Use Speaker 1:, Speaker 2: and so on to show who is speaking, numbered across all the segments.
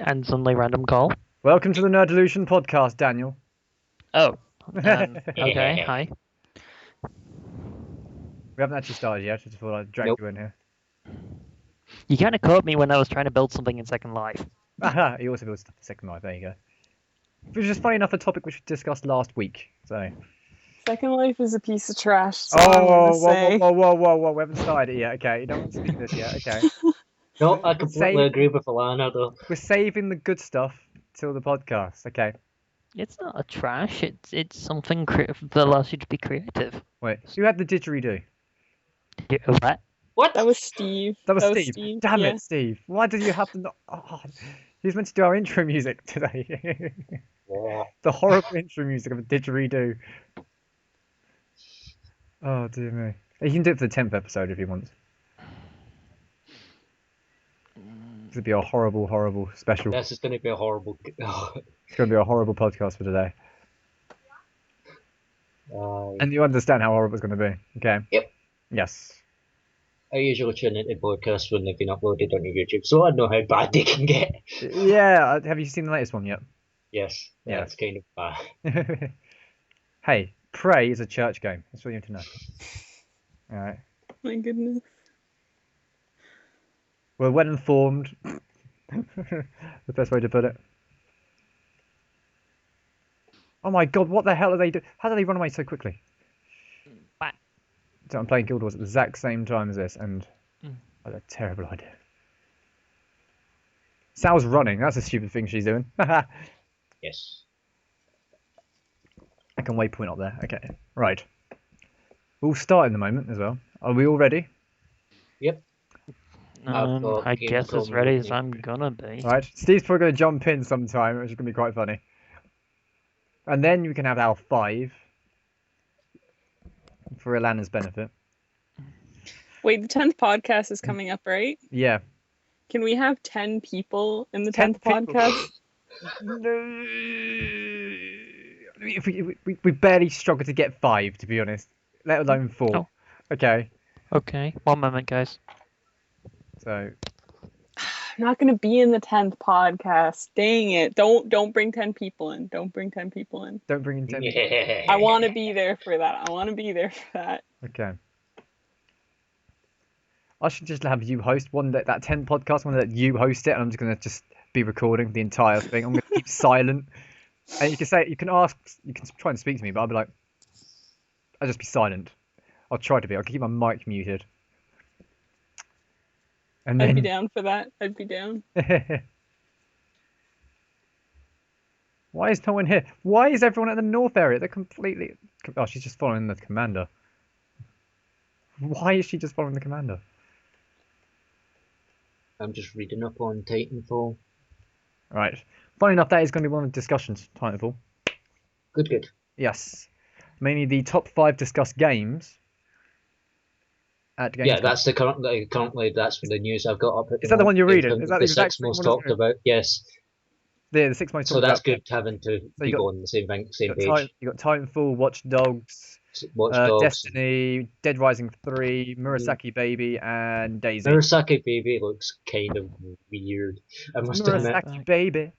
Speaker 1: And suddenly random call.
Speaker 2: Welcome to the Nerdolution Podcast, Daniel.
Speaker 1: Oh. Okay, hi.
Speaker 2: We haven't actually started yet. I just thought I'd drag you in here.
Speaker 1: You kind of caught me when I was trying to build something in Second Life.
Speaker 2: Aha, you also built stuff for Second Life. There you go. Which is funny enough a topic which we discussed last week. So.
Speaker 3: Second Life is a piece of trash.
Speaker 2: Whoa! We haven't started it yet. Okay, you don't want to speak this yet. Okay.
Speaker 4: No, I completely agree with Alana, though.
Speaker 2: We're saving the good stuff till the podcast. Okay.
Speaker 1: It's not a trash. It's something that allows you to be creative.
Speaker 2: Wait, who had the didgeridoo?
Speaker 1: What?
Speaker 4: What?
Speaker 3: That was Steve.
Speaker 2: That was Steve. Damn it, Steve. Why did you have to not... Oh, he's meant to do our intro music today.
Speaker 4: Yeah.
Speaker 2: The horrible intro music of a didgeridoo. Oh, dear me. You can do it for the 10th episode if you want. This would be a horrible, horrible special.
Speaker 4: This is going to be a horrible...
Speaker 2: It's going to be a horrible podcast for today. And you understand how horrible it's going to be, okay?
Speaker 4: Yep.
Speaker 2: Yes.
Speaker 4: I usually tune into podcasts when they've been uploaded onto YouTube, so I know how bad they can get.
Speaker 2: Yeah, have you seen the latest one yet?
Speaker 4: Yes, yeah, it's kind of bad.
Speaker 2: Hey, Prey is a church game. That's what you need to know. Alright.
Speaker 3: My goodness.
Speaker 2: We're well informed. The best way to put it. Oh my god, what the hell are they doing? How do they run away so quickly?
Speaker 1: What?
Speaker 2: So I'm playing Guild Wars at the exact same time as this, and that's a terrible idea. Sal's running. That's a stupid thing she's doing.
Speaker 4: Yes.
Speaker 2: I can waypoint up there. Okay, right. We'll start in a moment as well. Are we all ready?
Speaker 4: Yep.
Speaker 1: I guess as ready as I'm gonna be.
Speaker 2: Right. Steve's probably going to jump in sometime, which is going to be quite funny. And then we can have our 5 for Alana's benefit.
Speaker 3: Wait, the 10th podcast is coming up, right?
Speaker 2: Yeah.
Speaker 3: Can we have 10 people in the
Speaker 2: 10
Speaker 3: 10th podcast?
Speaker 2: No. We barely struggle to get 5, to be honest. Let alone 4.
Speaker 1: Oh.
Speaker 2: Okay.
Speaker 1: Okay, one moment, guys.
Speaker 2: So.
Speaker 3: I'm not gonna be in the 10th podcast. Dang it! Don't bring 10 people in. Don't bring 10 people in.
Speaker 2: Don't bring in 10 people.
Speaker 4: Yeah.
Speaker 3: I want to be there for that.
Speaker 2: Okay. I should just have you host one that 10 podcast, one that you host it, and I'm just gonna be recording the entire thing. I'm gonna keep silent, and you can try and speak to me, but I'll be like, I'll just be silent. I'll try to be. I'll keep my mic muted. And then...
Speaker 3: I'd be down for that. I'd be down.
Speaker 2: Why is no one here? Why is everyone at the north area? They're completely... Oh, she's just following the commander. Why is she just following the commander?
Speaker 4: I'm just reading up on Titanfall.
Speaker 2: Right. Funny enough, that is going to be one of the discussions, Titanfall.
Speaker 4: Good.
Speaker 2: Yes. Mainly the top 5 discussed games.
Speaker 4: Yeah, that's currently that's the news I've got up.
Speaker 2: Is that the one you're reading? Is that
Speaker 4: the 6 most talked about? Yes.
Speaker 2: Yeah, the 6 most talked about.
Speaker 4: So that's good having people on the same page.
Speaker 2: You got Titanfall, Watch Dogs, Destiny, Dead Rising 3, Murasaki Baby, and Daisy.
Speaker 4: Murasaki Baby looks kind of weird, I must admit.
Speaker 2: Murasaki Baby.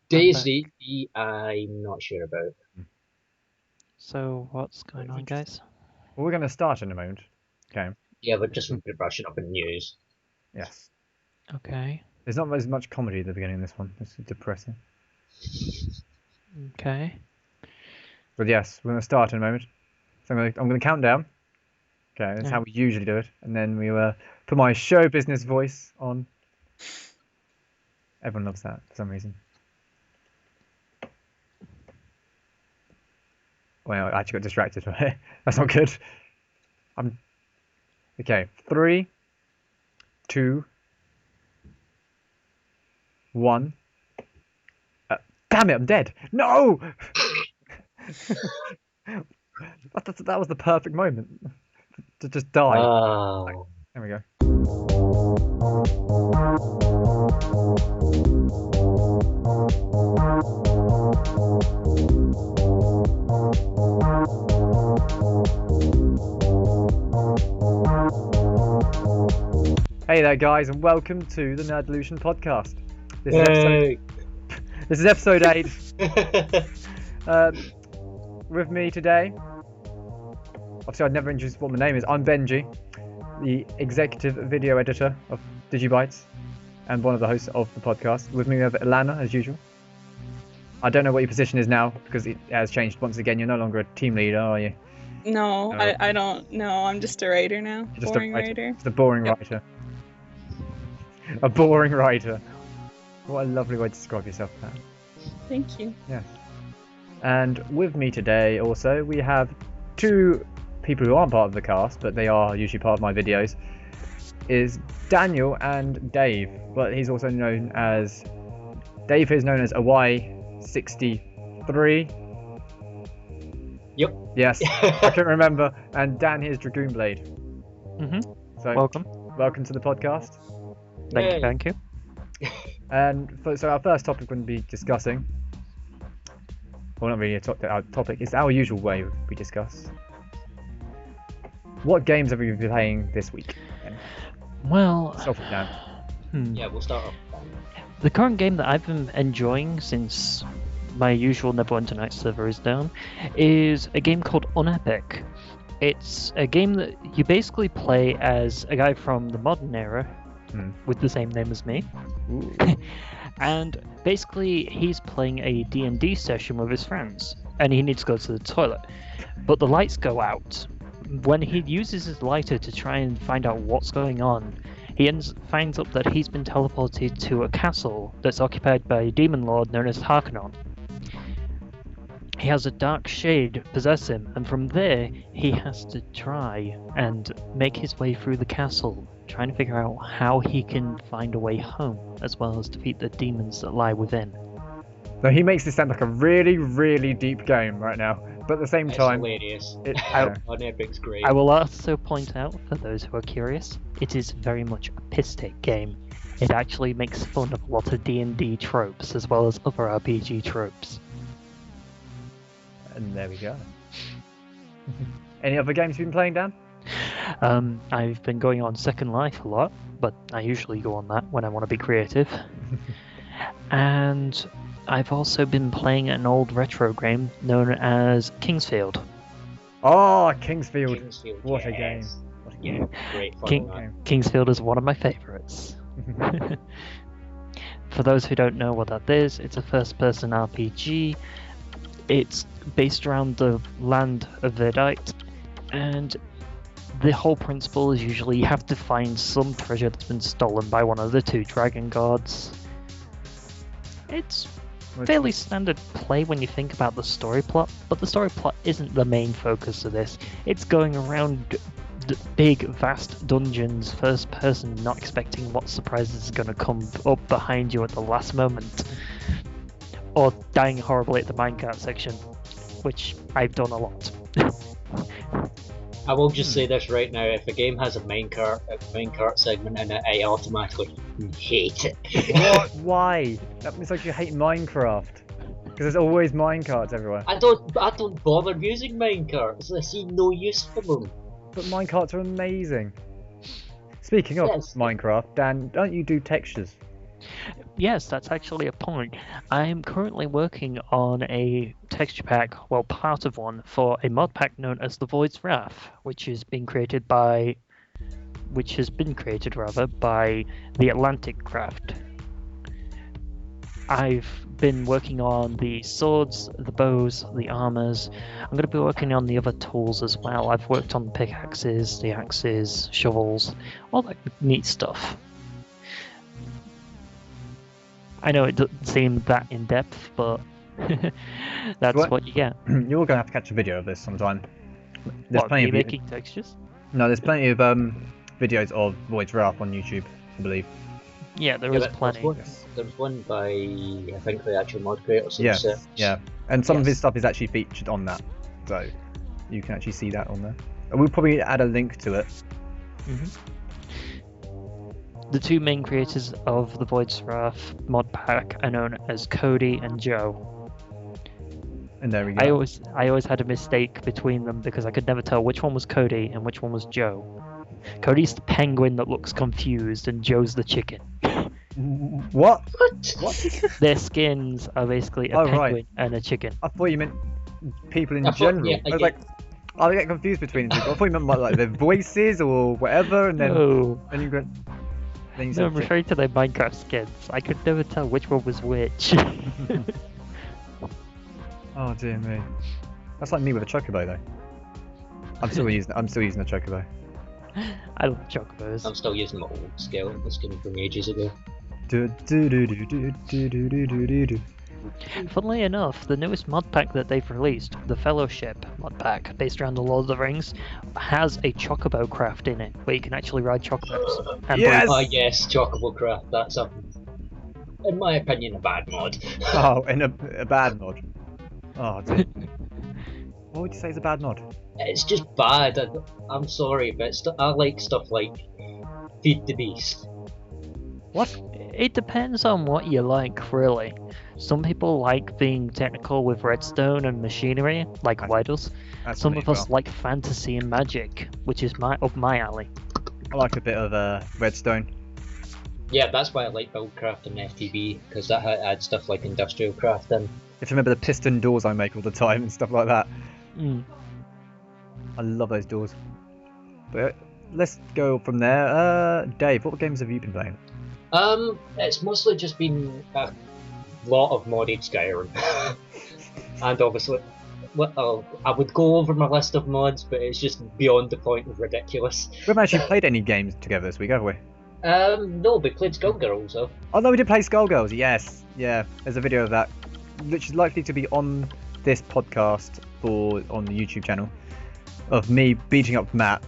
Speaker 4: Daisy, I'm not sure about.
Speaker 1: So what's going on, guys?
Speaker 2: Well, we're going to start in a moment. Okay.
Speaker 4: Yeah, we're just brushing up in news.
Speaker 2: Yes.
Speaker 1: Okay.
Speaker 2: There's not as much comedy at the beginning of this one. It's depressing.
Speaker 1: Okay.
Speaker 2: But yes, we're going to start in a moment. So I'm going to count down. Okay, that's how we usually do it. And then we put my show business voice on. Everyone loves that for some reason. Well, I actually got distracted. That's not good. Okay, 3, 2, 1. Damn it, I'm dead. No! That was the perfect moment to just die.
Speaker 4: Oh.
Speaker 2: There we go. Hey there guys, and welcome to the Nerdolution Podcast. This is episode,
Speaker 4: Yay.
Speaker 2: this is episode 8. With me today, obviously I'd never introduced what my name is. I'm Benjie, the executive video editor of Digibytes and one of the hosts of the podcast. With me we have Alana, as usual. I don't know what your position is now because it has changed once again. You're no longer a team leader, are you?
Speaker 3: No,
Speaker 2: No.
Speaker 3: I don't know. I'm just a writer now.
Speaker 2: You're just
Speaker 3: Boring
Speaker 2: a writer.
Speaker 3: writer.
Speaker 2: Just a boring
Speaker 3: Yep.
Speaker 2: writer. A boring writer. What a lovely way to describe yourself, Pat.
Speaker 3: Thank you.
Speaker 2: And with me today also we have two people who aren't part of the cast, but they are usually part of my videos. Is Daniel and Dave, but he's also known as Dave is known as AY63.
Speaker 4: Yep.
Speaker 2: Yes, I can remember. And Dan here's Dragoonblade. So
Speaker 1: Welcome.
Speaker 2: welcome to the podcast.
Speaker 1: Thank
Speaker 4: Yay.
Speaker 1: you. Thank you.
Speaker 2: And so our first topic we're going to be discussing, well, not really our topic, it's our usual way we discuss. What games have you been playing this week?
Speaker 1: Well,
Speaker 2: Start with Dan.
Speaker 4: Yeah, we'll start off.
Speaker 1: the current game that I've been enjoying since my usual Neverwinter Night server is down is a game called Unepic. It's a game that you basically play as a guy from the modern era with the same name as me.
Speaker 2: Ooh.
Speaker 1: And basically he's playing a D&D session with his friends and he needs to go to the toilet, but the lights go out. When he uses his lighter to try and find out what's going on, he finds up that he's been teleported to a castle that's occupied by a demon lord known as Harkonnen. He has a dark shade possess him, and from there he has to try and make his way through the castle, trying to figure out how he can find a way home, as well as defeat the demons that lie within.
Speaker 2: So he makes this sound like a really, really deep game right now, but at the same
Speaker 4: It's
Speaker 2: time,
Speaker 4: hilarious.
Speaker 2: it,
Speaker 4: On Epic's great.
Speaker 1: I will also point out, for those who are curious, it is very much a piss-take game. It actually makes fun of a lot of D&D tropes, as well as other RPG tropes.
Speaker 2: and there we go. Any other games you've been playing, Dan?
Speaker 1: I've been going on Second Life a lot, but I usually go on that when I want to be creative. And I've also been playing an old retro game known as Kingsfield.
Speaker 2: Oh, Kingsfield.
Speaker 4: Kingsfield,
Speaker 2: What a
Speaker 4: yes.
Speaker 2: game.
Speaker 4: Yeah, great fun.
Speaker 1: King-
Speaker 4: man.
Speaker 1: Kingsfield is one of my favourites. For those who don't know what that is, it's a first-person RPG. It's based around the land of Verdite, and the whole principle is usually you have to find some treasure that's been stolen by one of the two dragon gods. It's fairly standard play when you think about the story plot, but the story plot isn't the main focus of this. It's going around big, vast dungeons, first person, not expecting what surprises are going to come up behind you at the last moment. Or dying horribly at the minecart section, which I've done a lot.
Speaker 4: I will just say this right now: if a game has a minecart segment in it, I automatically hate it.
Speaker 2: What? Why? That means like you hate Minecraft. Because there's always minecarts everywhere.
Speaker 4: I don't bother using minecarts. I see no use for them.
Speaker 2: But minecarts are amazing. Speaking of
Speaker 4: Yes.
Speaker 2: Minecraft, Dan, don't you do textures?
Speaker 1: Yes, that's actually a point. I'm currently working on a texture pack, well, part of one, for a mod pack known as the Void's Wrath, which has been created by the Atlantic Craft. I've been working on the swords, the bows, the armors. I'm going to be working on the other tools as well. I've worked on the pickaxes, the axes, shovels, all that neat stuff. I know it doesn't seem that in depth, but that's what you get.
Speaker 2: You're going to have to catch a video of this sometime. There's
Speaker 1: What,
Speaker 2: plenty
Speaker 1: me
Speaker 2: of
Speaker 1: making textures?
Speaker 2: No, there's plenty of videos of Void's Wrath on YouTube, I believe.
Speaker 1: Yeah, there
Speaker 4: Yeah,
Speaker 1: is
Speaker 4: but
Speaker 1: plenty.
Speaker 4: There's one by, I think, the actual mod creators
Speaker 2: Yes,
Speaker 4: themselves.
Speaker 2: yeah. And some of his
Speaker 4: Yes.
Speaker 2: stuff is actually featured on that, so you can actually see that on there. And we'll probably add a link to it.
Speaker 1: The two main creators of the Void's Wrath mod pack are known as Cody and Joe.
Speaker 2: And there we go.
Speaker 1: I always had a mistake between them because I could never tell which one was Cody and which one was Joe. Cody's the penguin that looks confused, and Joe's the chicken.
Speaker 2: What?
Speaker 4: What?
Speaker 1: Their skins are basically a
Speaker 2: Oh, right.
Speaker 1: penguin and a chicken.
Speaker 2: I thought you meant people in
Speaker 4: I thought-
Speaker 2: general.
Speaker 4: yeah,
Speaker 2: I was
Speaker 4: okay.
Speaker 2: like, I get confused between the two. I thought you meant like their voices or whatever, and then
Speaker 1: No,
Speaker 2: you go. Then you
Speaker 1: no,
Speaker 2: said
Speaker 1: I'm referring to their Minecraft skins. I could never tell which one was which.
Speaker 2: Oh dear me. That's like me with a chocobo though. I'm still using the chocobo.
Speaker 1: I love chocobos.
Speaker 4: I'm still using my old skeleton skin from ages ago.
Speaker 2: Do, do, do, do, do, do, do, do, do, do, do.
Speaker 1: Funnily enough, the newest mod pack that they've released, the Fellowship mod pack, based around the Lord of the Rings, has a chocobo craft in it, where you can actually ride chocobos. And
Speaker 2: Yes!
Speaker 4: Ah yes, Chocobo Craft, that's in my opinion, a bad mod.
Speaker 2: Oh, and a bad mod. Oh dear. What would you say is a bad mod?
Speaker 4: It's just bad, I'm sorry, but I like stuff like Feed the Beast.
Speaker 2: What?
Speaker 1: It depends on what you like, really. Some people like being technical with redstone and machinery, like
Speaker 2: That's-
Speaker 1: Widles.
Speaker 2: That's
Speaker 1: Some
Speaker 2: me
Speaker 1: of
Speaker 2: as
Speaker 1: us
Speaker 2: well.
Speaker 1: like fantasy and magic, which is up my alley.
Speaker 2: I like a bit of redstone.
Speaker 4: Yeah, that's why I like Buildcraft and FTB, because that adds stuff like Industrial Crafting.
Speaker 2: If you remember the piston doors I make all the time and stuff like that.
Speaker 1: Mm.
Speaker 2: I love those doors. But let's go from there. Dave, what games have you been playing?
Speaker 4: It's mostly just been a lot of modded Skyrim. And obviously, I would go over my list of mods, but it's just beyond the point of ridiculous.
Speaker 2: We haven't actually played any games together this week, have we?
Speaker 4: No, we played Skullgirls though.
Speaker 2: Oh no, we did play Skullgirls, yes. Yeah, there's a video of that, which is likely to be on this podcast or on the YouTube channel, of me beating up Matt.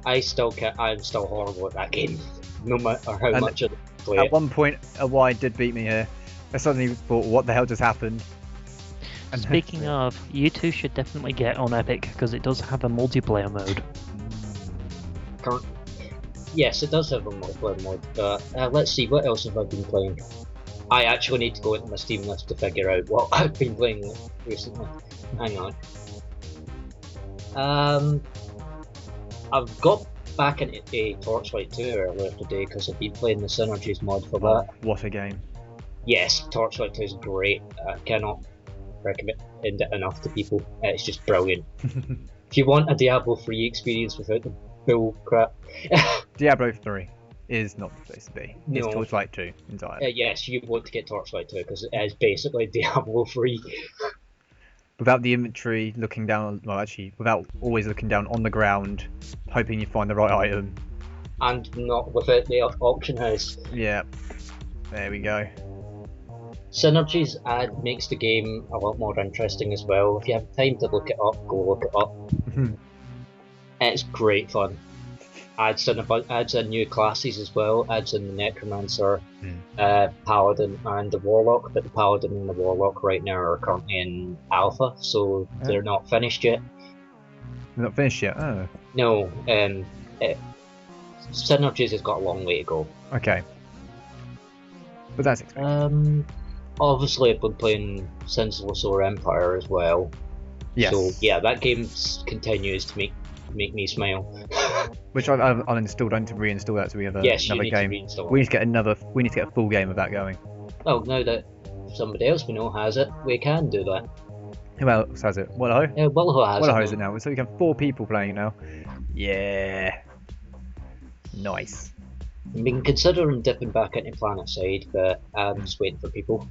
Speaker 4: I'm still horrible at that game, no matter how
Speaker 2: And
Speaker 4: much I play
Speaker 2: At
Speaker 4: it.
Speaker 2: one point, a Y did beat me here. I suddenly thought, what the hell just happened? And
Speaker 1: Speaking of, you two should definitely get on Epic, because it does have a multiplayer mode.
Speaker 4: Yes, it does have a multiplayer mode, but let's see, what else have I been playing? I actually need to go into my Steam list to figure out what I've been playing recently. Hang on. I've got back into a Torchlight 2 earlier today because I've been playing the Synergies mod for that.
Speaker 2: What a game.
Speaker 4: Yes, Torchlight 2 is great. I cannot recommend it enough to people. It's just brilliant. If you want a Diablo 3 experience without the bull crap,
Speaker 2: Diablo 3 is not the place to be. It's
Speaker 4: No.
Speaker 2: Torchlight 2 entirely.
Speaker 4: yes, you want to get Torchlight 2 because it is basically Diablo 3.
Speaker 2: Without the inventory, looking down, well actually, without always looking down on the ground, hoping you find the right item.
Speaker 4: And not without the auction house.
Speaker 2: Yeah, there we go.
Speaker 4: Synergies makes the game a lot more interesting as well. If you have time to look it up, go look it up. It's great fun. Adds in new classes as well. Adds in the Necromancer, Paladin, and the Warlock. But the Paladin and the Warlock right now are currently in alpha, so they're not finished yet.
Speaker 2: We're not finished yet. Oh,
Speaker 4: No, Synergies has got a long way to go.
Speaker 2: okay. But that's expected.
Speaker 4: Obviously I've been playing Sins of the Solar Empire as well.
Speaker 2: Yes.
Speaker 4: So yeah, that game continues to make me smile.
Speaker 2: Which I've uninstalled. I need to reinstall that so we have
Speaker 4: Yes, you
Speaker 2: another
Speaker 4: need
Speaker 2: game.
Speaker 4: to reinstall.
Speaker 2: We need to get a full game of that going.
Speaker 4: Well, now that somebody else we know has it, we can do that.
Speaker 2: Who else has it? Willow?
Speaker 4: Willow has
Speaker 2: Willow
Speaker 4: it.
Speaker 2: has it now. So we can have 4 people playing it now. Yeah. Nice.
Speaker 4: I've been considering dipping back into Planetside, but I'm just waiting for people.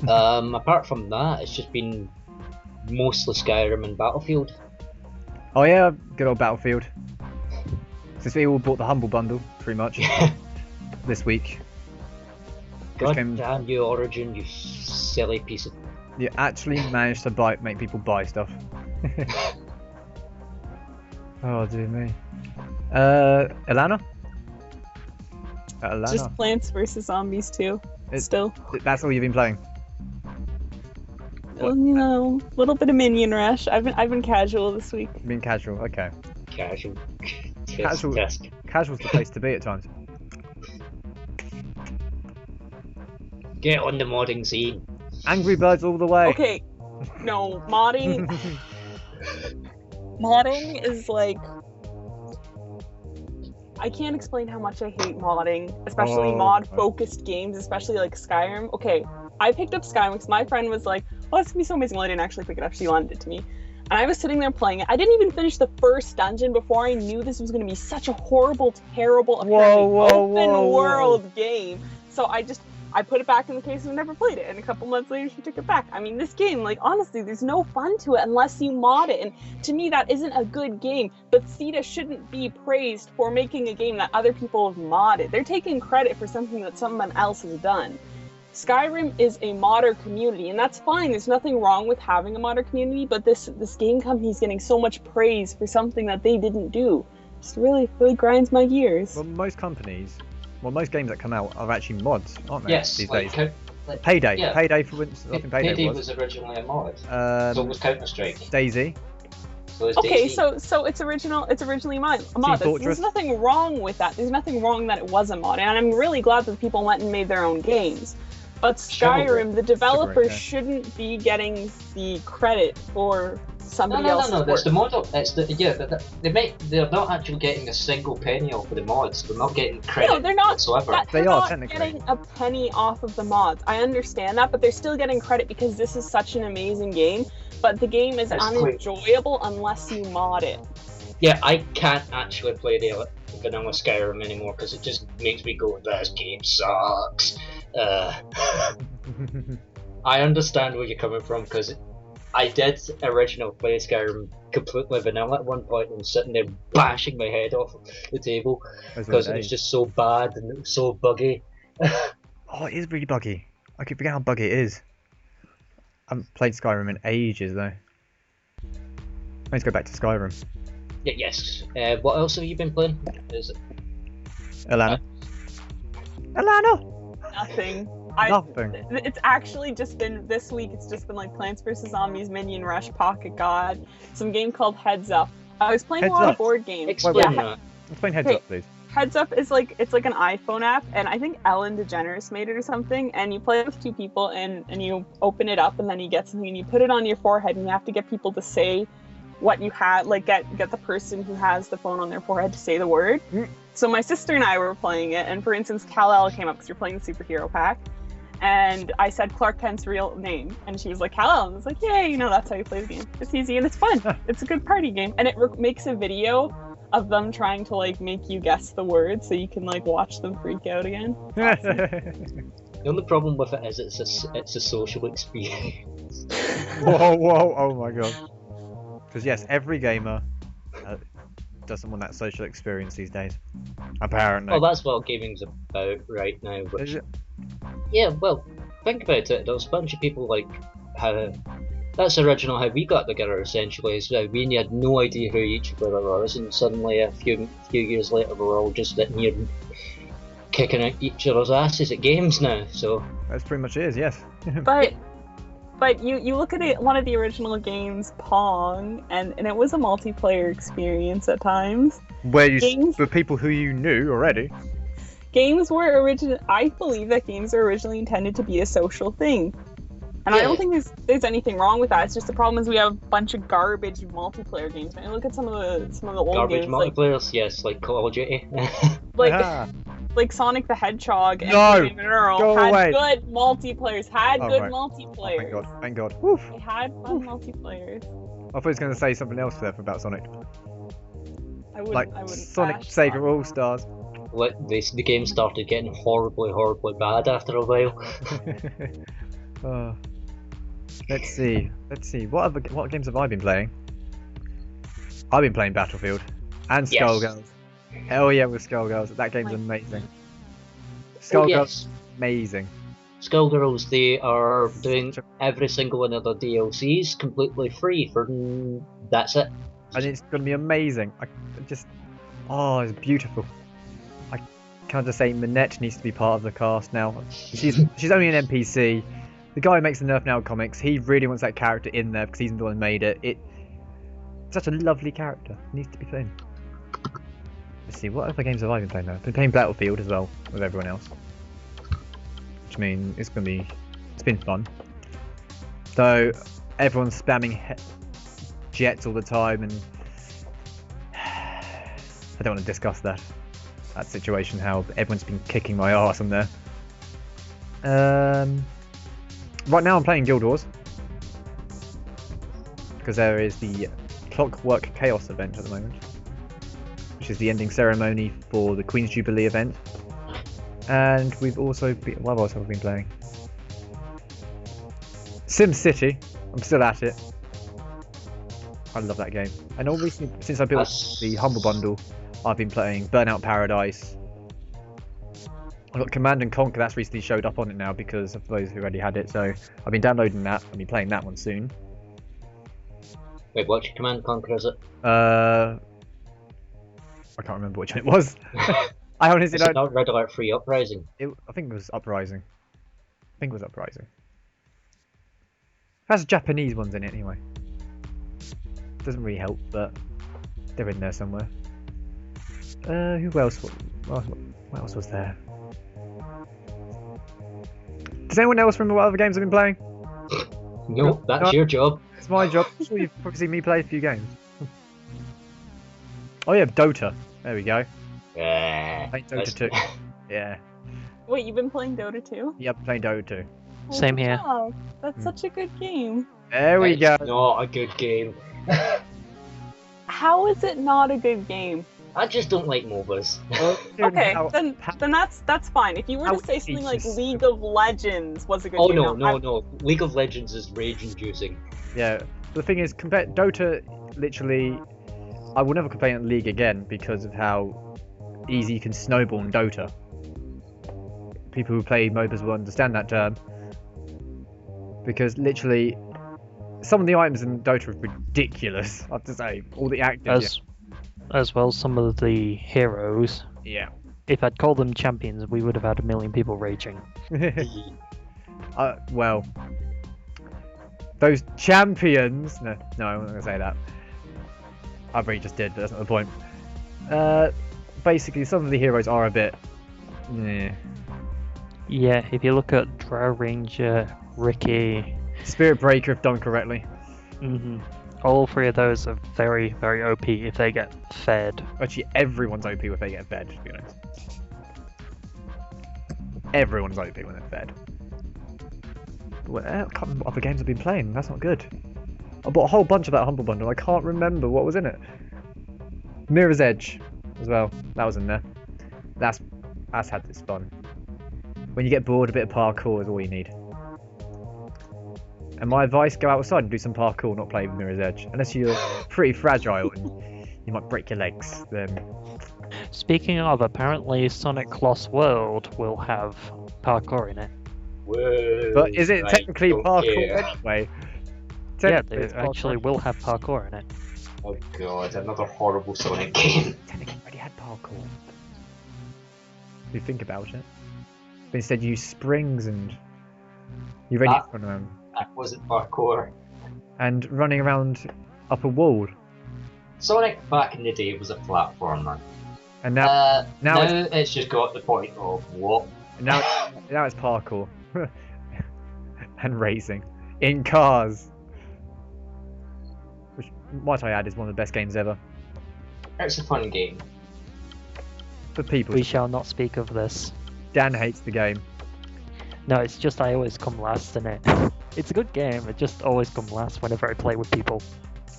Speaker 4: Apart from that, it's just been mostly Skyrim and Battlefield.
Speaker 2: Oh yeah, good old Battlefield. Since we all bought the Humble Bundle, pretty much, this week.
Speaker 4: God
Speaker 2: came-
Speaker 4: damn you, Origin, you silly piece of...
Speaker 2: You actually managed to make people buy stuff. Oh dear me. Alana? Alana?
Speaker 3: Just Plants vs Zombies 2. Still.
Speaker 2: That's all you've been playing?
Speaker 3: Well, you know, a little bit of Minion Rush. I've been casual this week.
Speaker 2: Being casual, okay.
Speaker 4: Casual.
Speaker 2: Casual.
Speaker 4: Test.
Speaker 2: Casual's the place to be at times.
Speaker 4: Get on the modding scene.
Speaker 2: Angry Birds all the way.
Speaker 3: Okay, no, modding. Modding is like, I can't explain how much I hate modding, especially mod-focused games, especially like Skyrim. Okay, I picked up Skyrim because my friend was like, oh, it's gonna be so amazing. Well, I didn't actually pick it up. She lended it to me. And I was sitting there playing it. I didn't even finish the first dungeon before I knew this was going to be such a horrible, terrible, open world game. So I put it back in the case and never played it. And a couple months later, she took it back. I mean, this game, like, honestly, there's no fun to it unless you mod it. And to me, that isn't a good game. Bethesda shouldn't be praised for making a game that other people have modded. They're taking credit for something that someone else has done. Skyrim is a modder community, and that's fine. There's nothing wrong with having a modder community, but this game company is getting so much praise for something that they didn't do. Just really grinds my gears.
Speaker 2: Well, most games that come out are actually mods, aren't they?
Speaker 4: Yes,
Speaker 2: these
Speaker 4: like,
Speaker 2: days. Payday. Yeah. Payday, for instance. I think Payday
Speaker 4: was originally a mod. So was Counter-Strike.
Speaker 2: Daisy.
Speaker 3: Okay, so it's originally a mod. There's nothing wrong with that. There's nothing wrong that it was a mod, and I'm really glad that people went and made their own games. But Skyrim, the developers shouldn't be getting the credit for somebody else's work.
Speaker 4: That's the model. They're not actually getting a single penny off of the mods. They're not getting credit.
Speaker 3: No, they're not.
Speaker 4: Whatsoever.
Speaker 3: They're not getting a penny off of the mods. I understand that, but they're still getting credit because this is such an amazing game. But the game is unenjoyable unless you mod it.
Speaker 4: Yeah, I can't actually play the vanilla Skyrim anymore because it just makes me go, this game sucks. I understand where you're coming from because I did originally play Skyrim completely vanilla at one point and sitting there bashing my head off the table because it was just so bad and it was so buggy.
Speaker 2: Oh, it is really buggy. I keep forgetting how buggy it is. I haven't played Skyrim in ages though. I need to go back to Skyrim.
Speaker 4: Yeah, yes. What else have you been playing?
Speaker 2: Alana. Alana!
Speaker 3: Nothing.
Speaker 2: Nothing.
Speaker 3: It's actually just been, this week, it's just been like Plants vs. Zombies, Minion Rush, Pocket God, some game called Heads Up. I was playing a lot of board games.
Speaker 4: Explain that.
Speaker 2: Explain Heads Up, please.
Speaker 3: Heads Up is like, it's like an iPhone app, and I think Ellen DeGeneres made it or something, and you play with two people, and you open it up, and then you get something, and you put it on your forehead, and you have to get people to say what you had, like get the person who has the phone on their forehead to say the word. So my sister and I were playing it, and for instance, Kal-El came up because you're playing the superhero pack, and I said Clark Kent's real name, and she was like, Kal-El, and I was like, yay, that's how you play the game. It's easy and it's fun. It's a good party game, and it makes a video of them trying to like make you guess the word, so you can like watch them freak out again. Awesome.
Speaker 4: The only problem with it is it's a social experience.
Speaker 2: Whoa, oh my god. Because yes, every gamer doesn't want that social experience these days. Apparently.
Speaker 4: Well, that's what gaming's about right now.
Speaker 2: Is it?
Speaker 4: Yeah, well, think about it. There's a bunch of people like how that's original how we got together essentially. So we had no idea who each other was, and suddenly a few years later we're all just sitting here kicking out each other's asses at games now. So
Speaker 2: that's pretty much it is, yes.
Speaker 3: But you look at it, one of the original games, Pong, and it was a multiplayer experience at times.
Speaker 2: Where for people who you knew already.
Speaker 3: Games were I believe that games are originally intended to be a social thing. And I don't think there's anything wrong with that. It's just the problem is we have a bunch of garbage multiplayer games. I mean, look at some of the old
Speaker 4: garbage
Speaker 3: games.
Speaker 4: Garbage multiplayers, yes, like Call of Duty.
Speaker 3: Like Sonic the Hedgehog and
Speaker 2: Go
Speaker 3: had
Speaker 2: away.
Speaker 3: Good multiplayers. Multiplayers.
Speaker 2: Thank God. Woof.
Speaker 3: They had fun multiplayers.
Speaker 2: I thought he was going to say something else there about Sonic.
Speaker 3: I wouldn't
Speaker 2: Sonic Sega All-Stars.
Speaker 4: The game started getting horribly bad after a while.
Speaker 2: Let's see. What games have I been playing? I've been playing Battlefield and Skullgirls. Hell yeah, with Skullgirls. That game's amazing. Skullgirls, amazing.
Speaker 4: Skullgirls, they are doing every single one of the DLCs completely free for that's it.
Speaker 2: And it's going to be amazing. It's beautiful. Can I just say Minette needs to be part of the cast now. She's only an NPC. The guy who makes the Nerf Now comics, he really wants that character in there because he's the one who made it. It's such a lovely character. It needs to be playing. Let's see, what other games have I been playing now? I've been playing Battlefield as well with everyone else. Which means it's been fun. So everyone's spamming jets all the time, and I don't want to discuss that. that situation, how everyone's been kicking my arse on there. Right now I'm playing Guild Wars. Because there is the Clockwork Chaos event at the moment. Which is the ending ceremony for the Queen's Jubilee event. And we've also been... What else have we been playing? Sim City. I'm still at it. I love that game. And all recently, since I built the Humble Bundle, I've been playing Burnout Paradise. I've got Command and Conquer, that's recently showed up on it now because of those who already had it. So I've been downloading that. I'll be playing that one soon.
Speaker 4: Wait, what's your Command and Conquer, is it?
Speaker 2: I can't remember which one it was. I honestly
Speaker 4: Is it
Speaker 2: don't.
Speaker 4: not Red Alert 3 Uprising?
Speaker 2: I think it was Uprising. Has Japanese ones in it anyway. Doesn't really help, but they're in there somewhere. Who else? What else was there? Does anyone else remember what other games I've been playing?
Speaker 4: No, that's your job.
Speaker 2: It's my job. I'm sure you've probably seen me play a few games. Oh yeah, Dota. There we go.
Speaker 4: Yeah.
Speaker 2: Playing Dota 2. Yeah.
Speaker 3: Wait, you've been playing Dota 2?
Speaker 2: Yep, playing Dota 2.
Speaker 1: Same here.
Speaker 3: Wow, that's such a good game.
Speaker 2: There we go.
Speaker 4: It's not a good game.
Speaker 3: How is it not a good game?
Speaker 4: I just don't like MOBAs.
Speaker 3: Okay, then that's fine. If you were to say something like League of Legends was a good game.
Speaker 4: No. League of Legends is rage-inducing.
Speaker 2: Yeah. The thing is, Dota, literally, I will never complain at League again because of how easy you can snowball in Dota. People who play MOBAs will understand that term. Because literally, some of the items in Dota are ridiculous, I have to say. All the active...
Speaker 1: As well, some of the heroes.
Speaker 2: Yeah.
Speaker 1: If I'd called them champions, we would have had 1 million people raging.
Speaker 2: Well, those champions... No, I'm not going to say that. I really just did, but that's not the point. Basically, some of the heroes are a bit...
Speaker 1: Yeah, if you look at Drow Ranger, Ricky...
Speaker 2: Spirit Breaker, if done correctly.
Speaker 1: All 3 of those are very, very OP if they get fed.
Speaker 2: Actually, everyone's OP if they get fed, to be honest. Everyone's OP when they're fed. But I can't remember what other games I've been playing. That's not good. I bought a whole bunch of that Humble Bundle. I can't remember what was in it. Mirror's Edge as well. That was in there. That's had its fun. When you get bored, a bit of parkour is all you need. And my advice, go outside and do some parkour, not play with Mirror's Edge. Unless you're pretty fragile and you might break your legs, then...
Speaker 1: Speaking of, apparently Sonic Lost World will have parkour in it.
Speaker 4: Whoa,
Speaker 2: But is it technically parkour anyway?
Speaker 1: Yeah, they actually will have parkour in it.
Speaker 4: Oh god, another horrible Sonic game.
Speaker 2: Technically already had parkour. If you think about it. But instead you use springs and... You already run around.
Speaker 4: That wasn't parkour.
Speaker 2: And running around up a wall.
Speaker 4: Sonic back in the day was a platformer.
Speaker 2: And now
Speaker 4: it's just got the point of what?
Speaker 2: now it's parkour. And racing. In cars. Which, might I add, is one of the best games ever.
Speaker 4: It's a fun game.
Speaker 2: For people.
Speaker 1: We shall not speak of this.
Speaker 2: Dan hates the game.
Speaker 1: No, it's just I always come last in it. It's a good game, it just always come last whenever I play with people.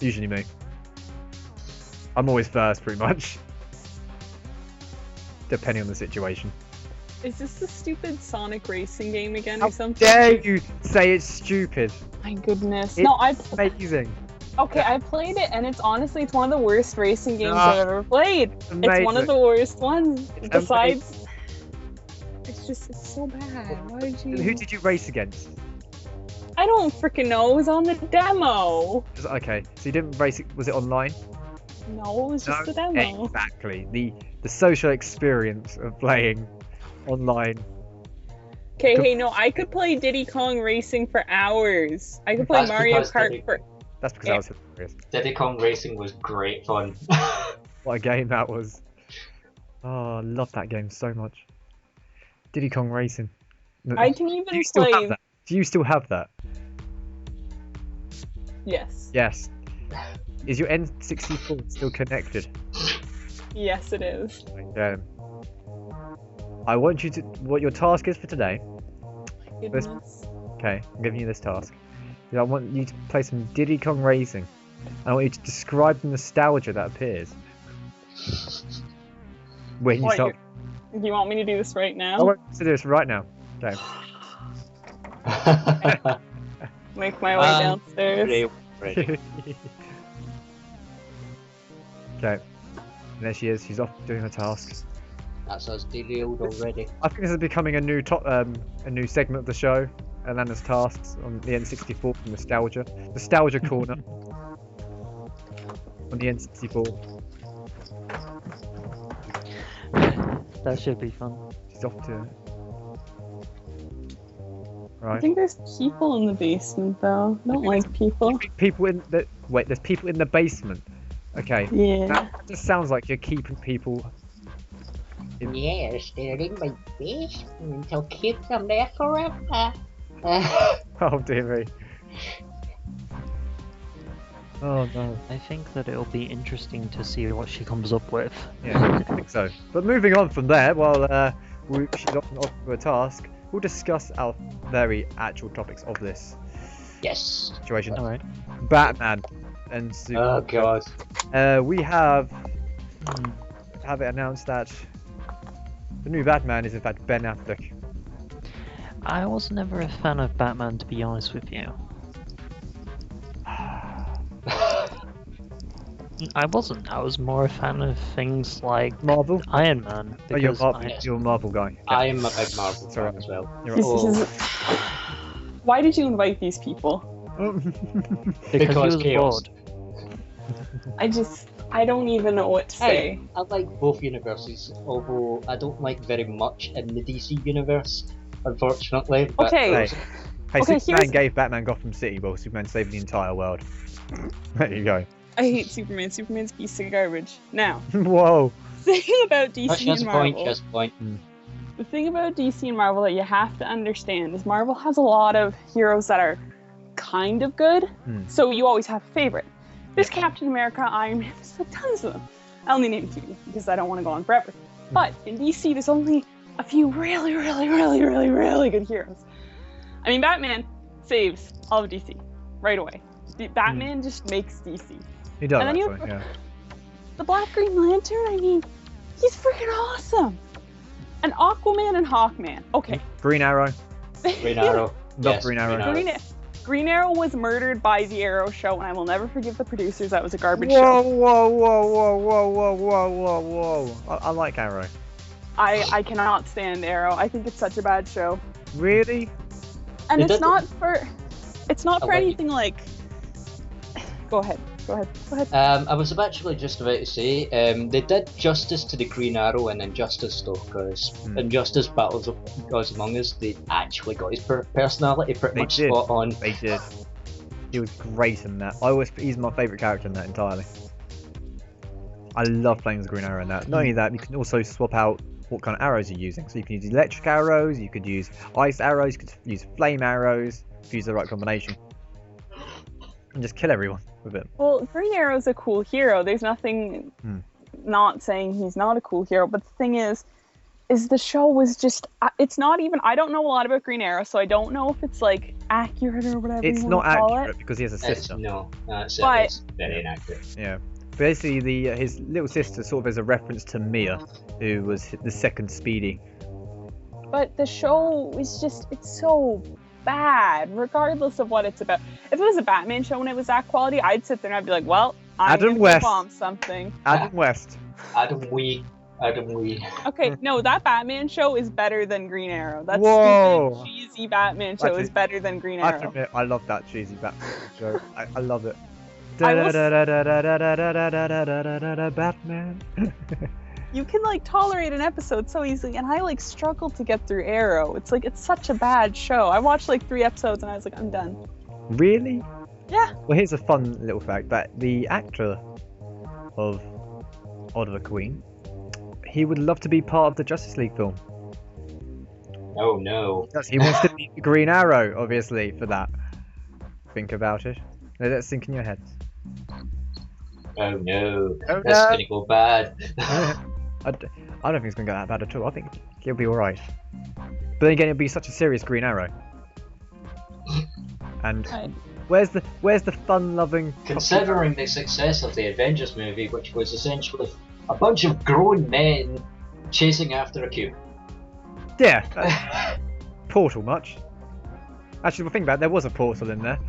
Speaker 2: Usually me. I'm always first, pretty much. Depending on the situation.
Speaker 3: Is this the stupid Sonic racing game again
Speaker 2: How
Speaker 3: or something?
Speaker 2: dare you say it's stupid?
Speaker 3: My goodness.
Speaker 2: It's
Speaker 3: No,
Speaker 2: amazing.
Speaker 3: Okay, I played it and it's one of the worst racing games I've ever played.
Speaker 2: Amazing.
Speaker 3: It's one of the worst ones.
Speaker 2: It's
Speaker 3: Besides, it's so bad. Why did you?
Speaker 2: Who did you race against?
Speaker 3: I don't freaking know. It was on the demo.
Speaker 2: Okay, so you didn't race it, was it online?
Speaker 3: No, it was just the demo.
Speaker 2: Exactly. The social experience of playing online.
Speaker 3: Okay, hey, no, I could play Diddy Kong Racing for hours. I could play
Speaker 4: That's
Speaker 3: Mario
Speaker 4: because
Speaker 3: Kart for...
Speaker 2: That's because I was hilarious.
Speaker 4: Diddy Kong Racing was great fun.
Speaker 2: What a game that was. Oh, I love that game so much. Diddy Kong Racing.
Speaker 3: I can even
Speaker 2: Do you still
Speaker 3: play...
Speaker 2: have that? Do you still have that?
Speaker 3: Yes.
Speaker 2: Yes. Is your N64 still connected?
Speaker 3: Yes, it is.
Speaker 2: Yeah. I want you to. What your task is for today.
Speaker 3: Goodness.
Speaker 2: Okay, I'm giving you this task. I want you to play some Diddy Kong Racing. I want you to describe the nostalgia that appears when you
Speaker 3: What,
Speaker 2: start.
Speaker 3: Do you want me to do this right
Speaker 2: I
Speaker 3: now?
Speaker 2: want you to do this right now. Okay.
Speaker 3: Make my way downstairs.
Speaker 4: Ready.
Speaker 2: Okay. And there she is. She's off doing her task.
Speaker 4: That's us derailed already.
Speaker 2: I think this is becoming a new new segment of the show. Alana's tasks on the N64 from Nostalgia Corner on the N64.
Speaker 1: That should be fun.
Speaker 2: She's off to.
Speaker 3: I
Speaker 2: Right.
Speaker 3: think there's people in the basement though. I don't like people.
Speaker 2: People in the wait. There's people in the basement. Okay.
Speaker 3: Yeah.
Speaker 2: That just sounds like you're keeping people.
Speaker 4: Yes, they're in my basement. I'll keep them there forever.
Speaker 2: Oh dear me. Oh no.
Speaker 1: I think that it'll be interesting to see what she comes up with.
Speaker 2: Yeah, I think so. But moving on from there, while she's off to a task, we'll discuss our very actual topics of this
Speaker 4: Yes.
Speaker 2: situation.
Speaker 1: Alright.
Speaker 2: Batman and
Speaker 4: Oh god.
Speaker 2: we have it announced that the new Batman is in fact Ben Affleck.
Speaker 1: I was never a fan of Batman, to be honest with you. I wasn't. I was more a fan of things like
Speaker 2: Marvel?
Speaker 1: Iron Man.
Speaker 2: Oh, you're,
Speaker 1: Because
Speaker 2: you're a Marvel guy.
Speaker 4: I am a big Marvel
Speaker 2: Sorry.
Speaker 4: fan as well.
Speaker 2: You're
Speaker 3: Why did you invite these people?
Speaker 1: because he
Speaker 4: Because
Speaker 1: was
Speaker 4: chaos.
Speaker 1: bored.
Speaker 3: I don't even know what to say.
Speaker 4: Hey, I like both universes, although I don't like very much in the DC universe, unfortunately. But
Speaker 3: Okay.
Speaker 2: Hey,
Speaker 3: Okay,
Speaker 2: Superman
Speaker 3: here's-
Speaker 2: gave Batman Gotham City, while Superman saved the entire world. There you go.
Speaker 3: I hate Superman. Superman's a piece of garbage. Now,
Speaker 2: Whoa.
Speaker 3: the thing about DC
Speaker 4: Just
Speaker 3: and
Speaker 4: point,
Speaker 3: Marvel,
Speaker 4: just point.
Speaker 3: the thing about DC and Marvel that you have to understand is Marvel has a lot of heroes that are kind of good, so you always have a favorite. There's Captain America, Iron Man, there's tons of them. I only named 2 because I don't want to go on forever. But in DC, there's only a few really, really, really, really, really good heroes. I mean, Batman saves all of DC right away. Batman just makes DC.
Speaker 2: He does,
Speaker 3: And then you
Speaker 2: actually, yeah.
Speaker 3: The Black Green Lantern, I mean, he's freaking awesome. And Aquaman and Hawkman. Okay.
Speaker 2: Green Arrow.
Speaker 4: Green Arrow.
Speaker 2: Love
Speaker 4: Yes,
Speaker 2: Green Arrow.
Speaker 3: Green Arrow was murdered by the Arrow show, and I will never forgive the producers. That was a garbage
Speaker 2: Whoa,
Speaker 3: show.
Speaker 2: whoa, whoa, whoa, whoa, whoa, whoa, whoa, whoa. I like Arrow.
Speaker 3: I cannot stand Arrow. I think it's such a bad show.
Speaker 2: Really?
Speaker 3: And
Speaker 4: It
Speaker 3: it's
Speaker 4: doesn't-
Speaker 3: not for
Speaker 4: Oh, wait.
Speaker 3: anything like. Go ahead.
Speaker 4: I was actually just about to say, they did justice to the Green Arrow in Injustice though, because Injustice Battles of Gods Among Us, they actually got his personality pretty
Speaker 2: They
Speaker 4: much
Speaker 2: did.
Speaker 4: spot on.
Speaker 2: They did. He was great in that. He's my favourite character in that entirely. I love playing as Green Arrow in that. Not only that, you can also swap out what kind of arrows you're using. So you can use electric arrows, you could use ice arrows, you could use flame arrows, if you use the right combination. And just kill everyone with it.
Speaker 3: Well, Green Arrow's a cool hero. There's nothing not saying he's not a cool hero. But the thing is the show was just, it's not even, I don't know a lot about Green Arrow, so I don't know if it's like accurate or whatever
Speaker 2: It's
Speaker 3: you
Speaker 2: not
Speaker 3: want to call
Speaker 2: accurate
Speaker 3: it.
Speaker 2: because he has a sister.
Speaker 4: That's
Speaker 3: But-
Speaker 4: it's very inaccurate.
Speaker 2: Yeah. Basically, his little sister sort of is a reference to Mia, who was the second Speedy.
Speaker 3: But the show is just, it's so bad, regardless of what it's about. If it was a Batman show and it was that quality, I'd sit there and I'd be like, well, I'm
Speaker 2: Adam
Speaker 3: gonna
Speaker 2: West.
Speaker 3: bomb something.
Speaker 2: Adam West.
Speaker 4: Adam Wee.
Speaker 3: Okay, no, that Batman show is better than Green Arrow. That
Speaker 2: Whoa.
Speaker 3: stupid, cheesy Batman show is better than Green
Speaker 2: I have to
Speaker 3: Arrow.
Speaker 2: admit, I love that cheesy Batman show. I love it.
Speaker 3: I will
Speaker 2: Batman.
Speaker 3: You can like tolerate an episode so easily, and I like struggle to get through Arrow. It's like, it's such a bad show. I watched like 3 episodes and I was like, I'm done.
Speaker 2: Really?
Speaker 3: Yeah.
Speaker 2: Well, here's a fun little fact that the actor of Oliver Queen, he would love to be part of the Justice League film.
Speaker 4: Oh no.
Speaker 2: He wants to be the Green Arrow, obviously, for that. Think about it. Let that sink in your head.
Speaker 4: Oh no.
Speaker 2: Oh,
Speaker 4: That's
Speaker 2: no.
Speaker 4: gonna go bad.
Speaker 2: I don't think it's going to go that bad at all. I think He'll be alright. But then again, it'll be such a serious Green Arrow. And where's the fun-loving?
Speaker 4: Considering the success of the Avengers movie, which was essentially a bunch of grown men chasing after a cube.
Speaker 2: Yeah. Portal much. Actually, well, think about it, there was a portal in there.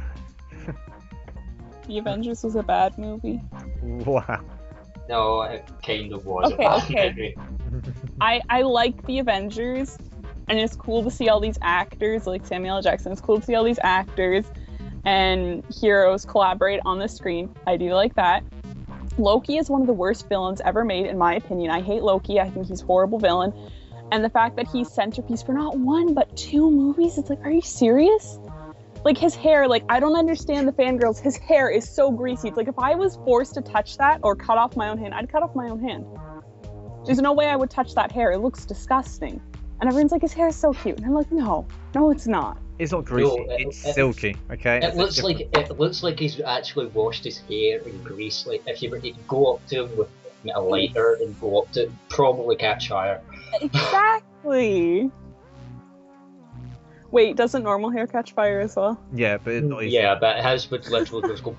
Speaker 3: The Avengers was a bad movie.
Speaker 2: Wow.
Speaker 4: No, it kind of was.
Speaker 3: Okay. I like the Avengers, and it's cool to see all these actors like Samuel L. Jackson. It's cool to see all these actors and heroes collaborate on the screen. I do like that. Loki is one of the worst villains ever made, in my opinion. I hate Loki. I think he's a horrible villain. And the fact that he's centerpiece for not one, but 2 movies, it's like, are you serious? Like, his hair, like, I don't understand the fangirls. His hair is so greasy. It's like, if I was forced to touch that or cut off my own hand, I'd cut off my own hand. There's no way I would touch that hair. It looks disgusting. And everyone's like, his hair is so cute. And I'm like, no, it's not.
Speaker 2: It's not greasy. It's silky. Okay.
Speaker 4: It looks like he's actually washed his hair in grease. Like if you were to go up to him with a lighter and go up to it, probably catch fire.
Speaker 3: Exactly. Wait, doesn't normal hair catch fire as well?
Speaker 2: Yeah, but it's not easy.
Speaker 4: Yeah, but his would literally just go.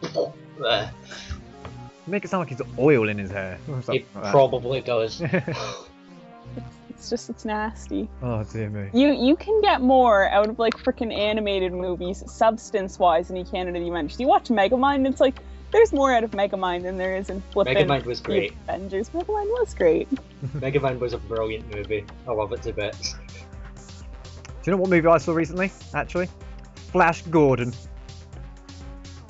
Speaker 2: Make it sound like he's got oil in his hair.
Speaker 4: He probably does.
Speaker 3: It's nasty.
Speaker 2: Oh dear me.
Speaker 3: You can get more out of like freaking animated movies, substance-wise, than you can in the Avengers. You watch Megamind, it's like there's more out of Megamind than there is in flipping.
Speaker 4: Megamind was great.
Speaker 3: Avengers. Megamind was great.
Speaker 4: Megamind was a brilliant movie. I love it to bits.
Speaker 2: Do you know what movie I saw recently? Actually, Flash Gordon.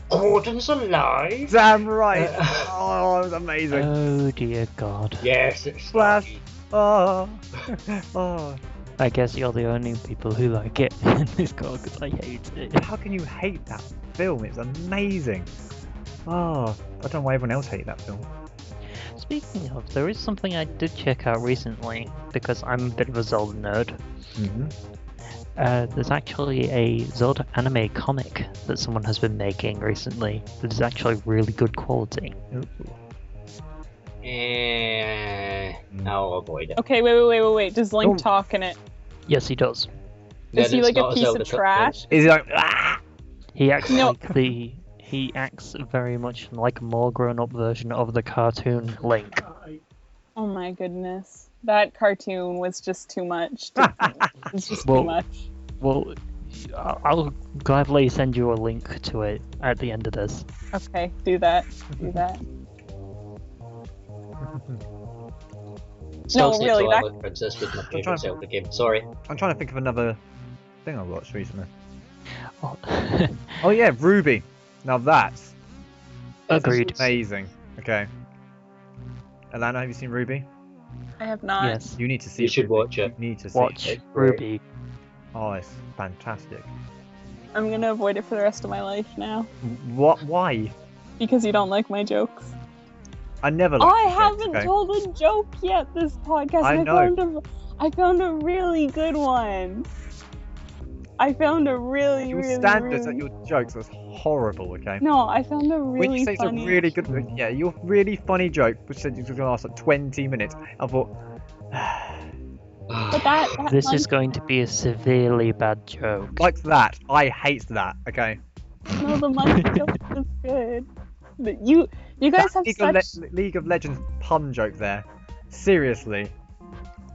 Speaker 4: Gordon's alive.
Speaker 2: Damn right. Oh, it was amazing.
Speaker 1: Oh dear God.
Speaker 4: Yes, it's
Speaker 2: Flash.
Speaker 4: funny.
Speaker 2: Oh.
Speaker 1: I guess you're the only people who like it in this call because I hate it.
Speaker 2: How can you hate that film? It's amazing. Oh, I don't know why everyone else hated that film.
Speaker 1: Speaking of, there is something I did check out recently because I'm a bit of a Zelda nerd.
Speaker 2: Mm-hmm.
Speaker 1: There's actually a Zelda anime comic that someone has been making recently that is actually really good quality.
Speaker 4: I'll avoid it.
Speaker 3: Okay, wait. Does Link talk in it?
Speaker 1: Yes, he does.
Speaker 3: Is he like a piece of trash?
Speaker 2: Is he like, ah?
Speaker 1: He acts he acts very much like a more grown-up version of the cartoon Link.
Speaker 3: Oh my goodness. That cartoon was just too much. It's just too much.
Speaker 1: Well, I'll gladly send you a link to it at the end of this.
Speaker 3: Okay, do that.
Speaker 4: Still
Speaker 3: No, really,
Speaker 4: Twilight Princess was my favourite Zelda game. Sorry.
Speaker 2: I'm trying to think of another thing I watched recently.
Speaker 1: Oh,
Speaker 2: Oh yeah, Ruby. Now that's
Speaker 1: agreed.
Speaker 2: amazing. Okay. Alana, have you seen Ruby?
Speaker 3: I have not.
Speaker 1: Yes.
Speaker 2: You need to see
Speaker 4: You
Speaker 2: it.
Speaker 4: should watch it.
Speaker 2: You need to see
Speaker 1: Watch
Speaker 2: it.
Speaker 1: Ruby.
Speaker 2: Oh, it's fantastic.
Speaker 3: I'm gonna avoid it for the rest of my life now.
Speaker 2: What? Why?
Speaker 3: Because you don't like my jokes.
Speaker 2: I never liked
Speaker 3: I
Speaker 2: the jokes,
Speaker 3: haven't
Speaker 2: okay?
Speaker 3: told a joke yet this podcast.
Speaker 2: I know.
Speaker 3: I found a really good one. I found a really,
Speaker 2: Your
Speaker 3: really,
Speaker 2: standards
Speaker 3: really...
Speaker 2: at your jokes was horrible, okay?
Speaker 3: No, I found a really
Speaker 2: when you say
Speaker 3: funny...
Speaker 2: it's a really good, yeah, your really funny joke, which said you were going to last like 20 minutes, I thought,
Speaker 3: But that
Speaker 1: This is going to be a severely bad joke.
Speaker 2: like that. I hate that, okay?
Speaker 3: No, the monkey joke was good. But you guys have such...
Speaker 2: League of Legends pun joke there. Seriously.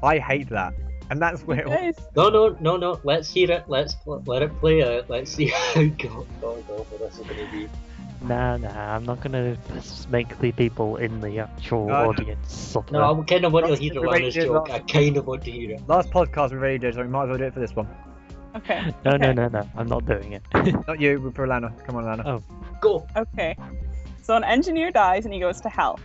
Speaker 2: I hate that. And that's where it
Speaker 3: Guys,
Speaker 4: No. Let's hear it. Let's let it play out. Let's see how God this is gonna be.
Speaker 1: Nah, I'm not gonna make the people in the actual
Speaker 2: No.
Speaker 1: audience suffer.
Speaker 4: No, I kind of want to
Speaker 2: Let's
Speaker 4: hear
Speaker 2: see if we
Speaker 4: Alana's
Speaker 2: did
Speaker 4: joke.
Speaker 2: last-
Speaker 4: I kind of want to hear it.
Speaker 2: Last podcast we already did, so we might as well do it for this one.
Speaker 3: okay.
Speaker 1: No,
Speaker 3: okay.
Speaker 1: no, I'm not doing it.
Speaker 2: Not you, but for Alana. Come on, Alana.
Speaker 1: Oh.
Speaker 4: Go.
Speaker 3: Okay. So an engineer dies and he goes to hell.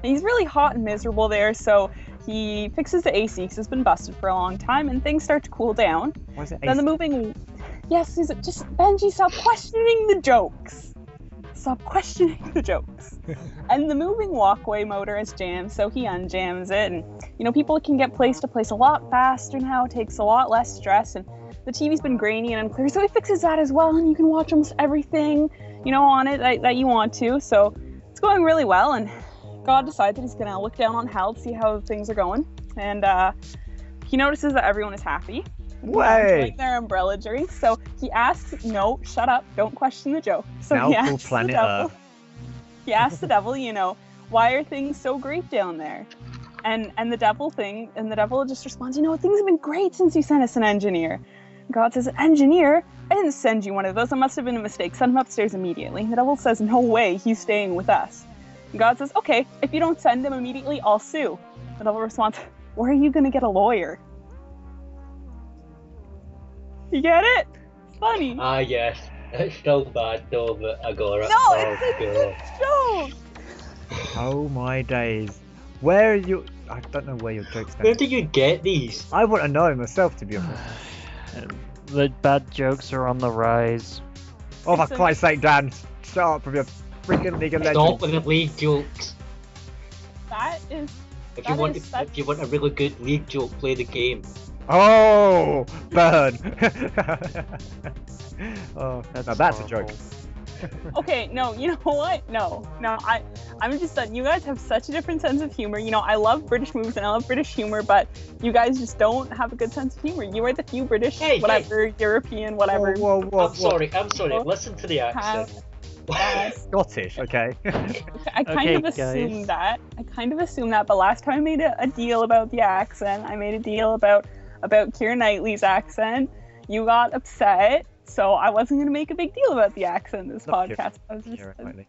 Speaker 3: And he's really hot and miserable there, so he fixes the AC because it's been busted for a long time and things start to cool down.
Speaker 2: Why is it
Speaker 3: Then the moving... Yes, is it just... Benjie, stop questioning the jokes. Stop questioning the jokes. And the moving walkway motor is jammed, so he unjams it. And, you know, people can get place to place a lot faster now. It takes a lot less stress. And the TV's been grainy and unclear, so he fixes that as well. And you can watch almost everything, you know, on it that you want to. So it's going really well. And God decides that he's going to look down on hell to see how things are going. And He notices that everyone is happy.
Speaker 2: Way!
Speaker 3: Their umbrella drinks. So he asks, no, shut up, don't question the joke. So he
Speaker 2: Doubtful
Speaker 3: asks
Speaker 2: planet
Speaker 3: the devil,
Speaker 2: Earth.
Speaker 3: he asks the devil, why are things so great down there? And the devil just responds, things have been great since you sent us an engineer. God says, an engineer? I didn't send you one of those. That must have been a mistake. Send him upstairs immediately. The devil says, no way, he's staying with us. And God says, okay, if you don't send him immediately, I'll sue. The devil responds, where are you going to get a lawyer? You get it? It's funny.
Speaker 4: Ah, yes. It's still bad though, but I got it.
Speaker 3: No, it's a good joke.
Speaker 2: Oh my days. Where are you? I don't know where your jokes
Speaker 4: Where
Speaker 2: stand.
Speaker 4: do you get these?
Speaker 2: I want to know myself, to be honest.
Speaker 1: The bad jokes are on the rise.
Speaker 2: Oh, for
Speaker 3: It's a-
Speaker 2: Christ's sake, Dan. Shut up with your freaking League of
Speaker 4: Stop
Speaker 2: Legends.
Speaker 4: with the league jokes.
Speaker 3: That is...
Speaker 4: If
Speaker 3: That
Speaker 4: you want,
Speaker 3: is such-
Speaker 4: if you want a really good league joke, play the game.
Speaker 2: Oh, burn. Oh, that's a joke.
Speaker 1: horrible.
Speaker 3: Okay, no, you know what? No, I'm just done. You guys have such a different sense of humor. I love British movies and I love British humor, but you guys just don't have a good sense of humor. You are the few British,
Speaker 4: Hey,
Speaker 3: European, whatever.
Speaker 2: Whoa.
Speaker 4: I'm sorry.
Speaker 3: Oh.
Speaker 4: Listen to the accent.
Speaker 2: Scottish, okay.
Speaker 3: I kind of assumed that. But last time I made a deal about the accent. I made a deal about Keira Knightley's accent. You got upset, so I wasn't gonna make a big deal about the accent in this
Speaker 2: Love
Speaker 3: podcast. I was just
Speaker 2: Keira Knightley.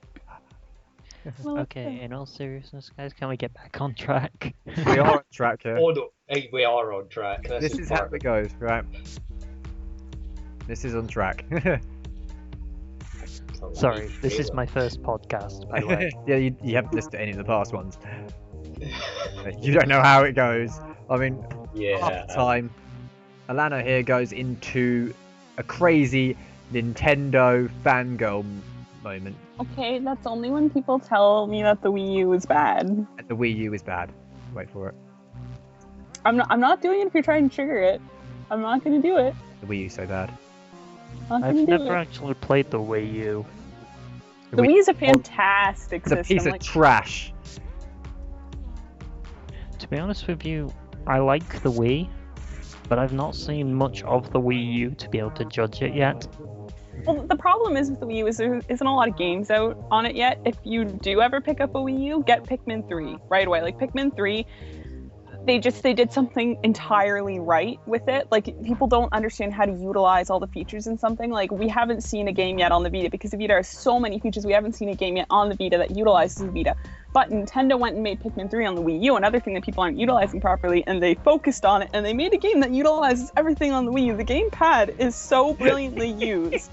Speaker 1: Okay, in all seriousness, guys, can we get back on track?
Speaker 2: We are on track here.
Speaker 4: Oh no, hey, we are on track.
Speaker 2: This is how it goes, right? This is on track.
Speaker 1: Sorry, this is my first podcast, by the way.
Speaker 2: Yeah, you haven't listened to any of the past ones. You don't know how it goes. I mean,
Speaker 4: Yeah.
Speaker 2: half the time, Alana here goes into a crazy Nintendo fangirl moment.
Speaker 3: Okay, that's only when people tell me that the Wii U is bad.
Speaker 2: And the Wii U is bad. Wait for it.
Speaker 3: I'm not doing it if you're trying to trigger it. I'm not gonna do it.
Speaker 2: The Wii U's so bad.
Speaker 3: I'm not
Speaker 1: I've
Speaker 3: gonna do
Speaker 1: never
Speaker 3: it.
Speaker 1: actually played the Wii U.
Speaker 3: The Wii is a fantastic
Speaker 2: It's a
Speaker 3: system.
Speaker 2: piece of
Speaker 3: like,
Speaker 2: trash.
Speaker 1: To be honest with you, I like the Wii, but I've not seen much of the Wii U to be able to judge it yet.
Speaker 3: well, the problem is with the Wii U is there isn't a lot of games out on it yet. If you do ever pick up a Wii U, get Pikmin 3 right away. Like Pikmin 3, they did something entirely right with it. Like people don't understand how to utilize all the features in something. Like we haven't seen a game yet on the Vita because the Vita has so many features. We haven't seen a game yet on the Vita that utilizes the Vita. But Nintendo went and made Pikmin 3 on the Wii U, another thing that people aren't utilizing properly, and they focused on it, and they made a game that utilizes everything on the Wii U. The gamepad is so brilliantly used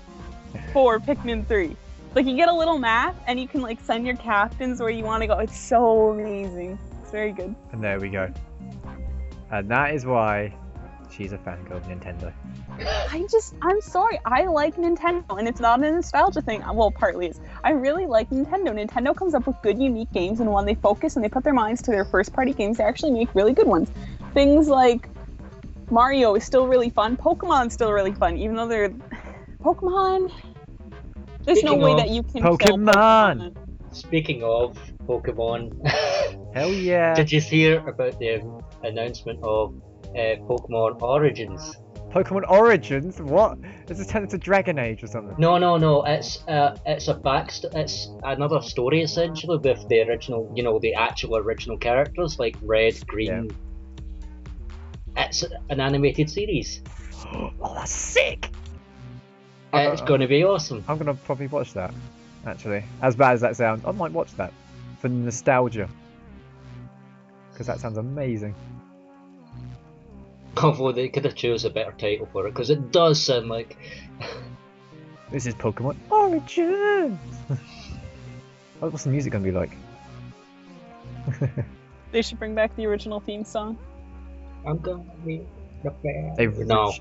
Speaker 3: for Pikmin 3. Like you get a little map, and you can like send your captains where you want to go. It's so amazing. It's very good.
Speaker 2: And there we go. And that is why she's a fangirl of Nintendo.
Speaker 3: I'm sorry, I like Nintendo, and it's not a nostalgia thing. Well, partly is. I really like Nintendo. Nintendo comes up with good, unique games, and when they focus and they put their minds to their first-party games, they actually make really good ones. Things like Mario is still really fun. Pokemon's still really fun, even though they're... Pokemon... There's no
Speaker 4: Speaking
Speaker 3: way
Speaker 4: of
Speaker 3: that you can kill
Speaker 2: Pokemon!
Speaker 4: Speaking of Pokemon,
Speaker 2: Hell yeah!
Speaker 4: did you hear about the announcement of Pokemon Origins?
Speaker 2: Pokemon Origins? What? Is this turned into Dragon Age or something?
Speaker 4: No. It's it's another story essentially with the original, the actual original characters like Red, Green.
Speaker 2: Yeah.
Speaker 4: It's an animated series.
Speaker 2: Oh, that's sick!
Speaker 4: It's going to be awesome.
Speaker 2: I'm gonna probably watch that, actually. As bad as that sounds, I might watch that. For nostalgia. Because that sounds amazing.
Speaker 4: Although they could have chose a better title for it, because it does sound like...
Speaker 2: This is Pokemon Origins! What's the music gonna be like?
Speaker 3: They should bring back the original theme song.
Speaker 4: I'm gonna be the best.
Speaker 2: They've
Speaker 4: No.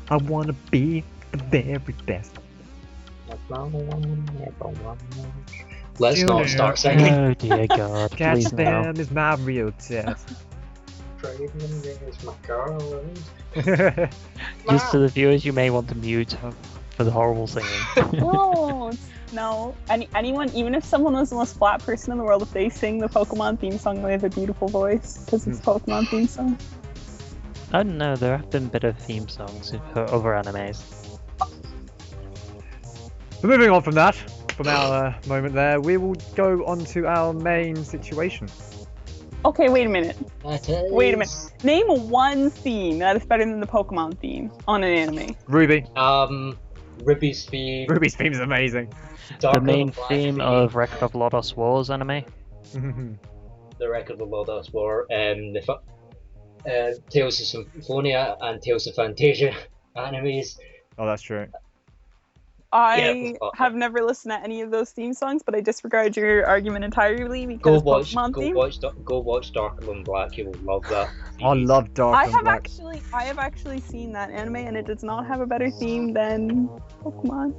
Speaker 2: I wanna be the very best.
Speaker 4: Let's not start singing.
Speaker 1: Oh dear God,
Speaker 2: Catch
Speaker 1: please no.
Speaker 2: them is my real test.
Speaker 1: Just to the viewers, you may want to mute for the horrible singing.
Speaker 3: No. Anyone, even if someone was the most flat person in the world, if they sing the Pokemon theme song, they have a beautiful voice because it's Pokemon theme song.
Speaker 1: I don't know, there have been better theme songs for other animes.
Speaker 2: But moving on from our moment there, we will go on to our main situation.
Speaker 3: Okay, wait a minute. Wait a minute.
Speaker 4: Is...
Speaker 3: Name one theme that is better than the Pokemon theme on an anime.
Speaker 2: Ruby.
Speaker 4: Ruby's theme.
Speaker 2: Ruby's theme is amazing.
Speaker 1: The main theme of Record of Lodoss Wars anime.
Speaker 4: The Record of Lodoss War, Tales of Symphonia and Tales of Fantasia animes.
Speaker 2: Oh, that's true.
Speaker 3: I have never listened to any of those theme songs, but I disregard your argument entirely because
Speaker 4: Go watch Darker Than Black. You will love that.
Speaker 2: I love Darker Than Black.
Speaker 3: I have actually seen that anime, and it does not have a better theme than Pokemon.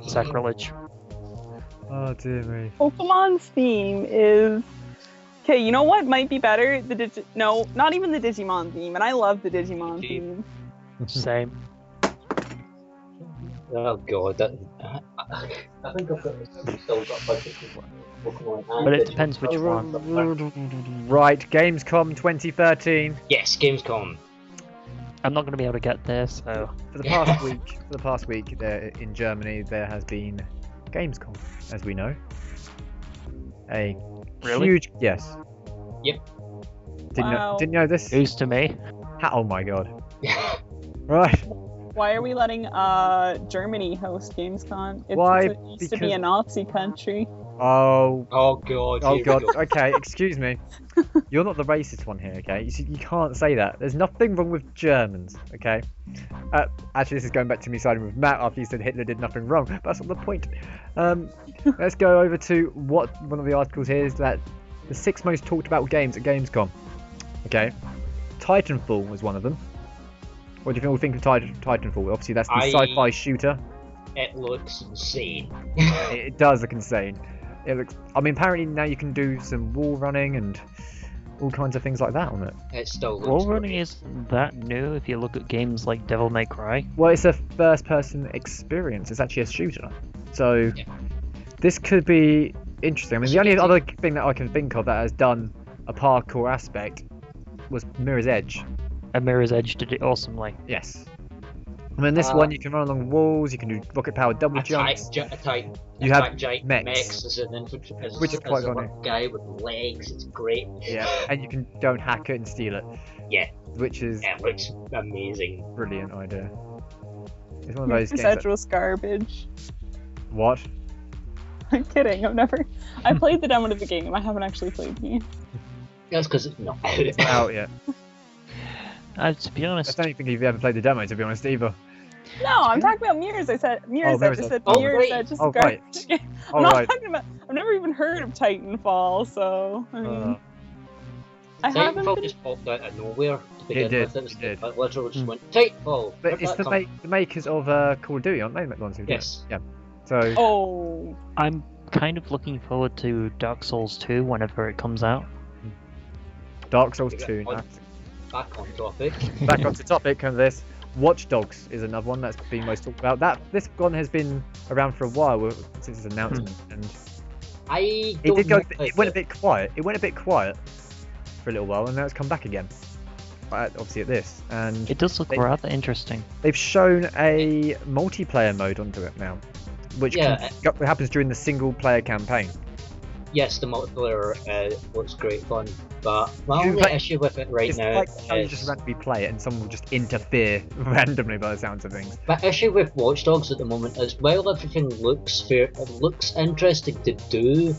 Speaker 1: Sacrilege.
Speaker 2: Oh dear me.
Speaker 3: Pokemon's theme is... Okay, you know what might be better? No, not even the Digimon theme, and I love the Digimon theme.
Speaker 1: Same.
Speaker 4: Oh god, I think I've still got budget for Pokemon.
Speaker 1: But it depends which one.
Speaker 2: Right, Gamescom 2013.
Speaker 4: Yes, Gamescom.
Speaker 1: I'm not going to be able to get there, so...
Speaker 2: For the past week, there in Germany, there has been Gamescom, as we know. A huge... Yes.
Speaker 4: Yep.
Speaker 2: Didn't know this?
Speaker 1: News to me.
Speaker 2: Oh my god. Right.
Speaker 3: Why are we letting Germany host Gamescom? It used to be a Nazi country.
Speaker 2: Oh
Speaker 4: god.
Speaker 2: Oh god. Okay, excuse me. You're not the racist one here, okay? You can't say that. There's nothing wrong with Germans, okay? Actually, this is going back to me siding with Matt after you said Hitler did nothing wrong. But that's not the point. Let's go over to what one of the articles here is that the 6 most talked about games at Gamescom. Okay, Titanfall was one of them. What do you all think of Titanfall? Obviously, that's the sci-fi shooter.
Speaker 4: It looks insane.
Speaker 2: It does look insane. It looks. I mean, apparently now you can do some wall running and all kinds of things like that on it.
Speaker 4: It still looks.
Speaker 1: Wall running isn't that new if you look at games like Devil May Cry.
Speaker 2: Well, it's a first-person experience. It's actually a shooter, so this could be interesting. I mean, the only other thing that I can think of that has done a parkour aspect was Mirror's Edge.
Speaker 1: And Mirror's Edge did it awesomely.
Speaker 2: Yes. I mean, this one you can run along walls, you can do rocket-powered double jumps. You have
Speaker 4: giant mechs as an infantry,
Speaker 2: which is quite funny.
Speaker 4: Guy with legs, it's great.
Speaker 2: Yeah, and you can don't hack it and steal it.
Speaker 4: Yeah.
Speaker 2: Which is...
Speaker 4: Yeah, it looks amazing.
Speaker 2: Brilliant idea. It's one of those games
Speaker 3: Edge was garbage.
Speaker 2: What?
Speaker 3: I'm kidding, I played the demo of the game, I haven't actually played the game.
Speaker 4: That's because it's not out.
Speaker 2: It's not out yet.
Speaker 1: To be honest,
Speaker 2: I don't think you've ever played the demo, to be honest, either.
Speaker 3: No, I'm talking about Mirror's. I said Mirror's Edge. I said Mirror's Edge is garbage. I'm not talking about. I've never even heard of Titanfall, so I mean, I haven't.
Speaker 4: Titanfall just popped out of nowhere to begin with.
Speaker 2: It did.
Speaker 4: I literally just went Titanfall.
Speaker 2: But it's the makers of Call of Duty, aren't they? The ones who
Speaker 4: yes.
Speaker 2: Yeah. So.
Speaker 3: Oh.
Speaker 1: I'm kind of looking forward to Dark Souls 2 whenever it comes out.
Speaker 2: Dark Souls 2.
Speaker 4: Back on topic.
Speaker 2: Back onto topic of this. Watch Dogs is another one that's been most talked about. This one has been around for a while since its announcement, and it went a bit quiet. It went a bit quiet for a little while, and now it's come back again. Obviously at this, and
Speaker 1: it does look rather interesting.
Speaker 2: They've shown a multiplayer mode onto it now, which happens during the single-player campaign.
Speaker 4: Yes, the multiplayer looks great fun, but my only issue with it now
Speaker 2: is... you just randomly play it and someone will just interfere randomly by the sounds of things.
Speaker 4: My issue with Watch Dogs at the moment is while everything looks fair, it looks interesting to do,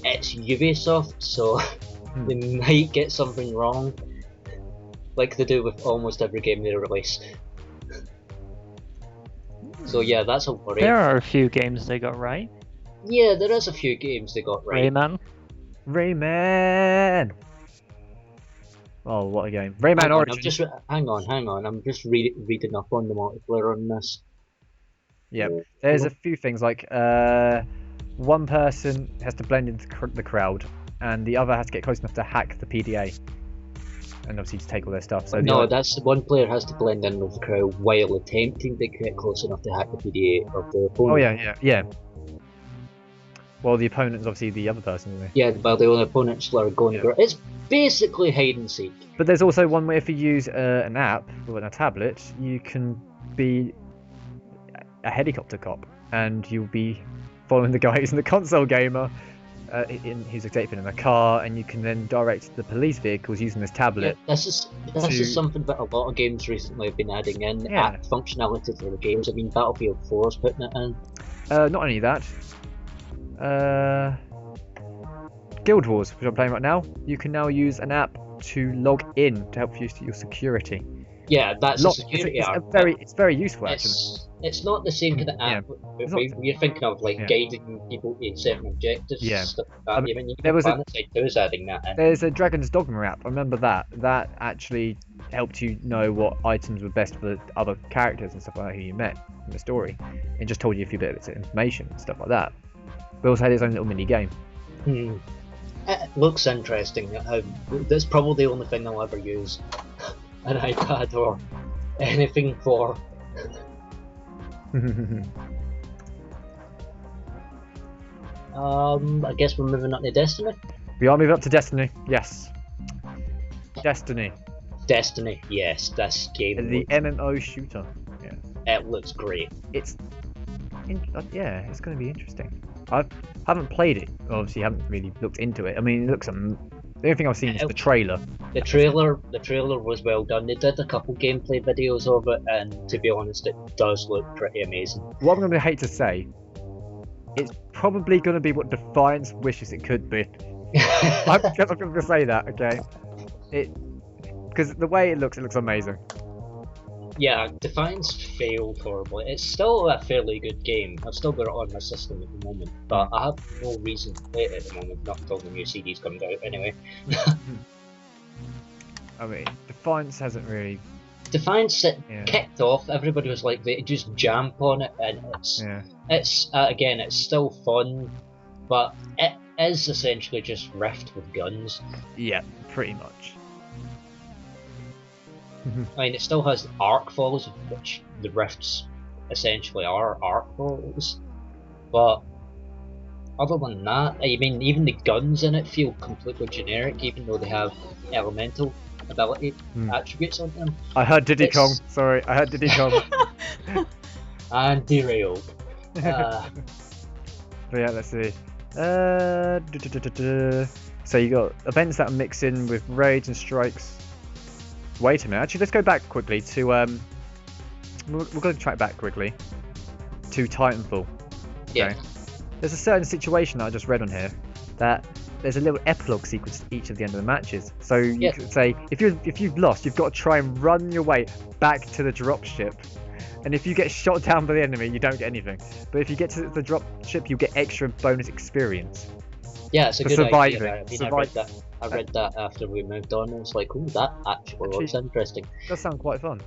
Speaker 4: it's Ubisoft, so they might get something wrong, like they do with almost every game they release. So yeah, that's a worry.
Speaker 1: There are a few games they got right.
Speaker 4: Yeah, there is a few games they got right.
Speaker 2: Rayman! Oh, what a game. Rayman Origins.
Speaker 4: Hang on. I'm just reading up on the multiplayer on this.
Speaker 2: Yep. There's a few things like one person has to blend into the crowd and the other has to get close enough to hack the PDA. and obviously to take all their stuff. So
Speaker 4: No, that's one player has to blend in with the crowd while attempting to get close enough to hack the PDA of the opponent.
Speaker 2: Oh yeah. Well, the opponent's obviously the other person, isn't it?
Speaker 4: Yeah, while the other opponents are going to go. It's basically hide and seek.
Speaker 2: But there's also one way if you use an app or a tablet, you can be a helicopter cop, and you'll be following the guy who's in the console gamer, who's escaping in a car, and you can then direct the police vehicles using this tablet.
Speaker 4: Yeah, this is something that a lot of games recently have been adding in. App functionality for the games. I mean, Battlefield 4's putting it in.
Speaker 2: Not only that, Guild Wars, which I'm playing right now, you can now use an app to log in to help you with your security.
Speaker 4: Yeah, that's a security app.
Speaker 2: It's very useful, actually.
Speaker 4: It's not the same kind of app you're thinking of, like guiding people to certain objectives.
Speaker 2: Yeah.
Speaker 4: Stuff like that. I mean,
Speaker 2: there was
Speaker 4: adding that in.
Speaker 2: There's a Dragon's Dogma app. I remember that. That actually helped you know what items were best for the other characters and stuff like that who you met in the story. It just told you a few bits of information and stuff like that. But also had its own little mini game.
Speaker 4: It looks interesting. That's probably the only thing I'll ever use an iPad or anything for. I guess we're moving on to Destiny.
Speaker 2: We are moving up to Destiny. Yes. Destiny,
Speaker 4: yes, this game.
Speaker 2: The MMO shooter. Yeah.
Speaker 4: It looks great.
Speaker 2: It's going to be interesting. I haven't played it. Obviously, haven't really looked into it. I mean, it looks. The only thing I've seen is the trailer.
Speaker 4: The trailer was well done. They did a couple gameplay videos of it, and to be honest, it does look pretty amazing.
Speaker 2: What I'm going to hate to say, it's probably going to be what Defiance wishes it could be. I'm going to say that, okay? Because the way it looks amazing.
Speaker 4: Yeah, Defiance failed horribly. It's still a fairly good game. I've still got it on my system at the moment, but I have no reason to play it at the moment, not until the new CD's coming out anyway.
Speaker 2: I mean, Defiance hasn't really...
Speaker 4: Defiance kicked off, everybody was like, they just jump on it, and it's again, it's still fun, but it is essentially just Rift with guns.
Speaker 2: Yeah, pretty much.
Speaker 4: I mean, it still has arc falls, which the Rifts essentially are arc falls, but other than that, I mean, even the guns in it feel completely generic, even though they have elemental ability attributes on them.
Speaker 2: I heard Diddy Kong. Sorry, I heard Diddy Kong.
Speaker 4: And derailed.
Speaker 2: But yeah, let's see. So you got events that mix in with raids and strikes. Wait a minute. Actually, let's go back quickly to we're going to track back quickly to Titanfall. Okay.
Speaker 4: Yeah.
Speaker 2: There's a certain situation that I just read on here that there's a little epilogue sequence at each of the end of the matches. So you could say if you've lost, you've got to try and run your way back to the dropship. And if you get shot down by the enemy, you don't get anything. But if you get to the dropship, you get extra bonus experience.
Speaker 4: Yeah, it's a good
Speaker 2: surviving.
Speaker 4: idea. I read that after we moved on. And it's like, oh, that actually looks interesting.
Speaker 2: Does sound quite fun.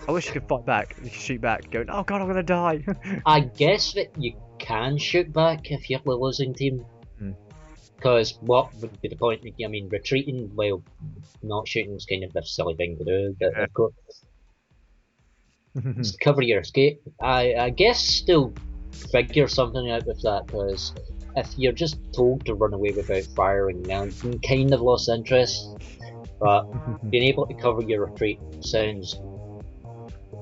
Speaker 2: I wish you could fight back. You could shoot back, going, "Oh God, I'm gonna die."
Speaker 4: I guess that you can shoot back if you're the losing team. Because what would be the point? I mean, retreating while not shooting is kind of a silly thing to do. But of course, just cover your escape. I guess still figure something out with that, because if you're just told to run away without firing, now you can kind of lost interest. But being able to cover your retreat sounds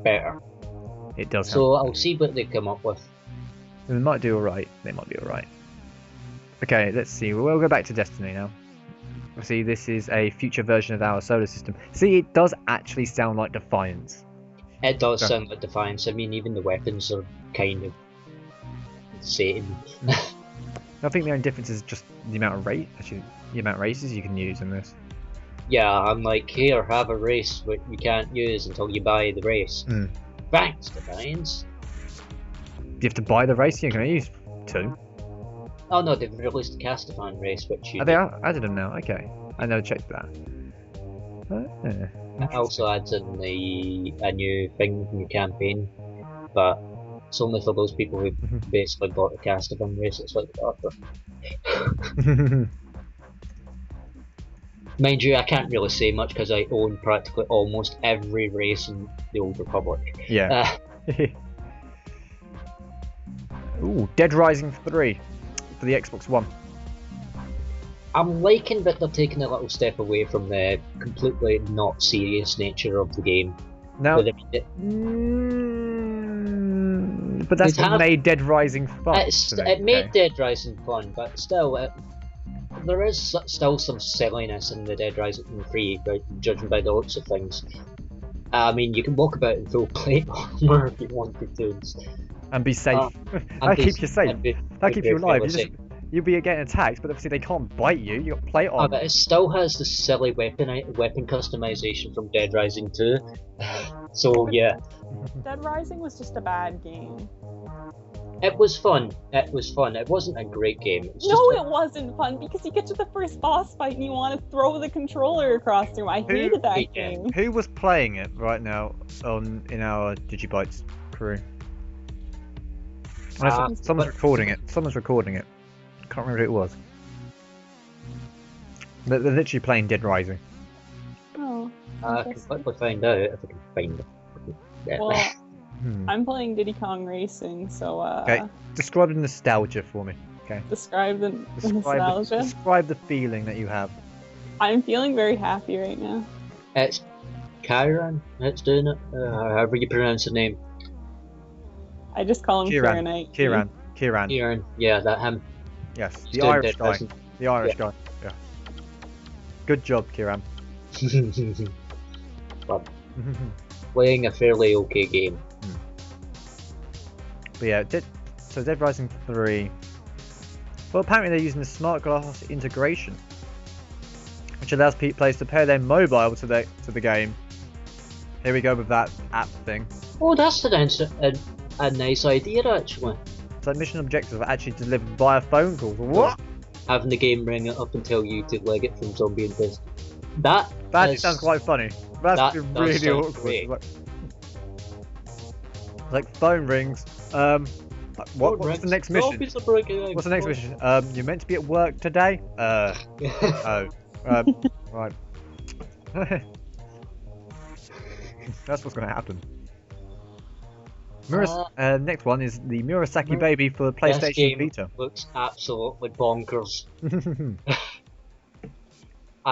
Speaker 4: better.
Speaker 2: It does.
Speaker 4: So I'll see what they come up with.
Speaker 2: They might do alright. They might be alright. Okay, let's see. We'll go back to Destiny now. See, this is a future version of our solar system. See, it does actually sound like Defiance.
Speaker 4: It does sound like Defiance. I mean, even the weapons are kind of Satan.
Speaker 2: I think the only difference is just the amount of races you can use in this.
Speaker 4: Yeah, I'm like, here, have a race, but you can't use until you buy the race. Thanks, Defiance.
Speaker 2: Do you have to buy the race? You're going to use 2.
Speaker 4: Oh no, they've released the Castafan race, which you...
Speaker 2: Oh, they added them now, okay. I never checked that.
Speaker 4: It also adds in a new thing in the campaign, but it's only for those people who basically bought the Castafan race. It's like, Mind you, I can't really say much because I own practically almost every race in the Old Republic.
Speaker 2: Yeah. Ooh, Dead Rising 3 for the Xbox One.
Speaker 4: I'm liking that they're taking a little step away from the completely not serious nature of the game.
Speaker 2: Now,
Speaker 4: With
Speaker 2: but that's
Speaker 4: They'd
Speaker 2: what
Speaker 4: have-
Speaker 2: made Dead Rising fun.
Speaker 4: it made Dead Rising fun, but still, there is still some silliness in the Dead Rising 3, judging by the looks of things. I mean, you can walk about in full plate armor if you wanted to.
Speaker 2: And be safe. That'll keep you safe. That'll keep you alive. You'll be getting attacked, but obviously they can't bite you. You got plate armor.
Speaker 4: But it still has the silly weapon customization from Dead Rising 2. So yeah,
Speaker 3: Dead Rising was just a bad game.
Speaker 4: it was fun. It was fun. It wasn't a great game. It was
Speaker 3: No, it wasn't fun because you get to the first boss fight and you want to throw the controller across the room. I hated that game.
Speaker 2: Who was playing it right now in our Digibytes crew? Someone's recording it. Someone's recording it. Can't remember who it was. They're literally playing Dead Rising.
Speaker 3: Oh.
Speaker 4: I can quickly find out if I can find it. Yeah.
Speaker 3: Well, I'm playing Diddy Kong Racing, so
Speaker 2: Okay. Describe the nostalgia for me. Okay.
Speaker 3: describe the nostalgia.
Speaker 2: Describe the feeling that you have.
Speaker 3: I'm feeling very happy right now.
Speaker 4: It's Kyran that's doing it. However you pronounce the name.
Speaker 3: I just call him Fahrenheit.
Speaker 2: Kieran.
Speaker 4: Kieran. Yeah, that him.
Speaker 2: Yes,
Speaker 4: He's
Speaker 2: the
Speaker 4: doing
Speaker 2: Irish
Speaker 4: Dead
Speaker 2: guy.
Speaker 4: Rising.
Speaker 2: The Irish guy. Yeah. Good job, Kieran.
Speaker 4: But playing a fairly okay game.
Speaker 2: But yeah, Dead Rising 3. Well, apparently they're using the smart glass integration, which allows players to pair their mobile to the game. Here we go with that app thing.
Speaker 4: Oh, that's a nice idea actually.
Speaker 2: So mission objectives are actually delivered via phone calls. What?
Speaker 4: Having the game ring up and tell you to leg it from zombie infest. That
Speaker 2: sounds quite funny. That's
Speaker 4: that
Speaker 2: really
Speaker 4: does sound
Speaker 2: awkward.
Speaker 4: great.
Speaker 2: Like phone rings. What's the next mission?
Speaker 4: Zombies are breaking out.
Speaker 2: What's the next mission? You're meant to be at work today? Oh. Right. That's what's going to happen. Next one is the Murasaki Baby for
Speaker 4: This
Speaker 2: PlayStation
Speaker 4: game
Speaker 2: Vita.
Speaker 4: looks absolutely bonkers.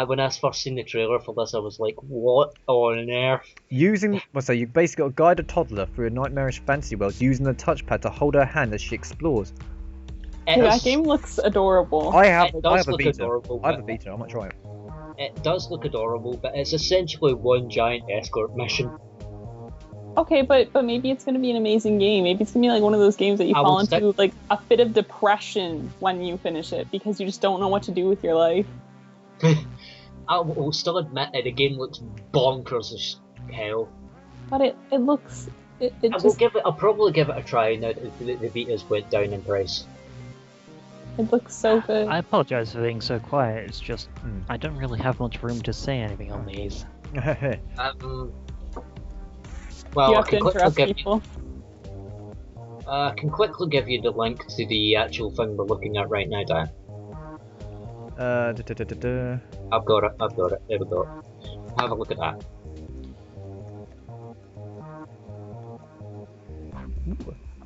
Speaker 4: When I first seen the trailer for this, I was like, what on earth?
Speaker 2: You basically got to guide a toddler through a nightmarish fantasy world using the touchpad to hold her hand as she explores.
Speaker 3: That game looks adorable.
Speaker 2: I have a
Speaker 4: look
Speaker 2: Vita.
Speaker 4: adorable,
Speaker 2: I have a Vita. I might try it.
Speaker 4: It does look adorable, but it's essentially one giant escort mission.
Speaker 3: Okay, but maybe it's going to be an amazing game. Maybe it's going to be like one of those games that you fall into like a fit of depression when you finish it because you just don't know what to do with your life.
Speaker 4: I will still admit that the game looks bonkers as hell.
Speaker 3: But it looks...
Speaker 4: I'll probably give it a try now that the Vitas went down in price.
Speaker 3: It looks so good.
Speaker 1: I apologise for being so quiet. It's just I don't really have much room to say anything on these.
Speaker 4: Well,
Speaker 3: you have to interrupt people.
Speaker 4: I can quickly give you the link to the actual thing we're looking at right now, Dan. I've got it. There we go. Have a look at that.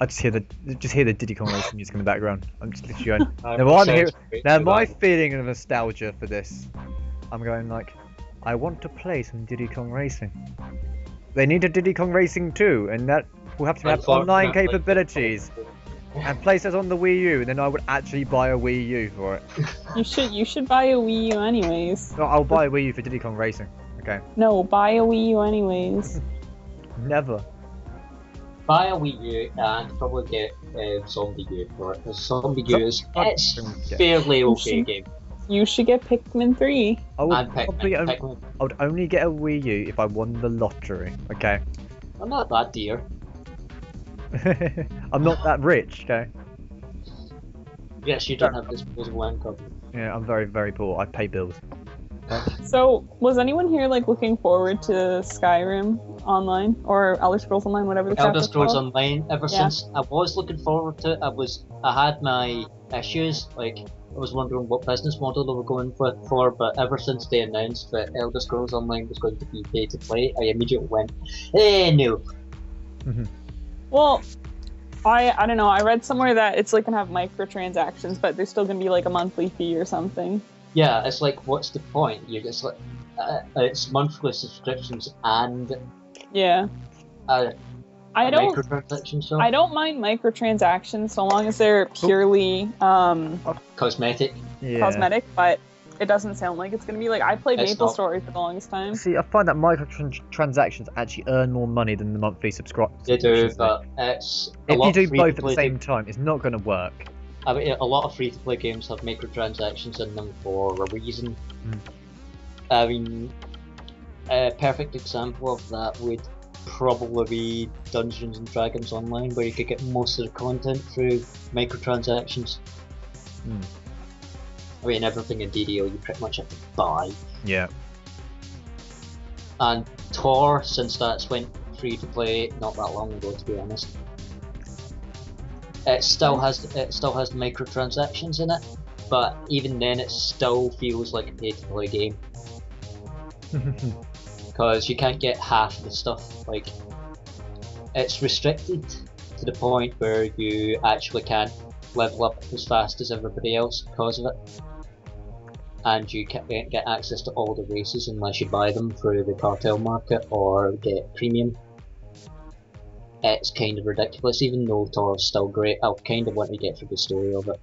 Speaker 2: I just hear the Diddy Kong Racing music in the background. I'm just literally going. My feeling of nostalgia for this, I'm going like, I want to play some Diddy Kong Racing. They need a Diddy Kong Racing 2, and that will have to have online capabilities. And place it on the Wii U, and then I would actually buy a Wii U for it.
Speaker 3: You should buy a Wii U anyways.
Speaker 2: No, I'll buy a Wii U for Diddy Kong Racing. Okay.
Speaker 3: No, buy a Wii U anyways.
Speaker 2: Never.
Speaker 4: Buy a Wii U and probably get Zombie U for it. Because Zombie U is fairly okay game.
Speaker 3: You should get Pikmin 3.
Speaker 2: I would only get a Wii U if I won the lottery. Okay.
Speaker 4: I'm not that dear.
Speaker 2: I'm not that rich, okay?
Speaker 4: Yes, you don't have disposable income.
Speaker 2: Yeah, I'm very, very poor. I pay bills.
Speaker 3: So, was anyone here like looking forward to Skyrim Online or Elder Scrolls Online, whatever the crap
Speaker 4: Elder
Speaker 3: it's
Speaker 4: Scrolls
Speaker 3: called?
Speaker 4: Online. Ever since I was looking forward to it, I had my issues. Like was wondering what business model they were going for, but ever since they announced that Elder Scrolls Online was going to be pay to play, I immediately went, no.
Speaker 3: Well, I don't know. I read somewhere that it's like gonna have microtransactions, but there's still gonna be like a monthly fee or something.
Speaker 4: Yeah, it's like, what's the point? It's like it's monthly subscriptions and
Speaker 3: Yeah. I don't
Speaker 4: microtransactions. So
Speaker 3: I don't mind microtransactions so long as they're purely
Speaker 4: cosmetic.
Speaker 3: cosmetic, but it doesn't sound like it's gonna be like I played
Speaker 4: It's not.
Speaker 3: MapleStory for the longest time.
Speaker 2: See, I find that microtransactions actually earn more money than the monthly subscriptions.
Speaker 4: They do, but it's a
Speaker 2: If
Speaker 4: lot
Speaker 2: you
Speaker 4: of
Speaker 2: do both at
Speaker 4: free-to-play
Speaker 2: the same time, it's not going to work.
Speaker 4: I mean, a lot of free-to-play games have microtransactions in them for a reason. I mean, a perfect example of that would probably be Dungeons and Dragons Online, where you could get most of the content through microtransactions. I mean, everything in DDO you pretty much have to buy.
Speaker 2: Yeah.
Speaker 4: And Tor, since that's went free to play not that long ago, to be honest, it still has microtransactions in it, but even then it still feels like a pay to play game because you can't get half the stuff. Like, it's restricted to the point where you actually can't level up as fast as everybody else because of it, and you can't get access to all the races unless you buy them through the cartel market or get premium. It's kind of ridiculous. Even though Tor is still great, I kind of want to get through the story of it,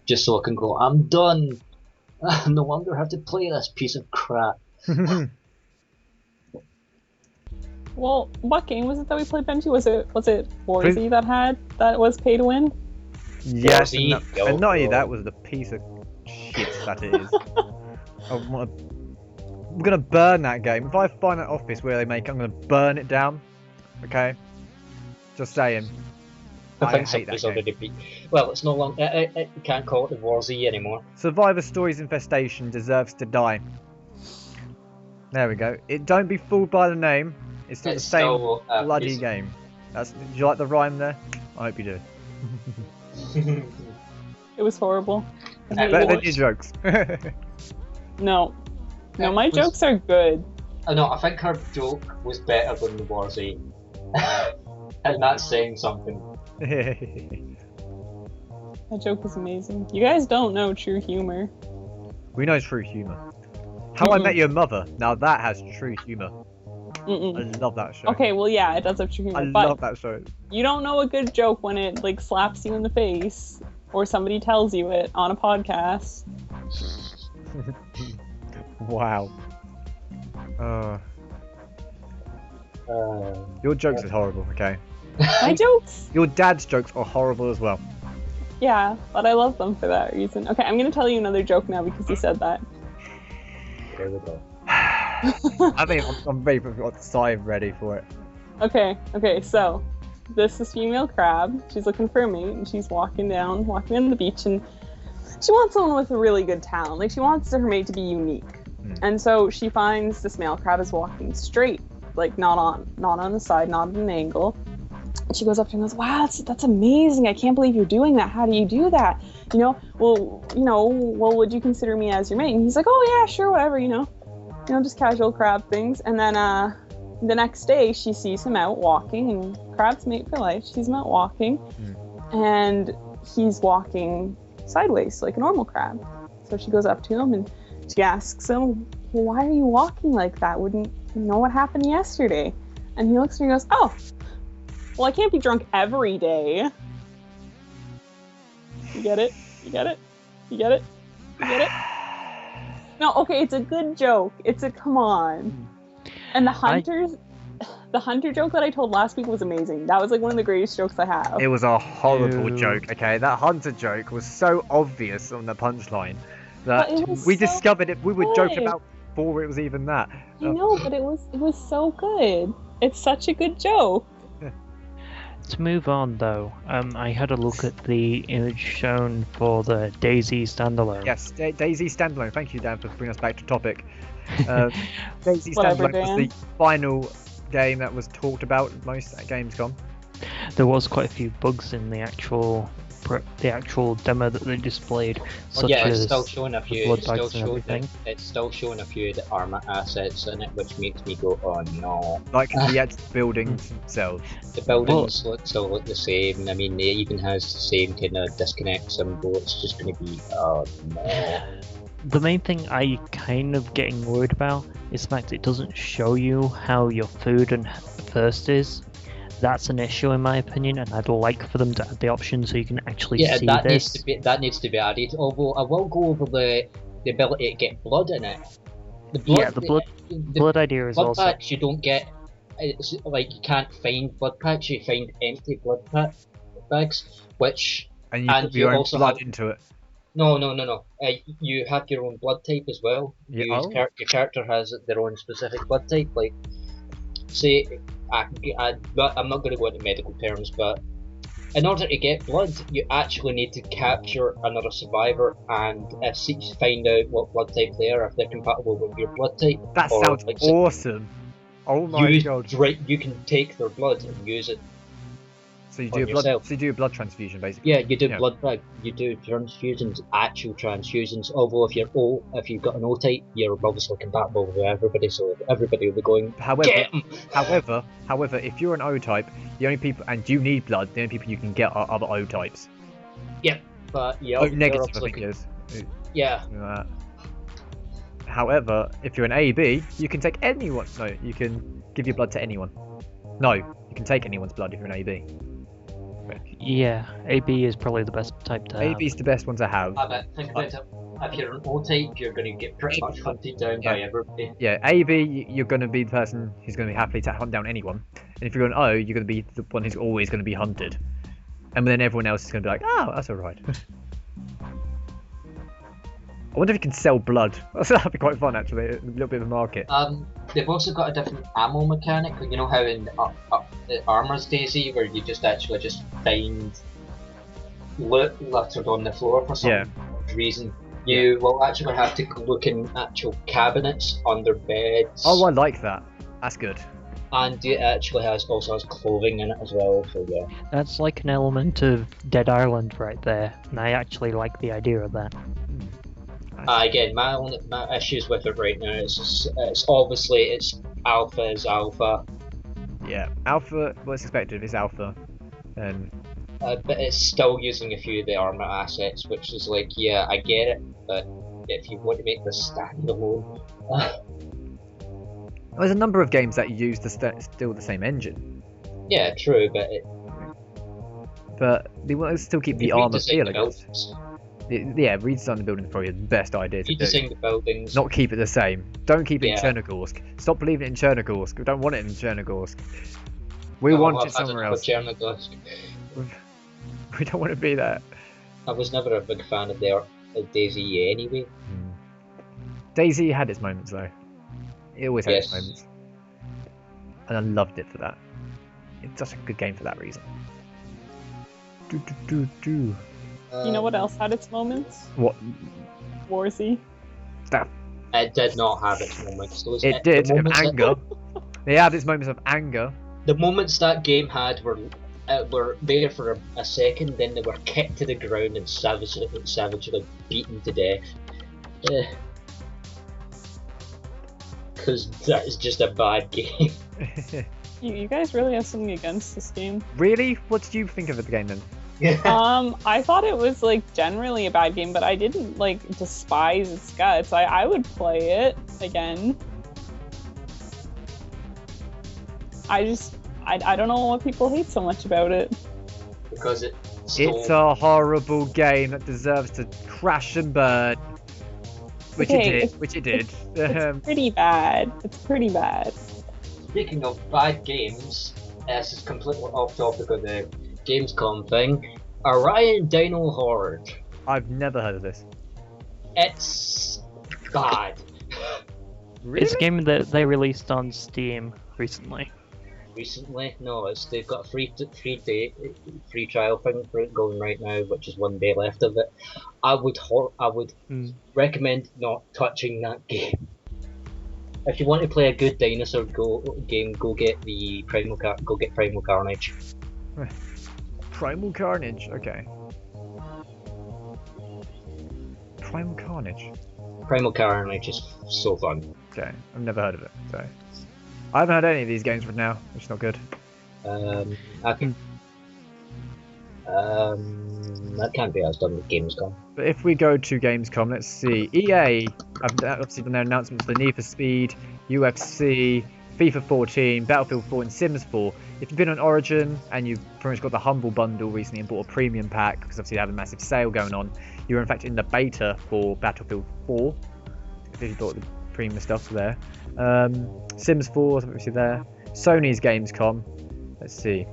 Speaker 4: just so I can go, I'm done. I no longer have to play this piece of crap.
Speaker 3: Well, what game was it that we played, Benji? Was it Warzy that was pay to win?
Speaker 2: Yes,
Speaker 4: Warzy,
Speaker 2: and not only that, was the piece of shit that it is. I'm gonna burn that game. If I find an office where they make it, I'm gonna burn it down. Okay? Just saying.
Speaker 4: I think
Speaker 2: hate that
Speaker 4: somebody's
Speaker 2: game.
Speaker 4: already beat. Well, it's no longer. You can't call it the Warzy anymore.
Speaker 2: Survivor Stories Infestation deserves to die. There we go. Don't be fooled by the name. It's still the same
Speaker 4: still,
Speaker 2: bloody game. Did you like the rhyme there? I hope you did.
Speaker 3: It was horrible.
Speaker 2: Better than your jokes.
Speaker 3: No, my jokes are good.
Speaker 4: No, I think her joke was better than the Warzy. And that's saying something.
Speaker 3: That joke was amazing. You guys don't know true humor.
Speaker 2: We know true humour. How I Met Your Mother. Now that has true humour. I love that show.
Speaker 3: Okay, well, yeah, it does have true humor.
Speaker 2: I
Speaker 3: but
Speaker 2: love that show.
Speaker 3: You don't know a good joke when it like slaps you in the face or somebody tells you it on a podcast.
Speaker 2: Wow. Your jokes is horrible, okay?
Speaker 3: My jokes?
Speaker 2: Your dad's jokes are horrible as well.
Speaker 3: Yeah, but I love them for that reason. Okay, I'm gonna tell you another joke now because you said that.
Speaker 4: There we go.
Speaker 2: I think I'm ready for it.
Speaker 3: Okay, so this is female crab. She's looking for a mate, and she's walking on the beach, and she wants someone with a really good talent. Like, she wants her mate to be unique. And so she finds this male crab is walking straight, like not on the side, not at an angle. And she goes up to him and goes, "Wow, that's amazing! I can't believe you're doing that. How do you do that? Well, would you consider me as your mate?" And he's like, "Oh yeah, sure, whatever, just casual crab things." And then the next day she sees him out walking, and crab's mate for life. She's him out walking, and he's walking sideways like a normal crab. So she goes up to him and she asks him, "Well, why are you walking like that? Wouldn't you know what happened yesterday?" And he looks at her and goes, "Oh, well, I can't be drunk every day." You get it? You get it? You get it? You get it? No, okay, it's a good joke. Come on. And the hunter joke that I told last week was amazing. That was like one of the greatest jokes I have.
Speaker 2: It was a horrible joke, okay? That hunter joke was so obvious on the punchline that we discovered it. We were joking about before it was even that.
Speaker 3: I know, but it was so good. It's such a good joke.
Speaker 1: To move on, though, I had a look at the image shown for the Daisy standalone.
Speaker 2: Yes, Daisy standalone. Thank you, Dan, for bringing us back to topic. Daisy
Speaker 3: Whatever,
Speaker 2: standalone was the final game that was talked about most at Gamescom.
Speaker 1: There was quite a few bugs in the actual the actual demo that they displayed, such
Speaker 4: yeah,
Speaker 1: as
Speaker 4: it's still showing a few.
Speaker 1: blood
Speaker 4: It's still
Speaker 1: bags and
Speaker 4: showing.
Speaker 1: everything.
Speaker 4: It's still showing a few of the armor assets in it, which makes me go, "Oh no!"
Speaker 2: Like the actual buildings themselves.
Speaker 4: The buildings still look the same. I mean, it even has the same kind of disconnect symbol. It's just going to be, oh no.
Speaker 1: The main thing I kind of getting worried about is the fact it doesn't show you how your food and thirst is. That's an issue in my opinion, and I'd like for them to add the option so you can actually
Speaker 4: Yeah,
Speaker 1: see
Speaker 4: that
Speaker 1: this.
Speaker 4: needs to be added. Although I will go over the ability to get blood in it. The
Speaker 1: blood idea is
Speaker 4: blood
Speaker 1: also
Speaker 4: packs you don't get. It's like you can't find blood packs. You find empty blood bags, which
Speaker 2: And you
Speaker 4: And
Speaker 2: put your
Speaker 4: you
Speaker 2: own
Speaker 4: also
Speaker 2: blood
Speaker 4: have-
Speaker 2: into it.
Speaker 4: no. You have your own blood type as well.
Speaker 2: Yeah,
Speaker 4: Your character has their own specific blood type. Like, say, I'm not going to go into medical terms, but in order to get blood, you actually need to capture another survivor and find out what blood type they are, if they're compatible with your blood type.
Speaker 2: That
Speaker 4: or,
Speaker 2: sounds
Speaker 4: like,
Speaker 2: awesome. Oh my god.
Speaker 4: You can take their blood and use it.
Speaker 2: So you
Speaker 4: on
Speaker 2: do a blood.
Speaker 4: yourself.
Speaker 2: So you do a blood transfusion, basically.
Speaker 4: Yeah, you do
Speaker 2: Yeah.
Speaker 4: blood bag. You do transfusions, actual transfusions. Although if you've got an O type, you're obviously compatible with everybody, so everybody will be going.
Speaker 2: However,
Speaker 4: Get 'em!
Speaker 2: however, if you're an O type, the only people and you need blood, the only people you can get are other O types.
Speaker 4: But yeah,
Speaker 2: O
Speaker 4: they're
Speaker 2: negative, I
Speaker 4: obviously-
Speaker 2: think it is.
Speaker 4: Yeah,
Speaker 2: Something like that. However, if you're an AB, you can take anyone. No, you can give your blood to anyone. No, you can take anyone's blood if you're an AB.
Speaker 1: yeah. AB is probably the best type to have.
Speaker 2: AB is the best one to have.
Speaker 4: but think about it. If you're an O type, you're going to get pretty much hunted down by everybody.
Speaker 2: Yeah, AB, you're going to be the person who's going to be happy to hunt down anyone. And if you're an O, you're going to be the one who's always going to be hunted. And then everyone else is going to be like, oh, that's alright. I wonder if you can sell blood. That'd be quite fun, actually. A little bit of a market.
Speaker 4: They've also got a different ammo mechanic. You know how in Armor's Daisy, where you just find loot littered on the floor for some reason. You will actually have to look in actual cabinets, under beds.
Speaker 2: Oh, I like that. That's good.
Speaker 4: And it actually also has clothing in it as well. So yeah.
Speaker 1: That's like an element of Dead Island right there, and I actually like the idea of that.
Speaker 4: Again, my issues with it right now is it's obviously alpha is alpha.
Speaker 2: Yeah, alpha, what's expected is alpha. And
Speaker 4: But it's still using a few of the armor assets, which is like, yeah, I get it, but if you want to make this standalone,
Speaker 2: there's a number of games that use still the same engine.
Speaker 4: yeah, true, but
Speaker 2: They want to still keep the
Speaker 4: you
Speaker 2: armor
Speaker 4: redesign
Speaker 2: feel,
Speaker 4: the
Speaker 2: I guess.
Speaker 4: buildings.
Speaker 2: Yeah, redesign the building is probably the best idea to do.
Speaker 4: Redesign the buildings.
Speaker 2: Not keep it the same. Don't keep it in
Speaker 4: Yeah.
Speaker 2: Chernogorsk. Stop believing it in Chernogorsk. We don't want it in Chernogorsk. We want it somewhere else.
Speaker 4: Chernogorsk.
Speaker 2: We don't want to be there.
Speaker 4: I was never a big fan of DayZ anyway.
Speaker 2: DayZ had its moments though. It always had its
Speaker 4: Yes.
Speaker 2: moments. And I loved it for that. It's such a good game for that reason. Do.
Speaker 3: You know what else had its moments?
Speaker 2: What?
Speaker 3: Warzy.
Speaker 4: It did not have its moments.
Speaker 2: It did,
Speaker 4: the
Speaker 2: of
Speaker 4: moments
Speaker 2: anger. They had its moments of anger.
Speaker 4: The moments that game had were there for a second, then they were kicked to the ground and savagely beaten to death. Because that is just a bad game.
Speaker 3: You guys really have something against this game.
Speaker 2: Really? What did you think of the game then?
Speaker 3: I thought it was like generally a bad game, but I didn't like despise its guts. I would play it again. I don't know what people hate so much about it.
Speaker 4: Because
Speaker 2: It's a horrible game that deserves to crash and burn. Which it did.
Speaker 3: It's pretty bad. It's pretty bad.
Speaker 4: Speaking of bad games, this is completely off topic of the Gamescom thing. Orion Dino Horde.
Speaker 2: I've never heard of this.
Speaker 4: It's bad.
Speaker 2: Really?
Speaker 1: It's a game that they released on Steam recently.
Speaker 4: Recently, no, they've got a free trial thing for it going right now, which is 1 day left of it. I would recommend not touching that game. If you want to play a good dinosaur game, go get Primal Carnage.
Speaker 2: Primal Carnage, okay. Primal Carnage.
Speaker 4: Primal Carnage is so fun.
Speaker 2: Okay, I've never heard of it. So I haven't heard any of these games right now, which is not good.
Speaker 4: That can't be as done with Gamescom.
Speaker 2: But if we go to Gamescom, let's see. EA have obviously done their announcements for Need for Speed, UFC, FIFA 14, Battlefield 4, and Sims 4. If you've been on Origin and you've pretty much got the Humble Bundle recently and bought a premium pack, because obviously they have a massive sale going on, you're in fact in the beta for Battlefield 4. If you bought the premium stuff there. Sims 4 is obviously there. Sony's Gamescom. Let's see.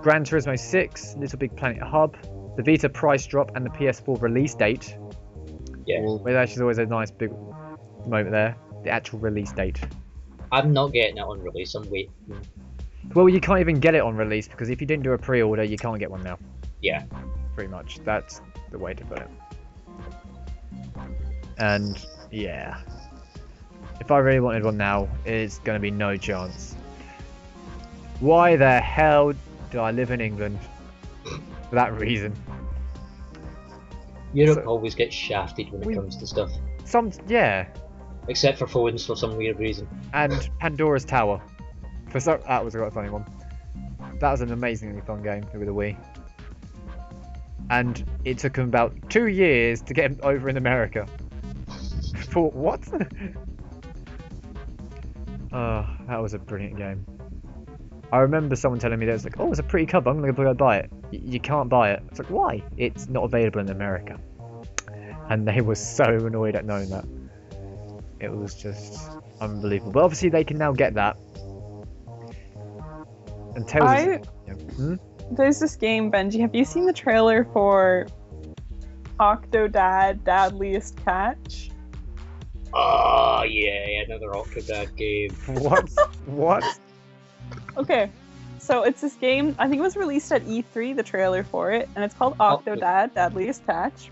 Speaker 2: Gran Turismo 6, Little Big Planet Hub, the Vita price drop, and the PS4 release date.
Speaker 4: Yeah.
Speaker 2: Which actually is always a nice big moment there. The actual release date.
Speaker 4: I'm not getting it on release. I'm waiting.
Speaker 2: Well, you can't even get it on release because if you didn't do a pre-order, you can't get one now.
Speaker 4: Yeah.
Speaker 2: Pretty much. That's the way to put it. And yeah, if I really wanted one now, it's going to be no chance. Why the hell do I live in England? For that reason.
Speaker 4: Europe always gets shafted when it comes to stuff.
Speaker 2: Yeah.
Speaker 4: Except for phones for some weird reason.
Speaker 2: And Pandora's Tower. That was a quite funny one. That was an amazingly fun game with the Wii. And it took him about 2 years to get him over in America. For what? Oh, that was a brilliant game. I remember someone telling me that it's like, oh, it's a pretty cover, I'm gonna go buy it. You can't buy it. It's like, why? It's not available in America. And they were so annoyed at knowing that. It was just unbelievable. But obviously they can now get that. And
Speaker 3: There's this game, Benji. Have you seen the trailer for Octodad Dadliest Catch?
Speaker 4: Oh yeah, another Octodad game.
Speaker 2: What?
Speaker 3: Okay, so it's this game. I think it was released at E3, the trailer for it, and it's called Octodad Dadliest Catch.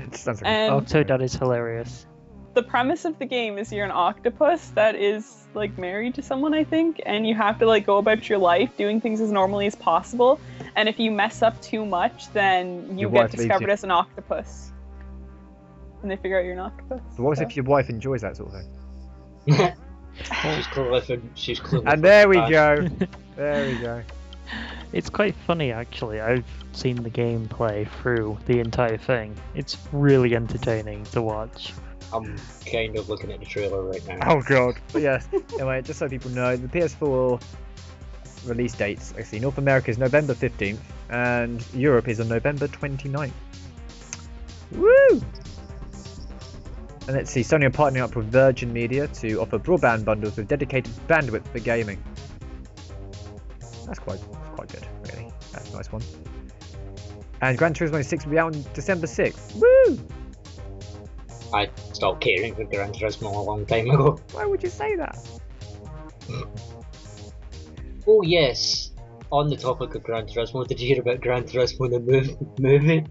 Speaker 2: It sounds like
Speaker 3: And
Speaker 1: Octodad is hilarious.
Speaker 3: the premise of the game is you're an octopus that is like married to someone, I think, and you have to like go about your life doing things as normally as possible. And if you mess up too much, then you get discovered as an octopus. And they figure out you're an octopus.
Speaker 2: But what if your wife enjoys that sort of thing?
Speaker 4: She's clearly.
Speaker 2: And there we go. There we go.
Speaker 1: It's quite funny, actually. I've seen the gameplay through the entire thing. It's really entertaining to watch.
Speaker 4: I'm kind of looking at the trailer right now.
Speaker 2: Oh god. But yes. Anyway, just so people know, the PS4 release dates, actually, North America is November 15th, and Europe is on November 29th. Woo! And let's see, Sony are partnering up with Virgin Media to offer broadband bundles with dedicated bandwidth for gaming. That's quite good, really. That's a nice one. And Gran Turismo 6 will be out on December 6th. Woo!
Speaker 4: I stopped caring for Gran Turismo a long time ago.
Speaker 2: Why would you say that?
Speaker 4: Oh yes, on the topic of Gran Turismo, did you hear about Gran Turismo the movie?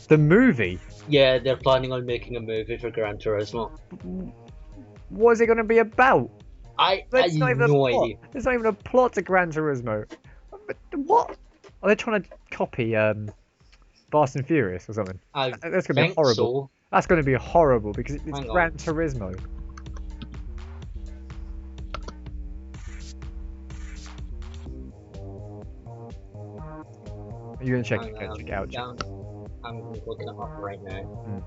Speaker 2: The movie?
Speaker 4: Yeah, they're planning on making a movie for Gran Turismo.
Speaker 2: What is it going to be about?
Speaker 4: I have no idea.
Speaker 2: There's not even a plot to Gran Turismo. What? Are they trying to copy Fast and Furious or something? That's going to be horrible.
Speaker 4: So.
Speaker 2: That's going to be horrible because it's Gran Turismo. Are you going to check it out?
Speaker 4: I'm looking it up right now.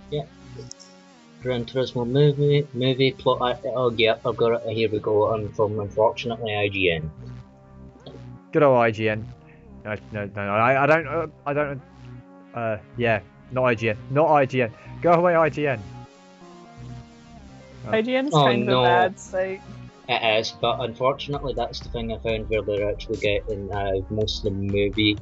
Speaker 4: Yeah. Gran Turismo movie plot. Oh yeah, I've got it. Here we go. From unfortunately IGN.
Speaker 2: Good old IGN. No. I don't. Yeah, not IGN. Not IGN. Go away, IGN.
Speaker 3: IGN's kind of a bad site.
Speaker 4: It is, but unfortunately that's the thing I found where they're actually getting most of the movie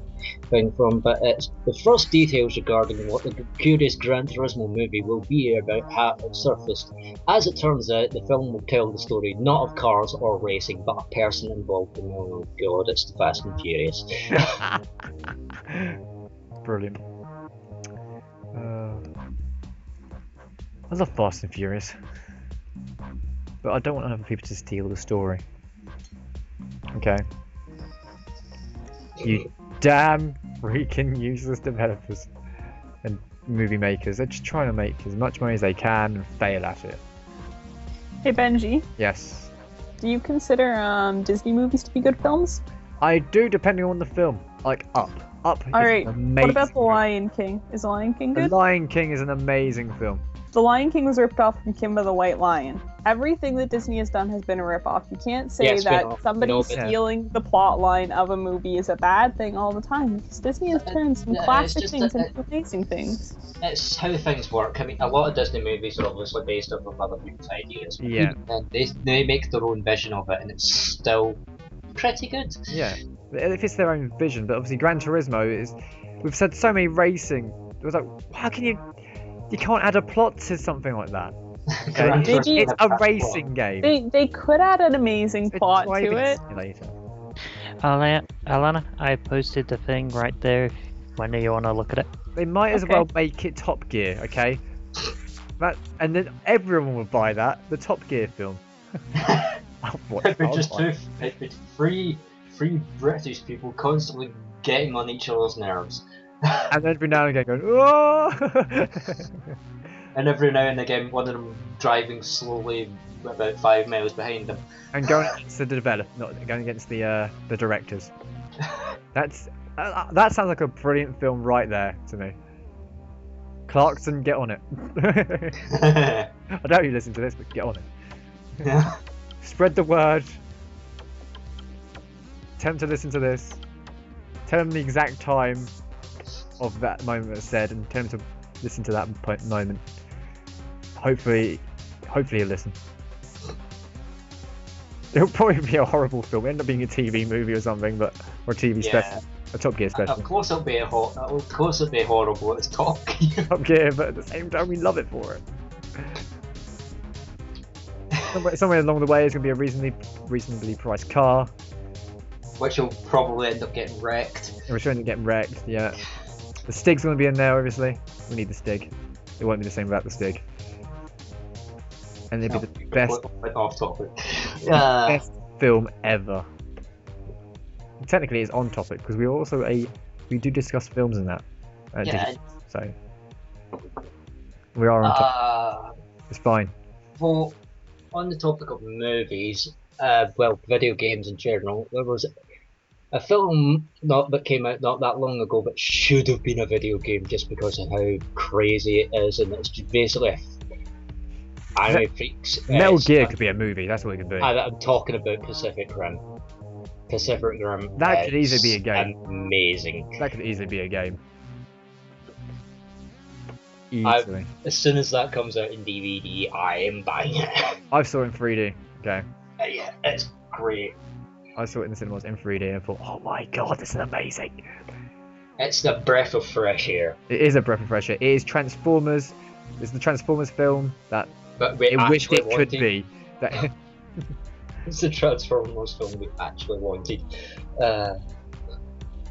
Speaker 4: thing from. But it's the first details regarding what the curious Gran Turismo movie will be about have surfaced. As it turns out, the film will tell the story not of cars or racing, but a person involved in. Oh god, it's the Fast and Furious.
Speaker 2: Brilliant. I love Fast and Furious. But I don't want other people to steal the story. Okay. You damn freaking useless developers and movie makers. They're just trying to make as much money as they can and fail at it.
Speaker 3: Hey Benji,
Speaker 2: Yes.
Speaker 3: do you consider Disney movies to be good films?
Speaker 2: I do, depending on the film. Like Up. Up is
Speaker 3: Alright,
Speaker 2: an amazing
Speaker 3: what about The
Speaker 2: film.
Speaker 3: Lion King? Is The Lion King
Speaker 2: The
Speaker 3: good?
Speaker 2: Lion King is an amazing film.
Speaker 3: The Lion King was ripped off from Kimba the White Lion. Everything that Disney has done has been a rip-off. You can't say
Speaker 4: Yes,
Speaker 3: that
Speaker 4: we know,
Speaker 3: somebody
Speaker 4: but-
Speaker 3: stealing the plot line of a movie is a bad thing all the time, because Disney has turned some
Speaker 4: it's
Speaker 3: classic
Speaker 4: just
Speaker 3: things
Speaker 4: that-
Speaker 3: into amazing things.
Speaker 4: It's how things work. I mean, a lot of Disney movies are obviously based off of other people's ideas.
Speaker 2: Yeah.
Speaker 4: And they make their own vision of it, and it's still pretty good.
Speaker 2: Yeah. If it's their own vision, but obviously Gran Turismo is... We've said so many racing. It was like, how can you... You can't add a plot to something like that. Okay?
Speaker 4: Gran
Speaker 3: Did you-
Speaker 2: It's a racing game.
Speaker 3: They could add an amazing
Speaker 2: It's a
Speaker 3: plot to
Speaker 2: driving
Speaker 3: it.
Speaker 2: simulator.
Speaker 1: Alana, I posted the thing right there if when you want to look at it.
Speaker 2: They might as
Speaker 3: Okay.
Speaker 2: well make it Top Gear, okay? And then everyone would buy that. The Top Gear film. I'll watch
Speaker 4: It'd be
Speaker 2: I'll
Speaker 4: just
Speaker 2: watch.
Speaker 4: it'd be free British people constantly getting on each other's nerves.
Speaker 2: And then every now and again going, oh!
Speaker 4: And every now and again, one of them driving slowly about 5 miles behind them.
Speaker 2: And going against the developer, not going against the directors. That sounds like a brilliant film right there to me. Clarkson, get on it. I doubt you listen to this, but get on it. Spread the word. Tell them to listen to this. Tell them the exact time of that moment was said, and tell them to listen to that moment. Hopefully he'll listen. It'll probably be a horrible film. It'll end up being a TV movie or something, or a TV special, a Top Gear special.
Speaker 4: Of course it'll be horrible. It's Top Gear.
Speaker 2: Top Gear, but at the same time, we love it for it. Somewhere along the way, it's gonna be a reasonably priced car.
Speaker 4: Which will probably end up getting wrecked.
Speaker 2: And we're trying to get wrecked. Yeah, the Stig's gonna be in there, obviously. We need the Stig. It won't be the same without the Stig. And it'll be the best
Speaker 4: Off topic.
Speaker 2: best film ever. Technically, it's on topic because we do discuss films in that.
Speaker 4: Yeah.
Speaker 2: So we are on topic. It's fine.
Speaker 4: Well, on the topic of movies, video games in general, there was a film that came out not that long ago, but should have been a video game just because of how crazy it is, and it's basically anime freaks.
Speaker 2: Metal Gear could be a movie. That's what it could be.
Speaker 4: I'm talking about Pacific Rim. Pacific Rim.
Speaker 2: That could easily
Speaker 4: is
Speaker 2: be a game.
Speaker 4: Amazing.
Speaker 2: That could easily be a game. Easily.
Speaker 4: As soon as that comes out in DVD, I am buying it.
Speaker 2: I saw it in 3D. Okay.
Speaker 4: Yeah, it's great.
Speaker 2: I saw it in the cinemas in 3D and I thought, oh my god, this is amazing.
Speaker 4: It's the breath of fresh air.
Speaker 2: It is a breath of fresh air. It is Transformers. It's the Transformers film that
Speaker 4: But we
Speaker 2: it wished
Speaker 4: actually
Speaker 2: it could
Speaker 4: wanted.
Speaker 2: be. That
Speaker 4: It's the Transformers film we actually wanted.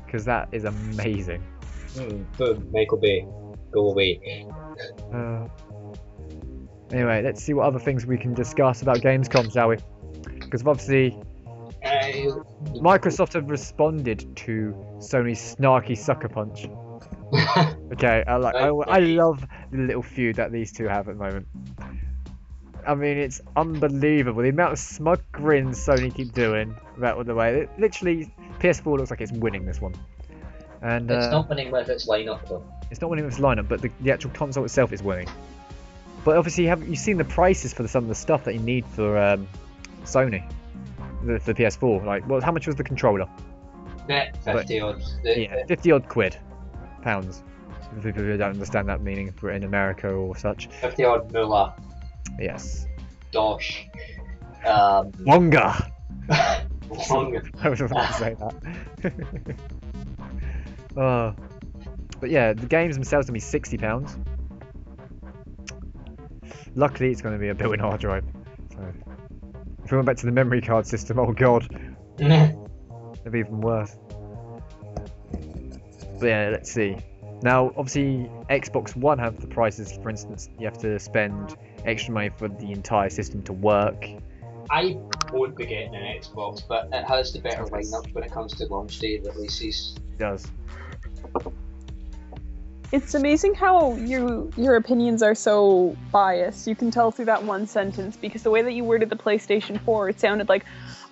Speaker 2: because that is amazing.
Speaker 4: Boom, Michael Bay, go away.
Speaker 2: Anyway, let's see what other things we can discuss about Gamescom, shall we? Because obviously Microsoft have responded to Sony's snarky sucker punch. Okay, I love the little feud that these two have at the moment. I mean, it's unbelievable the amount of smug grins Sony keep doing about the way. Literally, PS4 looks like it's winning this one. And
Speaker 4: It's not winning with its lineup though.
Speaker 2: it's not winning with its lineup, but the actual console itself is winning. But obviously, have you seen the prices for some of the stuff that you need for Sony? The PS4, like, well, how much was the controller?
Speaker 4: 50 odd.
Speaker 2: Yeah, 50 odd quid, pounds. For people who don't understand that meaning for in America or such.
Speaker 4: 50 odd moolah.
Speaker 2: Yes.
Speaker 4: Dosh.
Speaker 2: Wonga.
Speaker 4: Long.
Speaker 2: I was about to say that. But yeah, the games themselves will be £60. Luckily, it's going to be a built-in hard drive. So, if we went back to the memory card system, oh god, it'd be even worse. But yeah, let's see. Now, obviously, Xbox One have the prices. For instance, you have to spend extra money for the entire system to work.
Speaker 4: I won't be getting an Xbox, but it has the better lineup when it comes to launch day releases.
Speaker 2: does.
Speaker 3: It's amazing how your opinions are so biased. You can tell through that one sentence, because the way that you worded the PlayStation 4, it sounded like,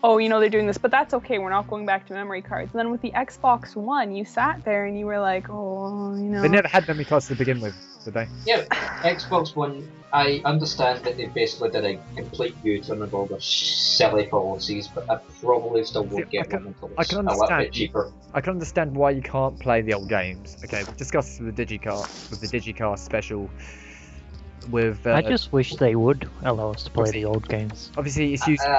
Speaker 3: oh, they're doing this, but that's okay, we're not going back to memory cards. And then with the Xbox One, you sat there and you were like, oh,
Speaker 2: They never had memory cards to begin with, did they?
Speaker 4: Yeah, Xbox One, I understand that they basically did a complete U-turn of all the silly policies, but I probably still won't get one until it's a little bit cheaper.
Speaker 2: I can understand why you can't play the old games. Okay, we've discussed this with the Digicast special.
Speaker 1: I just wish they would allow us to play the old games.
Speaker 2: Obviously, it's using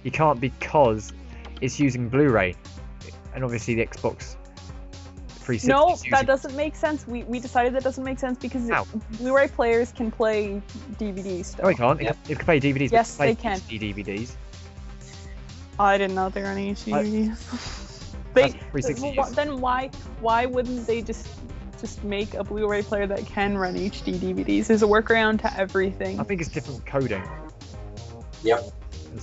Speaker 2: you can't because it's using Blu-ray, and obviously the Xbox 360.
Speaker 3: No, that doesn't make sense. We decided that doesn't make sense because Blu-ray players can play DVDs still.
Speaker 2: No, they can't. Yep. They can play DVDs.
Speaker 3: Yes,
Speaker 2: they
Speaker 3: can.
Speaker 2: HD DVDs.
Speaker 3: I didn't know they were on HD DVDs. Then why wouldn't they just make a Blu-ray player that can run HD DVDs? There's a workaround to everything.
Speaker 2: I think it's different coding.
Speaker 4: Yep.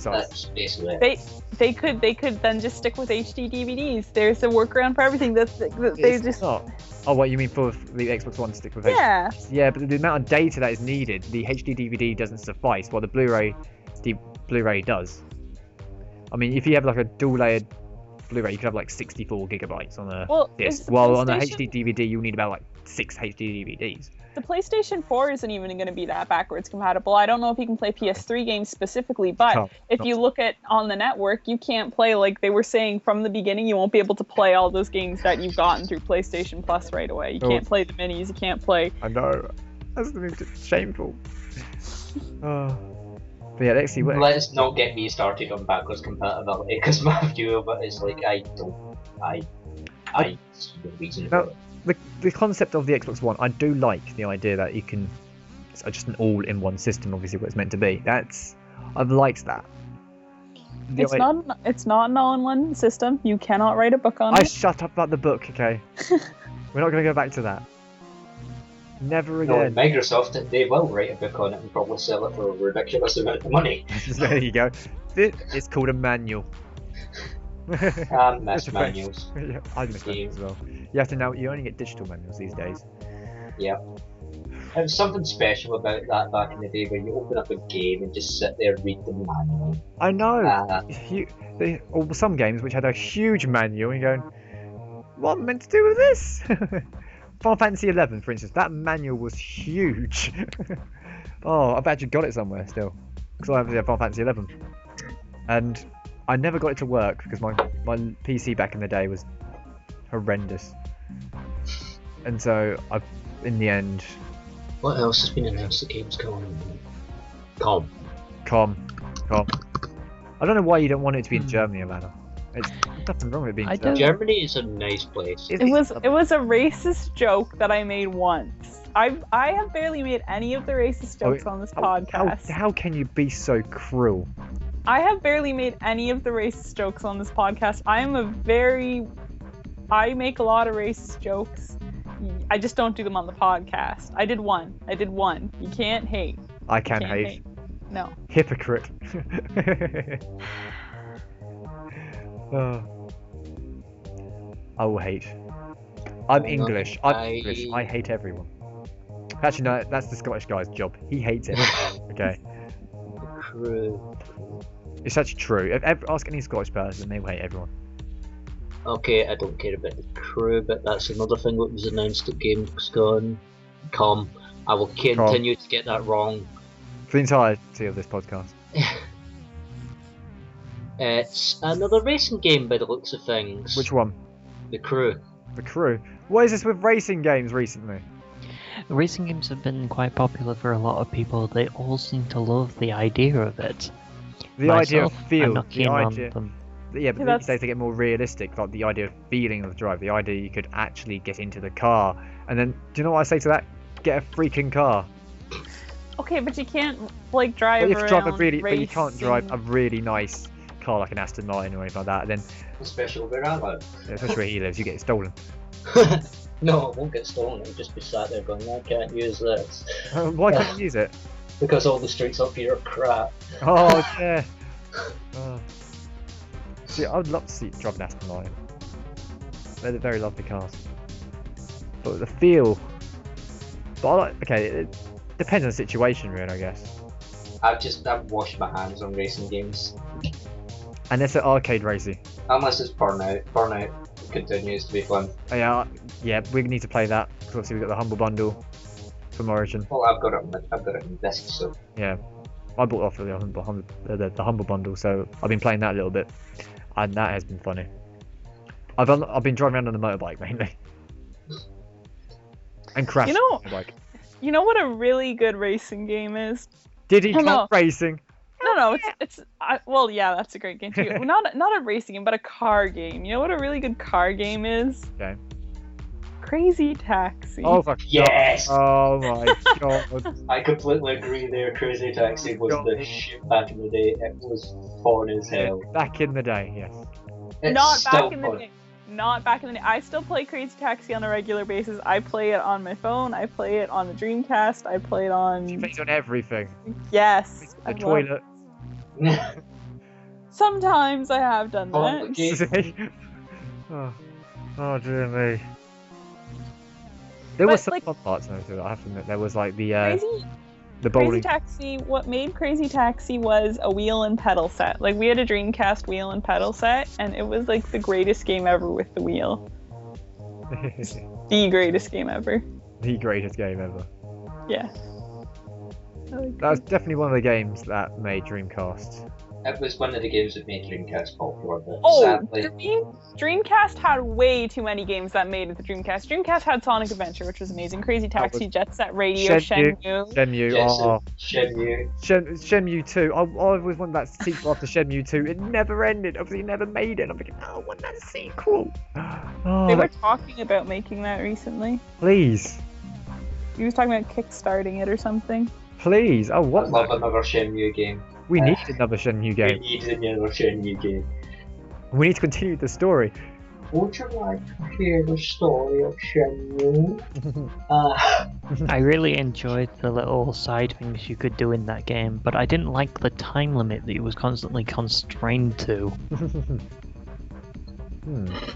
Speaker 2: That's
Speaker 4: basically it.
Speaker 3: They could then just stick with HD DVDs. There's a workaround for everything.
Speaker 2: Not. Oh, what you mean for the Xbox One to stick with
Speaker 3: HD?
Speaker 2: Yeah, but the amount of data that is needed, the HD DVD doesn't suffice, while the Blu-ray does. I mean, if you have like a dual-layered Blu-ray, you could have like 64 gigabytes on a disc, while on a HD DVD you need about like 6 HD DVDs.
Speaker 3: The PlayStation 4 isn't even going to be that backwards compatible. I don't know if you can play PS3 games specifically, but if you look at on the network, you can't play, like they were saying from the beginning, you won't be able to play all those games that you've gotten through PlayStation Plus right away. You can't play the minis, you can't play...
Speaker 2: I know. That's shameful. But yeah, let's see.
Speaker 4: Let's not get me started on backwards compatibility, because my view of it is like, I see no reason for it.
Speaker 2: The concept of the Xbox One, I do like the idea that you can... It's just an all-in-one system, obviously, what it's meant to be. I've liked that.
Speaker 3: It's not an all-in-one system. You cannot write a book on it.
Speaker 2: Shut up about the book, okay? We're not going to go back to that. Never again.
Speaker 4: No, Microsoft, they will write a book on it and probably sell it for a ridiculous amount of money.
Speaker 2: There you go. It's called a manual.
Speaker 4: And miss manuals.
Speaker 2: Yeah, I miss manuals as well. You only get digital manuals these days.
Speaker 4: Yeah. There was something special about that back in the day where you open up a game and just sit there and read the manual.
Speaker 2: I know. Or some games which had a huge manual and you're going, what am I meant to do with this? Final Fantasy 11, for instance, that manual was huge. Oh, I've actually got it somewhere still. Because I have Final Fantasy 11. And I never got it to work because my PC back in the day was horrendous. And so in the end...
Speaker 4: What else has been announced that games come on?
Speaker 2: Com. I don't know why you don't want it to be in Germany, Alana. There's nothing wrong with it being in Germany.
Speaker 4: Germany is a nice place.
Speaker 3: It was a racist joke that I made once. I have barely made any of the racist jokes on this podcast.
Speaker 2: How can you be so cruel?
Speaker 3: I have barely made any of the racist jokes on this podcast. I make a lot of racist jokes. I just don't do them on the podcast. I did one. You can't hate.
Speaker 2: I can hate.
Speaker 3: No.
Speaker 2: Hypocrite. I will hate. I'm English. I hate everyone. Actually, no, that's the Scottish guy's job. He hates everyone. Okay.
Speaker 4: True.
Speaker 2: It's actually true. Ask any Scottish person, they will hate everyone.
Speaker 4: Okay, I don't care about the crew, but that's another thing that was announced at Gamescom. I will continue to get that wrong.
Speaker 2: For the entirety of this podcast.
Speaker 4: It's another racing game by the looks of things.
Speaker 2: Which one?
Speaker 4: The Crew.
Speaker 2: The Crew? What is this with racing games recently?
Speaker 1: Racing games have been quite popular for a lot of people. They all seem to love the idea of it.
Speaker 2: The idea of feel.
Speaker 1: I'm not keen on them.
Speaker 2: Yeah, but these days they get more realistic, like the idea of feeling of the drive, the idea you could actually get into the car. And then, do you know what I say to that? Get a freaking car.
Speaker 3: Okay, but you can't, drive around.
Speaker 2: But you can't drive a really nice car like an Aston Martin or anything like that. And then,
Speaker 4: especially where I live.
Speaker 2: Yeah, especially where he lives, you get it stolen.
Speaker 4: No, it won't get stolen. It'll just be sat there going, I can't use this.
Speaker 2: Why can't you use it?
Speaker 4: Because all the streets up here are crap.
Speaker 2: Oh, yeah. See, I would love to see drive an Aston Martin. They're very lovely cars. But the feel. But it depends on the situation, really, I guess.
Speaker 4: I've washed my hands on racing games.
Speaker 2: And it's an arcade racing.
Speaker 4: Unless it's Burnout. Burnout continues to be fun.
Speaker 2: Oh, yeah, we need to play that because obviously we got the Humble Bundle from Origin.
Speaker 4: Well, I've got it on disc, so.
Speaker 2: Yeah, I bought it off of the Humble Bundle, so I've been playing that a little bit, and that has been funny. I've been driving around on the motorbike mainly, and crashing on the motorbike.
Speaker 3: You know what a really good racing game is?
Speaker 2: Diddy Racing.
Speaker 3: No, well, yeah, that's a great game too. not a racing game, but a car game. You know what a really good car game is?
Speaker 2: Okay.
Speaker 3: Crazy Taxi.
Speaker 2: Oh fuck.
Speaker 4: Yes!
Speaker 2: Oh my god.
Speaker 4: I completely agree there. Crazy Taxi was the shit back in the day. It was fun as hell.
Speaker 2: Back in the day, yes.
Speaker 4: It's
Speaker 3: Not back
Speaker 4: still
Speaker 3: in
Speaker 4: fun.
Speaker 3: the day. Not back in the day. I still play Crazy Taxi on a regular basis. I play it on my phone. I play it on the Dreamcast. I play it on.
Speaker 2: She plays on everything.
Speaker 3: Yes.
Speaker 2: The toilet.
Speaker 3: Sometimes I have done
Speaker 4: Oh,
Speaker 3: that.
Speaker 2: Oh dear me. There was some
Speaker 3: like,
Speaker 2: fun parts in it, I have to admit. There was like the
Speaker 3: Crazy
Speaker 2: bowling.
Speaker 3: Taxi. What made Crazy Taxi was a wheel and pedal set. Like we had a Dreamcast wheel and pedal set, and it was like the greatest game ever with the wheel. The greatest game ever.
Speaker 2: The greatest game ever.
Speaker 3: Yeah.
Speaker 2: That was definitely one of the games that made Dreamcast.
Speaker 4: It was one of the games that made Dreamcast popular, but
Speaker 3: Oh,
Speaker 4: sadly...
Speaker 3: Dreamcast had way too many games that made it the Dreamcast. Dreamcast had Sonic Adventure, which was amazing. Crazy Taxi, Jet Set Radio, Shenmue.
Speaker 2: Shenmue 2. I always wanted that sequel after Shenmue 2. It never ended. Obviously, it never made it. I'm thinking, I want that sequel.
Speaker 3: They were talking about making that recently.
Speaker 2: Please.
Speaker 3: He was talking about kickstarting it or something.
Speaker 2: Please. I
Speaker 4: I
Speaker 2: want
Speaker 4: love
Speaker 2: that.
Speaker 4: another Shenmue game.
Speaker 2: We need another Shenmue
Speaker 4: We
Speaker 2: game.
Speaker 4: need another Shenmue game.
Speaker 2: We need to continue the story.
Speaker 4: Would you like to hear the story of Shenmue?
Speaker 1: I really enjoyed the little side things you could do in that game, but I didn't like the time limit that it was constantly constrained to.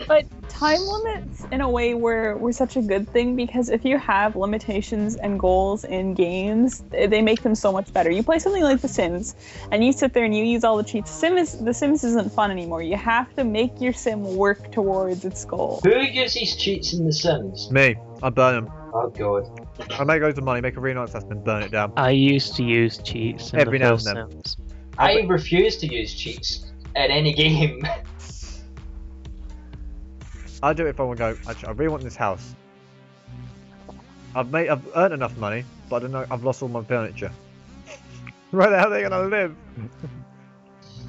Speaker 3: But time limits, in a way, were such a good thing because if you have limitations and goals in games, they make them so much better. You play something like The Sims, and you sit there and you use all the cheats. The Sims isn't fun anymore. You have to make your sim work towards its goal.
Speaker 4: Who uses cheats in The Sims?
Speaker 2: Me. I burn them.
Speaker 4: Oh god.
Speaker 2: I make loads of money, make a really nice house, and burn it down.
Speaker 1: I used to use cheats in
Speaker 2: Every
Speaker 1: the
Speaker 2: now
Speaker 1: first
Speaker 2: and then.
Speaker 1: Sims.
Speaker 4: I refuse to use cheats in any game.
Speaker 2: I'll do it if I want to go, actually, I really want this house. I've earned enough money, but I don't know, I've lost all my furniture. Where the hell are they gonna live?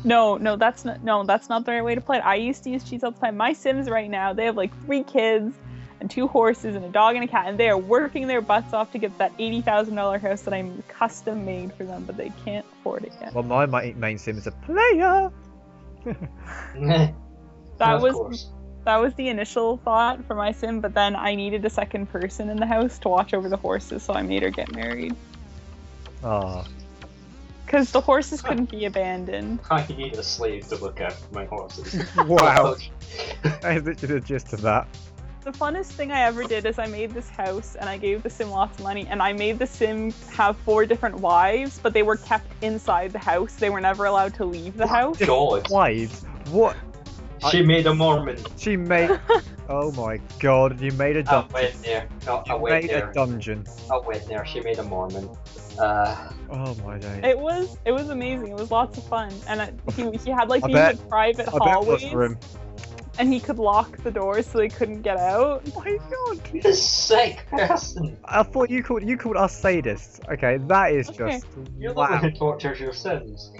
Speaker 3: No, that's not the right way to play it. I used to use cheats all the time. My Sims right now, they have like 3 kids and 2 horses and a dog and a cat, and they are working their butts off to get that $80,000 house that I'm custom made for them, but they can't afford it yet.
Speaker 2: Well, my main sim is a player.
Speaker 3: That was the initial thought for my sim, but then I needed a second person in the house to watch over the horses, so I made her get married.
Speaker 2: Ah.
Speaker 3: Because the horses couldn't be abandoned.
Speaker 4: I need a slave to look after my horses.
Speaker 2: Wow. That is literally the gist of that.
Speaker 3: The funnest thing I ever did is I made this house, and I gave the sim lots of money, and I made the sim have 4 different wives, but they were kept inside the house. They were never allowed to leave the house.
Speaker 4: God.
Speaker 2: Wives? What?
Speaker 4: She made a Mormon.
Speaker 2: She made... Oh my god, you made a
Speaker 4: I
Speaker 2: dungeon.
Speaker 4: went there. No, I
Speaker 2: You
Speaker 4: went
Speaker 2: made
Speaker 4: there.
Speaker 2: a dungeon.
Speaker 4: I went there. She made a Mormon.
Speaker 2: Oh my days.
Speaker 3: It was amazing. It was lots of fun, and he had like
Speaker 2: I
Speaker 3: these
Speaker 2: bet-
Speaker 3: like, private
Speaker 2: I bet it was
Speaker 3: hallways,
Speaker 2: for him.
Speaker 3: and he could lock the doors so they couldn't get out.
Speaker 2: Oh my god.
Speaker 4: this sick person.
Speaker 2: I thought you called us sadists. Okay, that is
Speaker 3: Okay.
Speaker 2: just
Speaker 4: You're the
Speaker 2: wow.
Speaker 4: one who tortures your sins.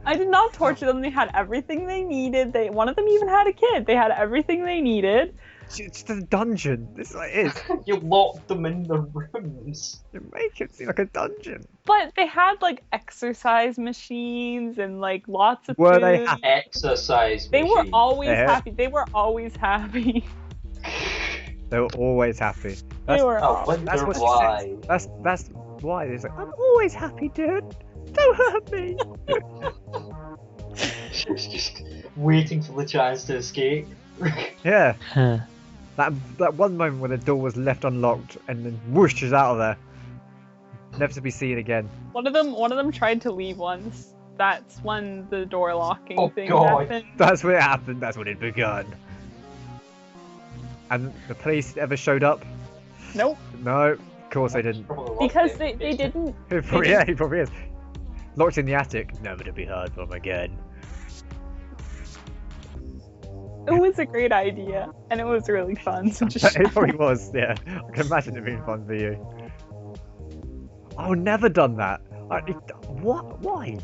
Speaker 3: I did not torture them. They had everything they needed. One of them even had a kid. They had everything they needed.
Speaker 2: It's just a dungeon. This is what it is.
Speaker 4: You locked them in the rooms.
Speaker 2: You make it seem like a dungeon.
Speaker 3: But they had like exercise machines and like lots of
Speaker 2: Were
Speaker 3: food.
Speaker 2: they happy?
Speaker 4: Exercise
Speaker 3: They were
Speaker 4: machine.
Speaker 3: always
Speaker 2: Yeah.
Speaker 3: happy. They were always happy.
Speaker 2: They were always happy.
Speaker 3: They were
Speaker 4: I
Speaker 3: always.
Speaker 4: wonder
Speaker 2: That's what she
Speaker 4: why.
Speaker 2: says. That's why it's like, I'm always happy, dude. Don't hurt me.
Speaker 4: She's just waiting for the chance to escape.
Speaker 2: Yeah.
Speaker 1: Huh.
Speaker 2: That one moment where the door was left unlocked and then whoosh is out of there, never to be seen again.
Speaker 3: One of them tried to leave once. That's when the door locking thing
Speaker 4: God.
Speaker 3: happened.
Speaker 2: That's when it happened. That's when it begun. And the police ever showed up?
Speaker 3: Nope.
Speaker 2: No, of course they didn't.
Speaker 3: Because they didn't.
Speaker 2: He probably is. Locked in the attic, never to be heard from again.
Speaker 3: It was a great idea, and it was really fun. So just
Speaker 2: It probably was, yeah. I can imagine it being fun for you. I've never done that. What? Why?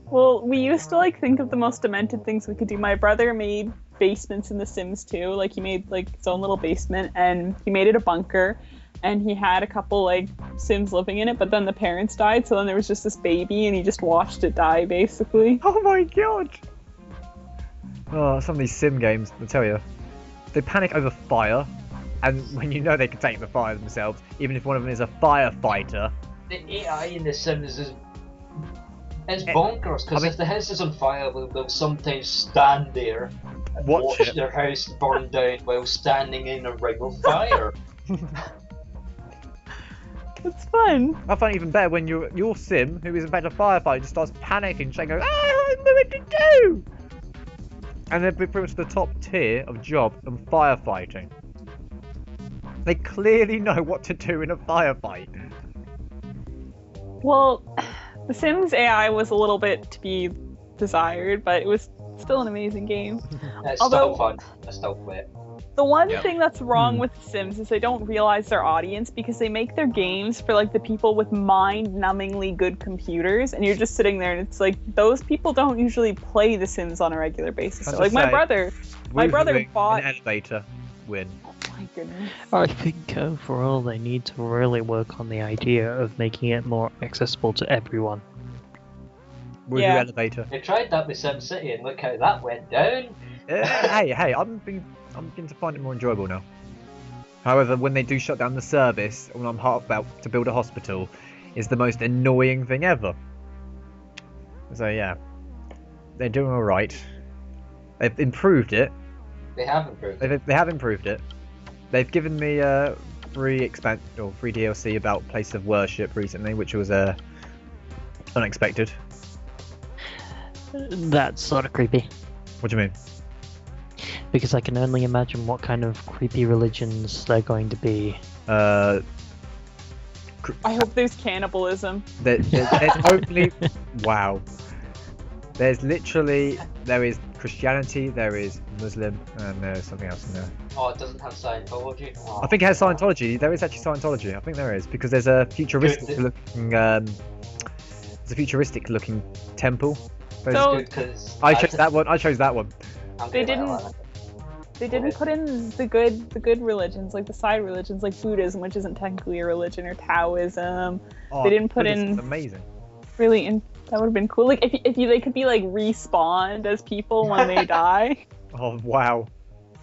Speaker 3: Well, we used to think of the most demented things we could do. My brother made basements in The Sims 2. He made his own little basement, and he made it a bunker. And he had a couple Sims living in it, but then the parents died, so then there was just this baby, and he just watched it die, basically.
Speaker 2: Oh my god! Oh, some of these sim games, I tell you, they panic over fire, and when you know they can take the fire themselves, even if one of them is a firefighter.
Speaker 4: The AI in The Sims is bonkers, because if the house is on fire, they'll sometimes stand there and watch their house burn down while standing in a ring of fire.
Speaker 3: It's fun.
Speaker 2: I find it even better when your sim, who is in fact a firefighter, just starts panicking, saying, "Ah, I don't know what to do!" And they're pretty much the top tier of job in firefighting. They clearly know what to do in a firefight.
Speaker 3: Well, The Sims AI was a little bit to be desired, but it was still an amazing game.
Speaker 4: It's
Speaker 3: Although-
Speaker 4: still fun. I still play it.
Speaker 3: The one thing that's wrong with The Sims is they don't realize their audience, because they make their games for the people with mind-numbingly good computers, and you're just sitting there and it's those people don't usually play The Sims on a regular basis. So, my brother bought
Speaker 2: an elevator win.
Speaker 3: Oh my goodness.
Speaker 1: I think overall they need to really work on the idea of making it more accessible to everyone.
Speaker 2: Woohoo
Speaker 3: Yeah.
Speaker 2: elevator.
Speaker 4: They tried that with SimCity and look how that went down.
Speaker 2: Hey, I'm beginning to find it more enjoyable now. However, when they do shut down the service, when I'm about to build a hospital, is the most annoying thing ever. So yeah, they're doing all right. They've improved it.
Speaker 4: They have improved it.
Speaker 2: They have improved it. They've given me free DLC about Place of Worship recently, which was unexpected.
Speaker 1: That's sort of creepy,
Speaker 2: What do you mean?
Speaker 1: because I can only imagine what kind of creepy religions they're going to be.
Speaker 3: I hope there's cannibalism.
Speaker 2: There's only wow. There is Christianity, there is Muslim, and there's something else in there.
Speaker 4: Oh, it doesn't have Scientology? Oh.
Speaker 2: I think it has Scientology. There is actually Scientology. I think there is, because there's a futuristic looking temple.
Speaker 3: So-
Speaker 4: Good, 'cause
Speaker 2: I chose that one.
Speaker 4: I'm
Speaker 3: They
Speaker 4: good at
Speaker 3: didn't-
Speaker 4: Alana.
Speaker 3: They didn't put in the good religions, the side religions, like Buddhism, which isn't technically a religion, or Taoism.
Speaker 2: Oh,
Speaker 3: They didn't put
Speaker 2: this
Speaker 3: in-
Speaker 2: is amazing.
Speaker 3: Really, that would have been cool. If they could be respawned as people when they die.
Speaker 2: Oh wow,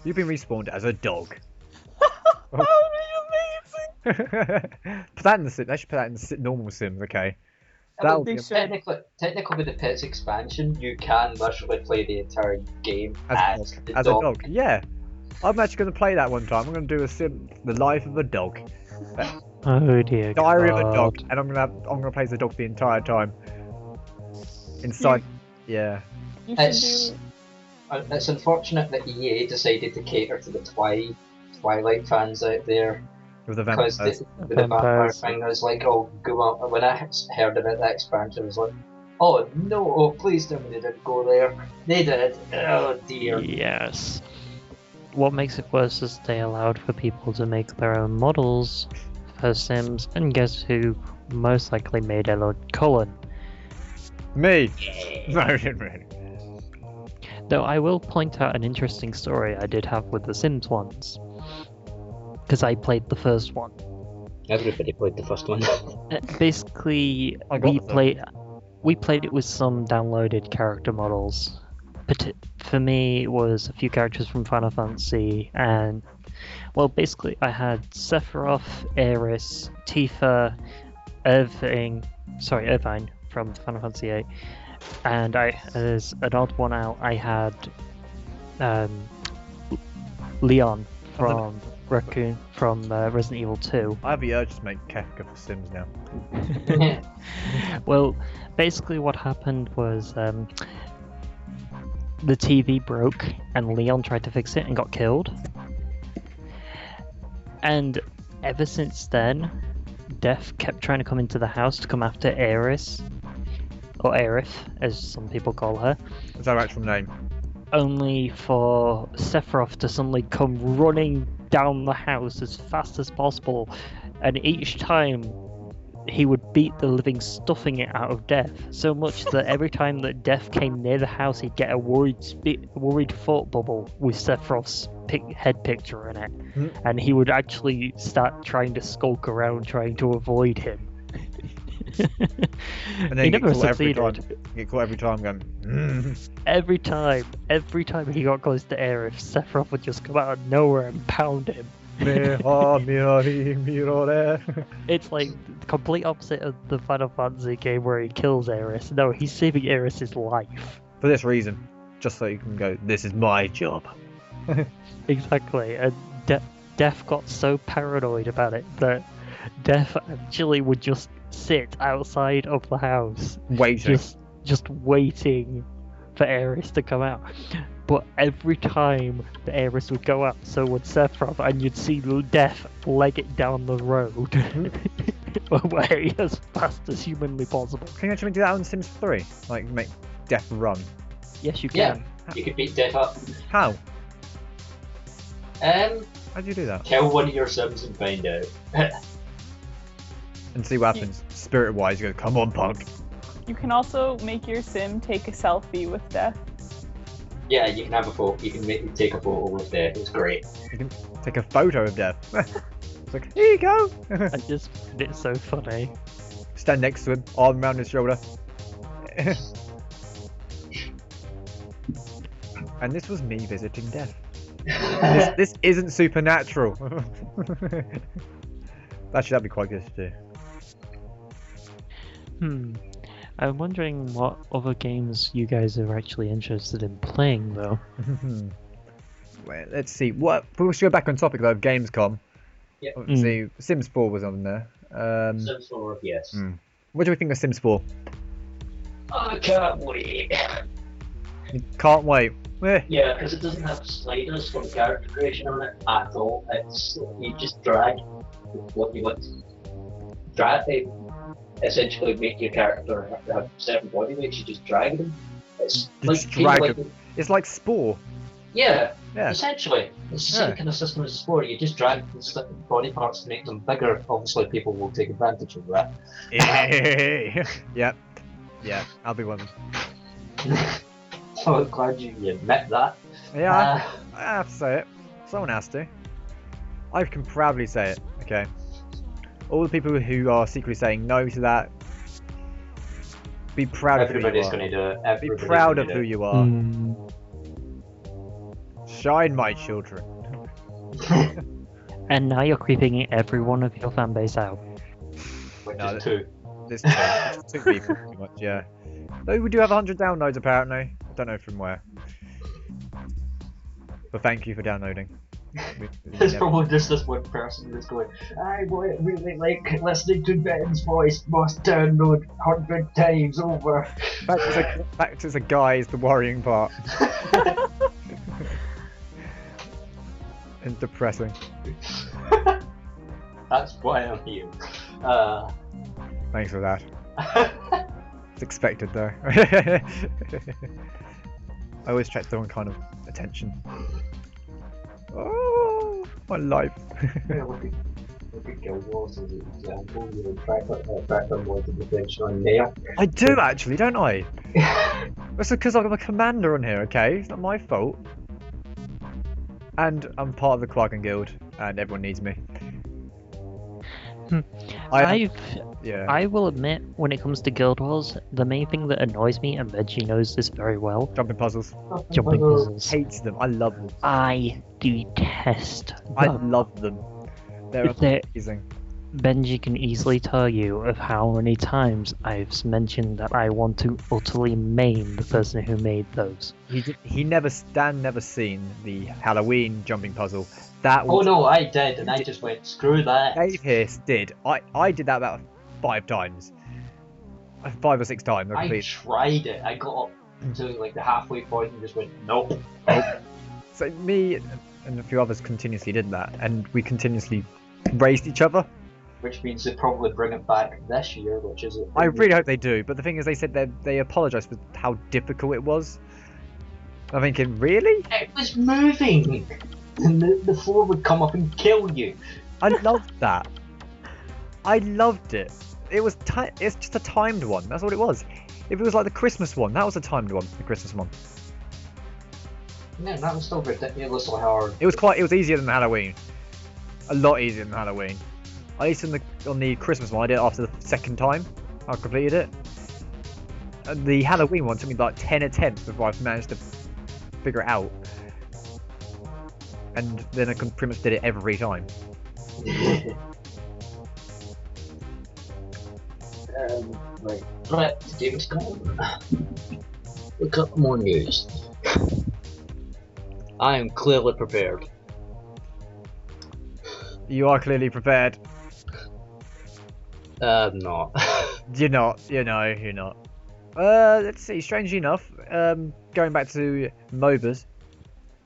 Speaker 2: you've been respawned as a dog.
Speaker 3: That would be amazing.
Speaker 2: Put that in the sim. They should put that in the normal Sims. Okay.
Speaker 4: I mean,
Speaker 2: That'll
Speaker 3: They
Speaker 2: be
Speaker 3: should.
Speaker 4: technically with the Pets expansion, you can literally play the entire game
Speaker 2: as a dog. Yeah. I'm actually going to play that one time. I'm going to do a sim, the life of a dog,
Speaker 1: Oh dear
Speaker 2: diary
Speaker 1: God.
Speaker 2: of a dog, and I'm going to play as a dog the entire time. Inside, yeah.
Speaker 3: You should
Speaker 4: It's unfortunate that EA decided to cater to the Twilight fans out there,
Speaker 2: With the
Speaker 4: because
Speaker 2: vampires.
Speaker 4: with the vampire
Speaker 1: Vampires.
Speaker 4: thing, I was like, oh, go on. When I heard about that expansion, I was like, oh no, oh please tell me they didn't go there. They did. Oh dear.
Speaker 1: Yes. What makes it worse is they allowed for people to make their own models for Sims, and guess who most likely made a Lord Cullen?
Speaker 2: Me. No, I didn't really.
Speaker 1: Though I will point out an interesting story I did have with the Sims ones, because I played the first one.
Speaker 4: Everybody played the first one.
Speaker 1: Basically,
Speaker 2: I got the
Speaker 1: we played it with some downloaded character models. But for me, it was a few characters from Final Fantasy, and well, basically, I had Sephiroth, Aeris, Tifa, Irvine from Final Fantasy VIII, and as an odd one out, I had Leon from Resident Evil 2.
Speaker 2: I have the urge to make Kefka for Sims now.
Speaker 1: Well, basically what happened was the TV broke and Leon tried to fix it and got killed. And ever since then, Def kept trying to come into the house to come after Aerith, or Aerith, as some people call her.
Speaker 2: That's her actual name.
Speaker 1: Only for Sephiroth to suddenly come running down the house as fast as possible, and each time he would beat the living stuffing it out of Def, so much that every time that Def came near the house he'd get a worried thought bubble with Sephiroth's head picture in it, and he would actually start trying to skulk around trying to avoid him.
Speaker 2: And then
Speaker 1: He
Speaker 2: you get
Speaker 1: never
Speaker 2: caught every time.
Speaker 1: succeeded.
Speaker 2: You get caught every time going.
Speaker 1: Every time he got close to Aerith, Sephiroth would just come out of nowhere and pound him. It's like the complete opposite of the Final Fantasy game where he kills Aerith. No, he's saving Aerith's life.
Speaker 2: For this reason, just so you can go, this is my job.
Speaker 1: Exactly, and Def got so paranoid about it that Def actually would just sit outside of the house,
Speaker 2: Waiting.
Speaker 1: just waiting for Aerith to come out. But every time the Aerith would go out, so would Sephiroth, and you'd see Def leg it down the road away as fast as humanly possible.
Speaker 2: Can you actually do that on Sims 3? Like, make Def run?
Speaker 1: Yes, you
Speaker 4: Yeah,
Speaker 1: can.
Speaker 4: you could beat Def up.
Speaker 2: How?
Speaker 4: How
Speaker 2: do you do that?
Speaker 4: Kill one of your Sims and find out.
Speaker 2: And see what happens. Spirit-wise, you go, come on, punk.
Speaker 3: You can also make your sim take a selfie with Def.
Speaker 4: Yeah, you can have a photo. You can take a photo with Def. It's great.
Speaker 2: You can take a photo of Def. It's like, here you go.
Speaker 1: I just find it so funny.
Speaker 2: Stand next to him, arm around his shoulder. And this was me visiting Def. This isn't supernatural. Actually, that'd be quite good to do.
Speaker 1: I'm wondering what other games you guys are actually interested in playing, though.
Speaker 2: Well, let's see. What we should go back on topic though of Gamescom.
Speaker 4: Yep.
Speaker 2: Obviously, Sims 4 was on there.
Speaker 4: Sims 4, yes.
Speaker 2: What do we think of Sims 4?
Speaker 4: I can't wait.
Speaker 2: You can't wait.
Speaker 4: Yeah, because it doesn't have sliders for character creation on it at all. It's you just drag what you want. Drag essentially make your character have certain body weights. You just drag them. It's
Speaker 2: Just drag them. It's like Spore.
Speaker 4: Yeah,
Speaker 2: Yeah.
Speaker 4: essentially. It's the same kind of system as Spore. You just drag the body parts to make them bigger. Obviously, people will take advantage of that.
Speaker 2: Yep. Yeah, I'll be one of them.
Speaker 4: So I'm glad you admit that.
Speaker 2: Yeah, I have to say it. Someone has to. I can proudly say it, okay? All the people who are secretly saying no to that, be proud of who you
Speaker 4: Everybody's
Speaker 2: are.
Speaker 4: going to do it.
Speaker 2: Be
Speaker 4: Everybody's
Speaker 2: proud
Speaker 4: gonna
Speaker 2: of
Speaker 4: do
Speaker 2: who
Speaker 4: it.
Speaker 2: you are. Shine, my children.
Speaker 1: And now you're creeping every one of your fan base out.
Speaker 4: Which
Speaker 2: No,
Speaker 4: is two.
Speaker 2: There's two people, pretty much, yeah. Though we do have 100 downloads, apparently. I don't know from where. But thank you for downloading.
Speaker 4: There's probably just this one person that's going, I really like listening to Ben's voice, must download 100 times over.
Speaker 2: Fact is a guy is the worrying part. And depressing.
Speaker 4: That's why I'm here.
Speaker 2: Thanks for that. It's expected though. I always try the wrong kind of attention. Oh, my life.
Speaker 4: Yeah, look at Guild Wars as an example. You track them with the attention on there.
Speaker 2: I do actually, don't I? That's because I'm a commander on here, okay? It's not my fault. And I'm part of the Quarkin Guild, and everyone needs me.
Speaker 1: I will admit, when it comes to Guild Wars, the main thing that annoys me, and Benjie knows this very well,
Speaker 2: Jumping puzzles.
Speaker 1: jumping puzzles.
Speaker 2: Hates them. I love them.
Speaker 1: I detest them.
Speaker 2: I love them. They're
Speaker 1: They're-
Speaker 2: amazing.
Speaker 1: Benji can easily tell you of how many times I've mentioned that I want to utterly maim the person who made those.
Speaker 2: Dan never seen the Halloween jumping puzzle. That
Speaker 4: Oh
Speaker 2: was
Speaker 4: no, I did, and I just went, screw that.
Speaker 2: Dave Pierce did. I did that about 5 times. 5 or 6 times.
Speaker 4: I tried it. I got up to like the halfway point and just went, nope.
Speaker 2: So me and a few others continuously did that, and we continuously raced each other.
Speaker 4: Which means they'll probably bring it back this year, which is...
Speaker 2: I really hope they do, but the thing is, they said they apologised for how difficult it was. I'm thinking, really?
Speaker 4: It was moving! And the floor would come up and kill you.
Speaker 2: I loved that. I loved it. It's just a timed one. That's what it was. If it was like the Christmas one, that was a timed one. The Christmas one.
Speaker 4: No, that was still ridiculously hard.
Speaker 2: It was easier than Halloween. A lot easier than Halloween. At least on the Christmas one, I did it after the second time I completed it. And the Halloween one took me like 10 attempts before I managed to figure it out. And then I pretty much did it every time.
Speaker 4: Right, the game's gone. Look up more news. I am clearly prepared.
Speaker 2: You are clearly prepared.
Speaker 4: Not.
Speaker 2: You're not. You're not. Let's see. Strangely enough, going back to MOBAs,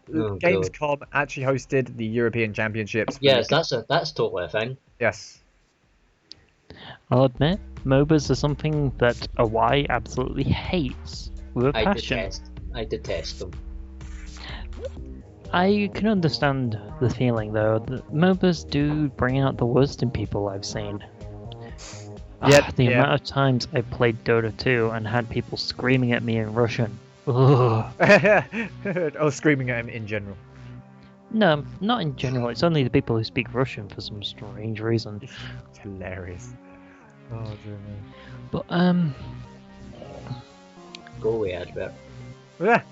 Speaker 2: Gamescom actually hosted the European Championships.
Speaker 4: Yes, that's totally a thing.
Speaker 2: Yes.
Speaker 1: I'll admit, MOBAs are something that Y absolutely hates with a passion.
Speaker 4: I detest them.
Speaker 1: I can understand the feeling though. The MOBAs do bring out the worst in people I've seen. The amount of times I played Dota 2 and had people screaming at me in Russian. Ugh.
Speaker 2: Or screaming at him in general.
Speaker 1: No, not in general. It's only the people who speak Russian for some strange reason.
Speaker 2: It's hilarious. Oh dear me.
Speaker 1: But
Speaker 4: Go away, Advert.
Speaker 2: Yeah.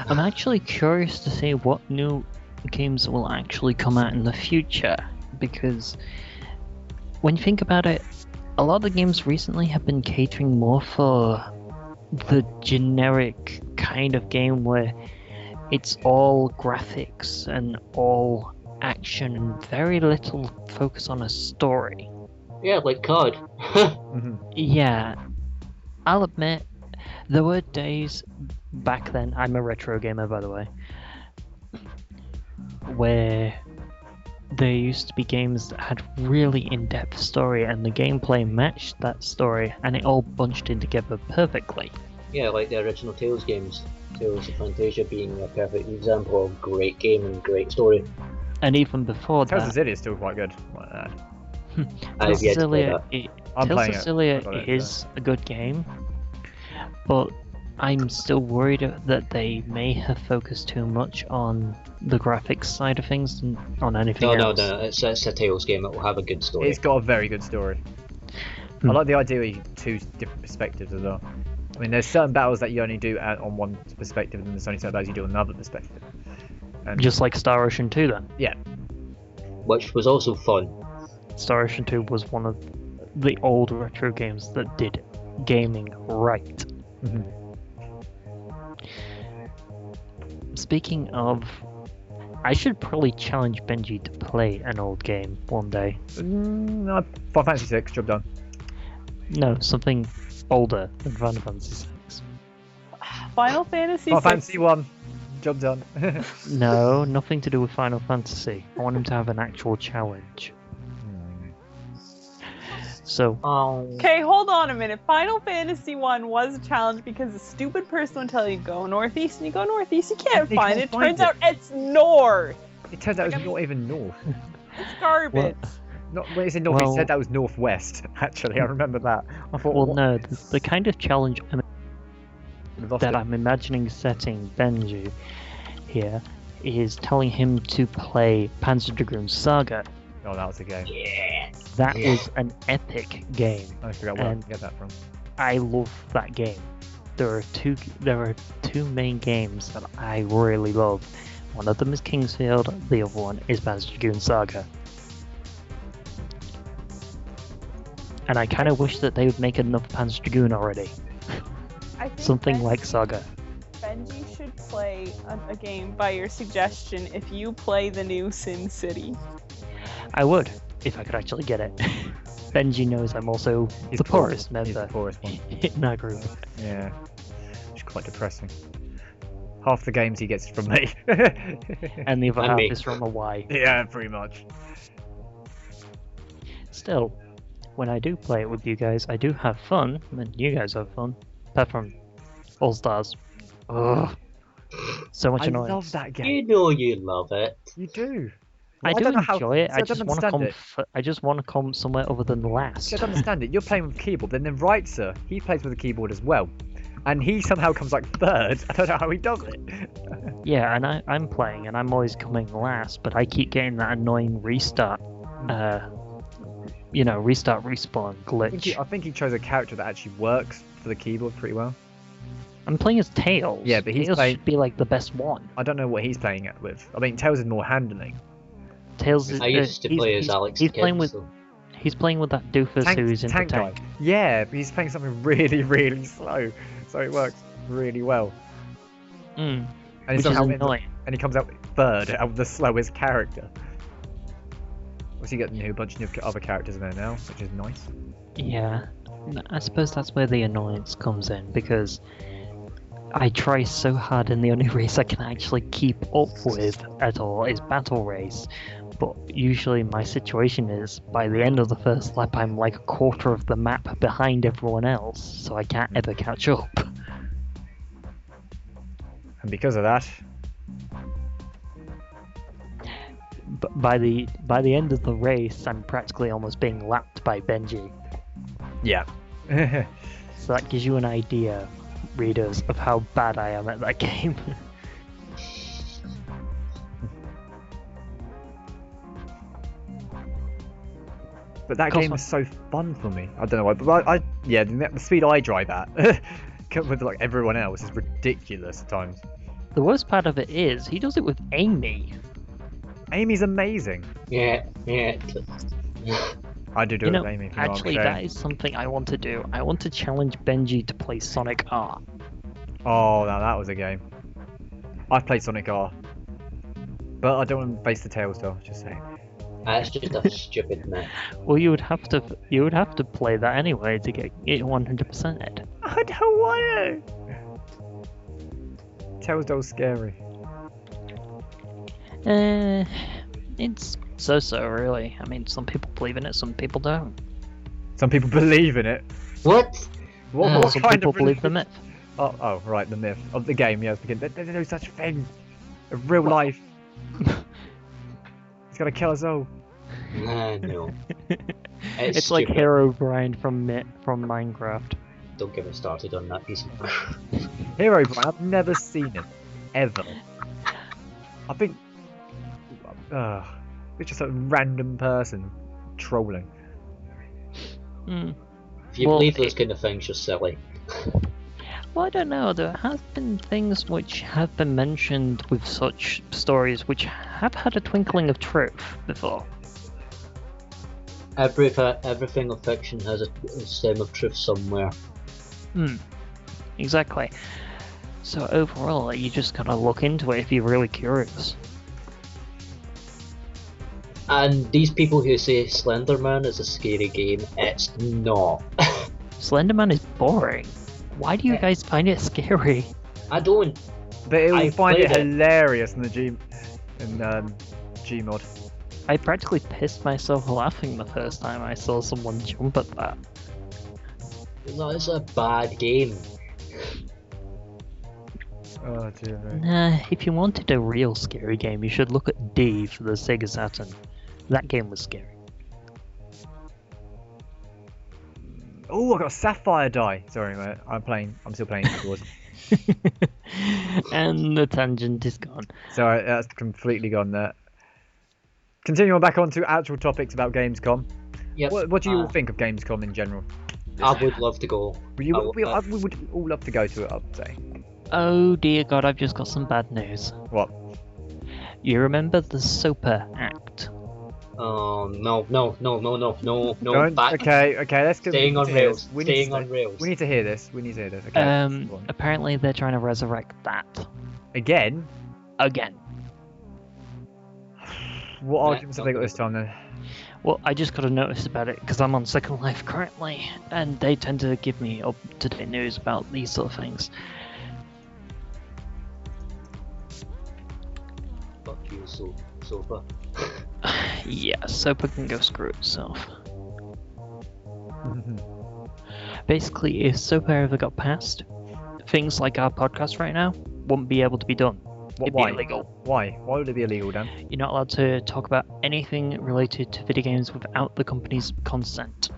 Speaker 1: I'm actually curious to see what new games will actually come out in the future, because when you think about it, a lot of the games recently have been catering more for the generic kind of game where it's all graphics and all action and very little focus on a story.
Speaker 4: Yeah, like COD.
Speaker 1: Yeah, I'll admit, there were days back then, I'm a retro gamer by the way, where there used to be games that had really in-depth story and the gameplay matched that story and it all bunched in together perfectly.
Speaker 4: Yeah, like the original Tales games. Tales of Fantasia being a perfect example of great game and great story.
Speaker 1: And even before
Speaker 2: Tales
Speaker 1: that...
Speaker 2: of Zillia is still quite good. Like that.
Speaker 4: I've yet to play that.
Speaker 1: Tales of Zillia is a good game, but I'm still worried that they may have focused too much on the graphics side of things than on anything else.
Speaker 4: No, it's a Tales game that will have a good story.
Speaker 2: It's got a very good story. I like the idea of 2 different perspectives as well. I mean, there's certain battles that you only do on one perspective, and there's only certain battles you do on another perspective. And
Speaker 1: just like Star Ocean 2 then?
Speaker 2: Yeah.
Speaker 4: Which was also fun.
Speaker 1: Star Ocean 2 was one of the old retro games that did gaming right. Speaking of, I should probably challenge Benji to play an old game one day.
Speaker 2: No, Final Fantasy 6, job done.
Speaker 1: No, something older than Final Fantasy 6.
Speaker 3: Final Fantasy
Speaker 2: Final
Speaker 3: 6.
Speaker 2: Fantasy 1, job done.
Speaker 1: No, nothing to do with Final Fantasy. I want him to have an actual challenge. So,
Speaker 3: Okay, hold on a minute. Final Fantasy 1 was a challenge because the stupid person would tell you go northeast, and you go northeast, you can't find it. Turns out it's north.
Speaker 2: It turns out it's not even north.
Speaker 3: It's garbage.
Speaker 2: When it said north, it said that was northwest. Actually, I remember that. I thought,
Speaker 1: well, no, the kind of challenge I'm imagining setting Benji here is telling him to play Panzer Dragoon Saga.
Speaker 2: Oh, that was a game.
Speaker 4: Yeah.
Speaker 1: That is an epic game.
Speaker 2: I forgot where I get that from.
Speaker 1: I love that game. There are two main games that I really love. One of them is Kingsfield, the other one is Panzer Dragoon Saga. And I kind of wish that they would make another Panzer Dragoon already.
Speaker 3: I think
Speaker 1: Something like Saga.
Speaker 3: Benji should play a game by your suggestion if you play the new Sin City.
Speaker 1: I would, if I could actually get it. Benji knows I'm also
Speaker 2: He's
Speaker 1: the
Speaker 2: poor.
Speaker 1: poorest member
Speaker 2: He's the poorest one.
Speaker 1: in our group.
Speaker 2: Yeah. It's quite depressing. Half the games he gets is from me.
Speaker 1: And the other
Speaker 4: And
Speaker 1: half
Speaker 4: me.
Speaker 1: is from a Y.
Speaker 2: Yeah, pretty much.
Speaker 1: Still, when I do play it with you guys, I do have fun, and you guys have fun. Apart from All Stars. Ugh. So much
Speaker 2: I
Speaker 1: annoyance.
Speaker 2: love that game.
Speaker 4: You know you love it.
Speaker 2: You do.
Speaker 1: I do
Speaker 2: don't know how-
Speaker 1: enjoy it.
Speaker 2: see,
Speaker 1: I just
Speaker 2: don't
Speaker 1: want to
Speaker 2: understand
Speaker 1: come.
Speaker 2: it.
Speaker 1: I just want to come somewhere other than last.
Speaker 2: See, I don't understand it. You're playing with keyboard, then Wrightser, he plays with a keyboard as well. And he somehow comes like third. I don't know how he does it.
Speaker 1: Yeah, and I'm playing, and I'm always coming last, but I keep getting that annoying restart. Restart respawn glitch.
Speaker 2: I think he chose a character that actually works for the keyboard pretty well.
Speaker 1: I'm playing as Tails.
Speaker 2: Yeah, but he's
Speaker 1: Tails
Speaker 2: playing-
Speaker 1: should be like the best one.
Speaker 2: I don't know what he's playing it with. I mean, Tails is more handling.
Speaker 1: Tails is.
Speaker 4: I used to play as Alex
Speaker 1: He's
Speaker 4: the Kid,
Speaker 1: playing with.
Speaker 4: so-
Speaker 1: He's playing with that doofus who's in the tank.
Speaker 2: guy. Yeah, but he's playing something really, really slow, so it works really well.
Speaker 1: Mm,
Speaker 2: And he
Speaker 1: which is
Speaker 2: somehow ends up-
Speaker 1: annoying.
Speaker 2: and he comes out third out of the slowest character. Obviously, you get a bunch of other characters in there now, which is nice.
Speaker 1: Yeah, I suppose that's where the annoyance comes in, because I try so hard, and the only race I can actually keep up with at all is Battle Race. But usually my situation is, by the end of the first lap, I'm like a quarter of the map behind everyone else, so I can't ever catch up.
Speaker 2: And because of that,
Speaker 1: But by the end of the race, I'm practically almost being lapped by Benji.
Speaker 2: yeah.
Speaker 1: So that gives you an idea, readers, of how bad I am at that game.
Speaker 2: But that
Speaker 1: Cost
Speaker 2: game
Speaker 1: one.
Speaker 2: is so fun for me. I don't know why, but the speed I drive at with like everyone else is ridiculous at times.
Speaker 1: The worst part of it is, he does it with Amy.
Speaker 2: Amy's amazing.
Speaker 4: Yeah.
Speaker 2: I do
Speaker 1: You
Speaker 2: it
Speaker 1: know,
Speaker 2: with Amy. if you know what I'm
Speaker 1: actually,
Speaker 2: saying.
Speaker 1: that is something I want to do. I want to challenge Benji to play Sonic R.
Speaker 2: Oh, now that was a game. I've played Sonic R, but I don't want to base the Tails though. Just saying.
Speaker 4: That's just a stupid myth.
Speaker 1: Well, you would have to play that anyway to get it 100%ed.
Speaker 2: I don't want to. Tails doll's scary.
Speaker 1: It's so really. I mean, some people believe in it, some people don't.
Speaker 2: Some people believe in it.
Speaker 4: What?
Speaker 2: What
Speaker 1: Some
Speaker 2: kind
Speaker 1: people
Speaker 2: of
Speaker 1: believe the myth.
Speaker 2: Oh, right, the myth of the game. Yes, because there's no such thing. In real life, it's gonna kill us all.
Speaker 4: No.
Speaker 1: It's like
Speaker 4: stupid.
Speaker 1: Herobrine from Minecraft.
Speaker 4: Don't get me started on that piece of.
Speaker 2: Hero Brian, I've never seen it ever. I think it's just a random person trolling.
Speaker 1: Hmm.
Speaker 4: If you
Speaker 1: Well,
Speaker 4: believe those kind of things, you're silly.
Speaker 1: Well, I don't know. There have been things which have been mentioned with such stories which have had a twinkling of truth before.
Speaker 4: Everything of fiction has a stem of truth somewhere.
Speaker 1: Exactly. So overall, you just gotta look into it if you're really curious.
Speaker 4: And these people who say Slenderman is a scary game, it's not.
Speaker 1: Slenderman is boring. Why do you guys find it scary?
Speaker 4: I don't.
Speaker 2: But it will
Speaker 4: I
Speaker 2: find it
Speaker 4: played it.
Speaker 2: hilarious in the Gmod.
Speaker 1: I practically pissed myself laughing the first time I saw someone jump at that.
Speaker 4: It's a bad game.
Speaker 2: Oh dear me.
Speaker 1: Nah, if you wanted a real scary game, you should look at D for the Sega Saturn. That game was scary.
Speaker 2: Oh, I got a sapphire die. Sorry, mate. I'm still playing keyboard.
Speaker 1: And the tangent is gone.
Speaker 2: Sorry, that's completely gone there. Continuing back on to actual topics about Gamescom.
Speaker 4: Yep.
Speaker 2: What do you all think of Gamescom in general?
Speaker 4: I would love to go.
Speaker 2: We would all love to go to it, I'd say.
Speaker 1: Oh dear God, I've just got some bad news.
Speaker 2: What?
Speaker 1: You remember the Soper Act?
Speaker 4: No.
Speaker 2: Don't.
Speaker 4: Back.
Speaker 2: Okay. Let's go.
Speaker 4: Staying on rails.
Speaker 2: We need
Speaker 4: Staying
Speaker 2: to,
Speaker 4: on rails.
Speaker 2: We need to hear this. Okay. go on.
Speaker 1: Apparently they're trying to resurrect that
Speaker 2: Again.
Speaker 1: again.
Speaker 2: What arguments have they got this time then?
Speaker 1: Well, I just got a notice about it because I'm on Second Life currently, and they tend to give me up-to-date news about these sort of things.
Speaker 4: Fuck you, Sofa.
Speaker 1: Yeah, Sopa can go screw itself. Basically, if Sopa ever got passed, things like our podcast right now wouldn't be able to be done. It'd
Speaker 2: Why?
Speaker 1: be illegal.
Speaker 2: Why? Why would it be illegal, Dan?
Speaker 1: You're not allowed to talk about anything related to video games without the company's consent.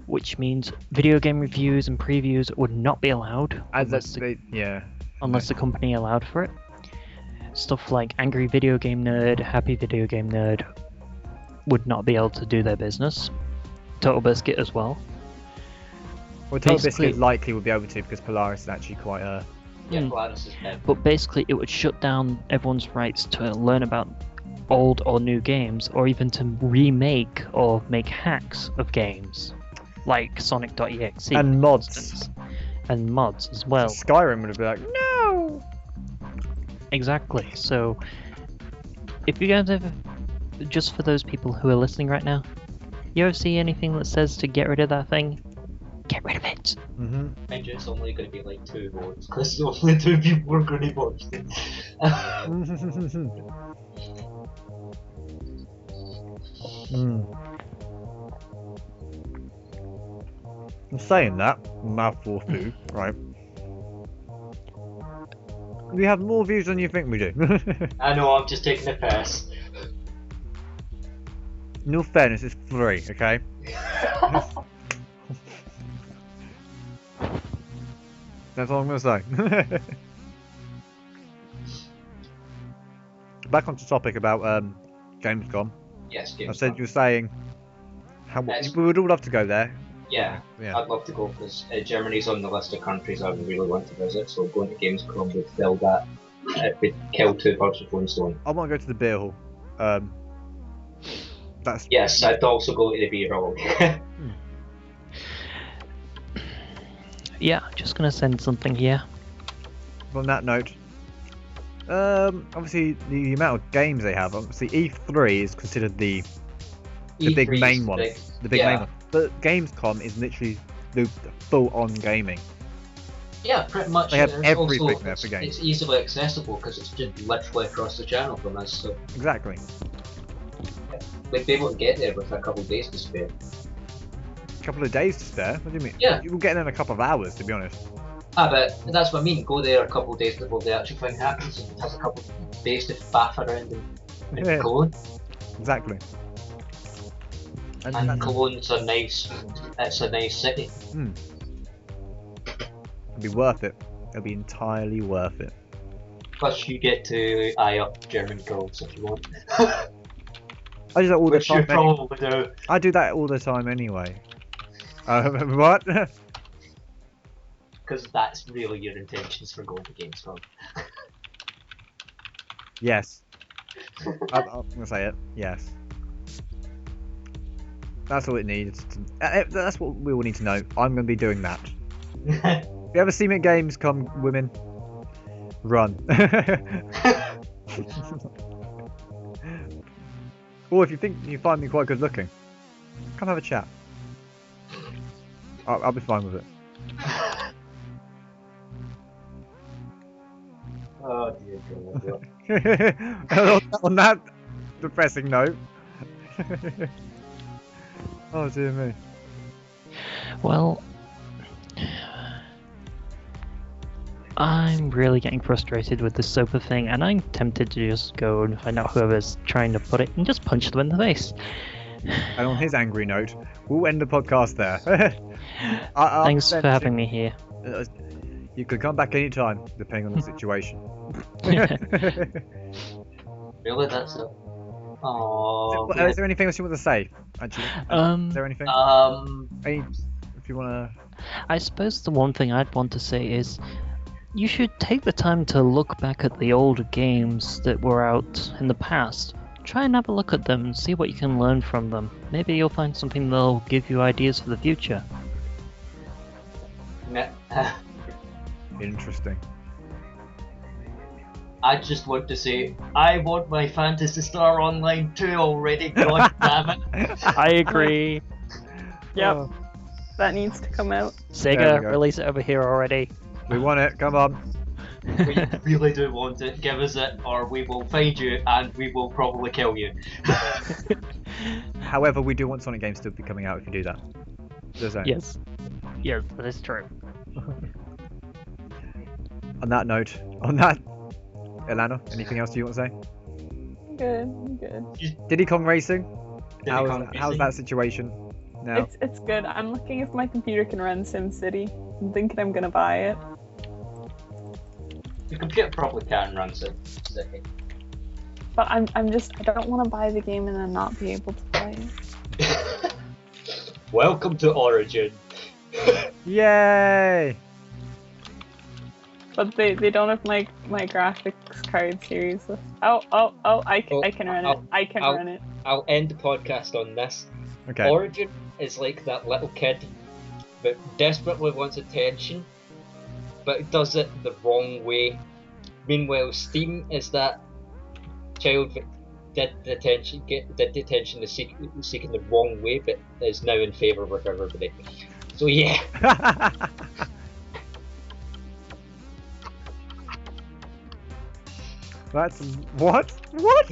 Speaker 1: Which means video game reviews and previews would not be allowed unless the company allowed for it. Stuff like Angry Video Game Nerd, Happy Video Game Nerd would not be able to do their business. Total Biscuit as well.
Speaker 2: Well, Total Biscuit likely would be able to because Polaris is actually quite a...
Speaker 4: Yeah, Polaris is dead.
Speaker 1: But basically it would shut down everyone's rights to learn about old or new games, or even to remake or make hacks of games. Like Sonic.exe.
Speaker 2: And
Speaker 1: for
Speaker 2: mods.
Speaker 1: instance. And mods as well.
Speaker 2: Skyrim would be like, no!
Speaker 1: Exactly. So, if you guys ever, just for those people who are listening right now, you ever see anything that says to get rid of that thing, get rid of it.
Speaker 2: Mm-hmm.
Speaker 4: Mind you, it's only going to be like 2 votes, because only 2 people are going to watch it.
Speaker 2: I'm saying that, mouthful food, right? We have more views than you think we do.
Speaker 4: I know, I'm just taking a piss.
Speaker 2: In all fairness, it's free, okay? That's all I'm gonna say. Back onto topic about Gamescom.
Speaker 4: Yes,
Speaker 2: I said you were saying how we would all love to go there.
Speaker 4: Yeah, I'd love to go because Germany's on the list of countries I would really want to visit, so going to Gamescom would fill that. It would kill 2 birds with 1 stone.
Speaker 2: I want to go to the beer hall. That's
Speaker 4: Yes, I'd also go to the beer hall.
Speaker 1: Yeah, just gonna send something here.
Speaker 2: on that note. Obviously the amount of games they have. Obviously E3 is considered the big main one, the big main one. But Gamescom is literally the full-on gaming.
Speaker 4: Yeah, pretty much.
Speaker 2: They have
Speaker 4: There's
Speaker 2: everything
Speaker 4: also,
Speaker 2: there for games.
Speaker 4: It's easily accessible because it's just literally across the channel from us. So
Speaker 2: Exactly.
Speaker 4: we'd be able to get there with a couple of days to spare.
Speaker 2: A couple of days to spare? What do you mean?
Speaker 4: Yeah.
Speaker 2: You'll get there in a couple of hours, to be honest.
Speaker 4: But that's what I mean. Go there a couple of days before the actual thing happens, and have a couple of days to faff around in Cologne.
Speaker 2: Exactly.
Speaker 4: And Cologne's a nice. It's a nice city.
Speaker 2: It'll be worth it. It'll be entirely worth it.
Speaker 4: Plus, you get to eye up German girls if you want.
Speaker 2: I do that all the
Speaker 4: Which you
Speaker 2: time.
Speaker 4: probably do.
Speaker 2: I do that all the time anyway. What?
Speaker 4: Because that's really your intentions for going to Gamescom.
Speaker 2: Yes. I'm gonna say it. Yes. That's all it needs. That's what we all need to know. I'm gonna be doing that. If you ever see me at Gamescom, women, run. Or if you think you find me quite good looking, come have a chat. I'll be fine with it.
Speaker 4: Oh dear God.
Speaker 2: On that depressing note. Oh dear me.
Speaker 1: Well, I'm really getting frustrated with this sofa thing, and I'm tempted to just go and find out whoever's trying to put it and just punch them in the face.
Speaker 2: And on his angry note, we'll end the podcast there.
Speaker 1: Thanks for having me here.
Speaker 2: You could come back anytime, depending on the situation.
Speaker 4: Really, that's it. Oh.
Speaker 2: Is there anything else you want to say? Actually, is there anything? If you wanna.
Speaker 1: I suppose the one thing I'd want to say is, you should take the time to look back at the older games that were out in the past. try and have a look at them and see what you can learn from them. Maybe you'll find something that'll give you ideas for the future.
Speaker 2: Interesting.
Speaker 4: I just want to say, I want my Phantasy Star Online 2 already, god damn it.
Speaker 1: I agree.
Speaker 3: Yep.
Speaker 2: Oh,
Speaker 3: That needs to come out.
Speaker 2: There we
Speaker 1: Sega,
Speaker 2: go.
Speaker 1: release it over here already.
Speaker 2: we want it. Come on.
Speaker 4: We really do want it, give us it, or we will find you and we will probably kill you.
Speaker 2: However, we do want Sonic games to be coming out if you do that. Just saying.
Speaker 1: Yes. Yes, that is true.
Speaker 2: On that, Alana, anything else you want to say?
Speaker 3: Good.
Speaker 2: Diddy Kong Racing?
Speaker 4: Diddy Kong
Speaker 2: How's
Speaker 4: Racing?
Speaker 2: that situation now?
Speaker 3: It's good. I'm looking if my computer can run SimCity. I'm thinking I'm gonna buy it.
Speaker 4: Your computer probably can run City.
Speaker 3: But I don't want to buy the game and then not be able to play it.
Speaker 4: Welcome to Origin.
Speaker 2: Yay!
Speaker 3: But they don't have my graphics card series. I can run it. I can run it.
Speaker 4: I'll end the podcast on this.
Speaker 2: Okay.
Speaker 4: Origin is like that little kid that desperately wants attention, but does it the wrong way. Meanwhile, Steam is that child that did the attention seeking the wrong way, but is now in favour with everybody. So yeah.
Speaker 2: That's what? What?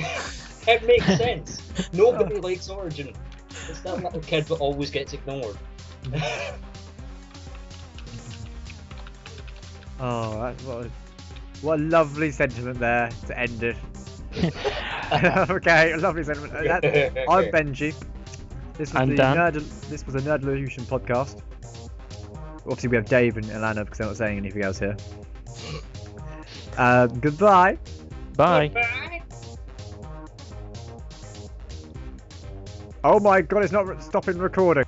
Speaker 4: It makes sense. Nobody likes Origin. It's that little kid that always gets ignored.
Speaker 2: Oh, what a lovely sentiment there to end it. Okay, a lovely sentiment. I'm Benjie. This was
Speaker 1: I'm
Speaker 2: the
Speaker 1: Dan.
Speaker 2: This was a Nerdolution podcast. Obviously, we have Dave and Alana because they're not saying anything else here. Goodbye.
Speaker 1: Bye.
Speaker 2: Oh my god, it's not stopping recording.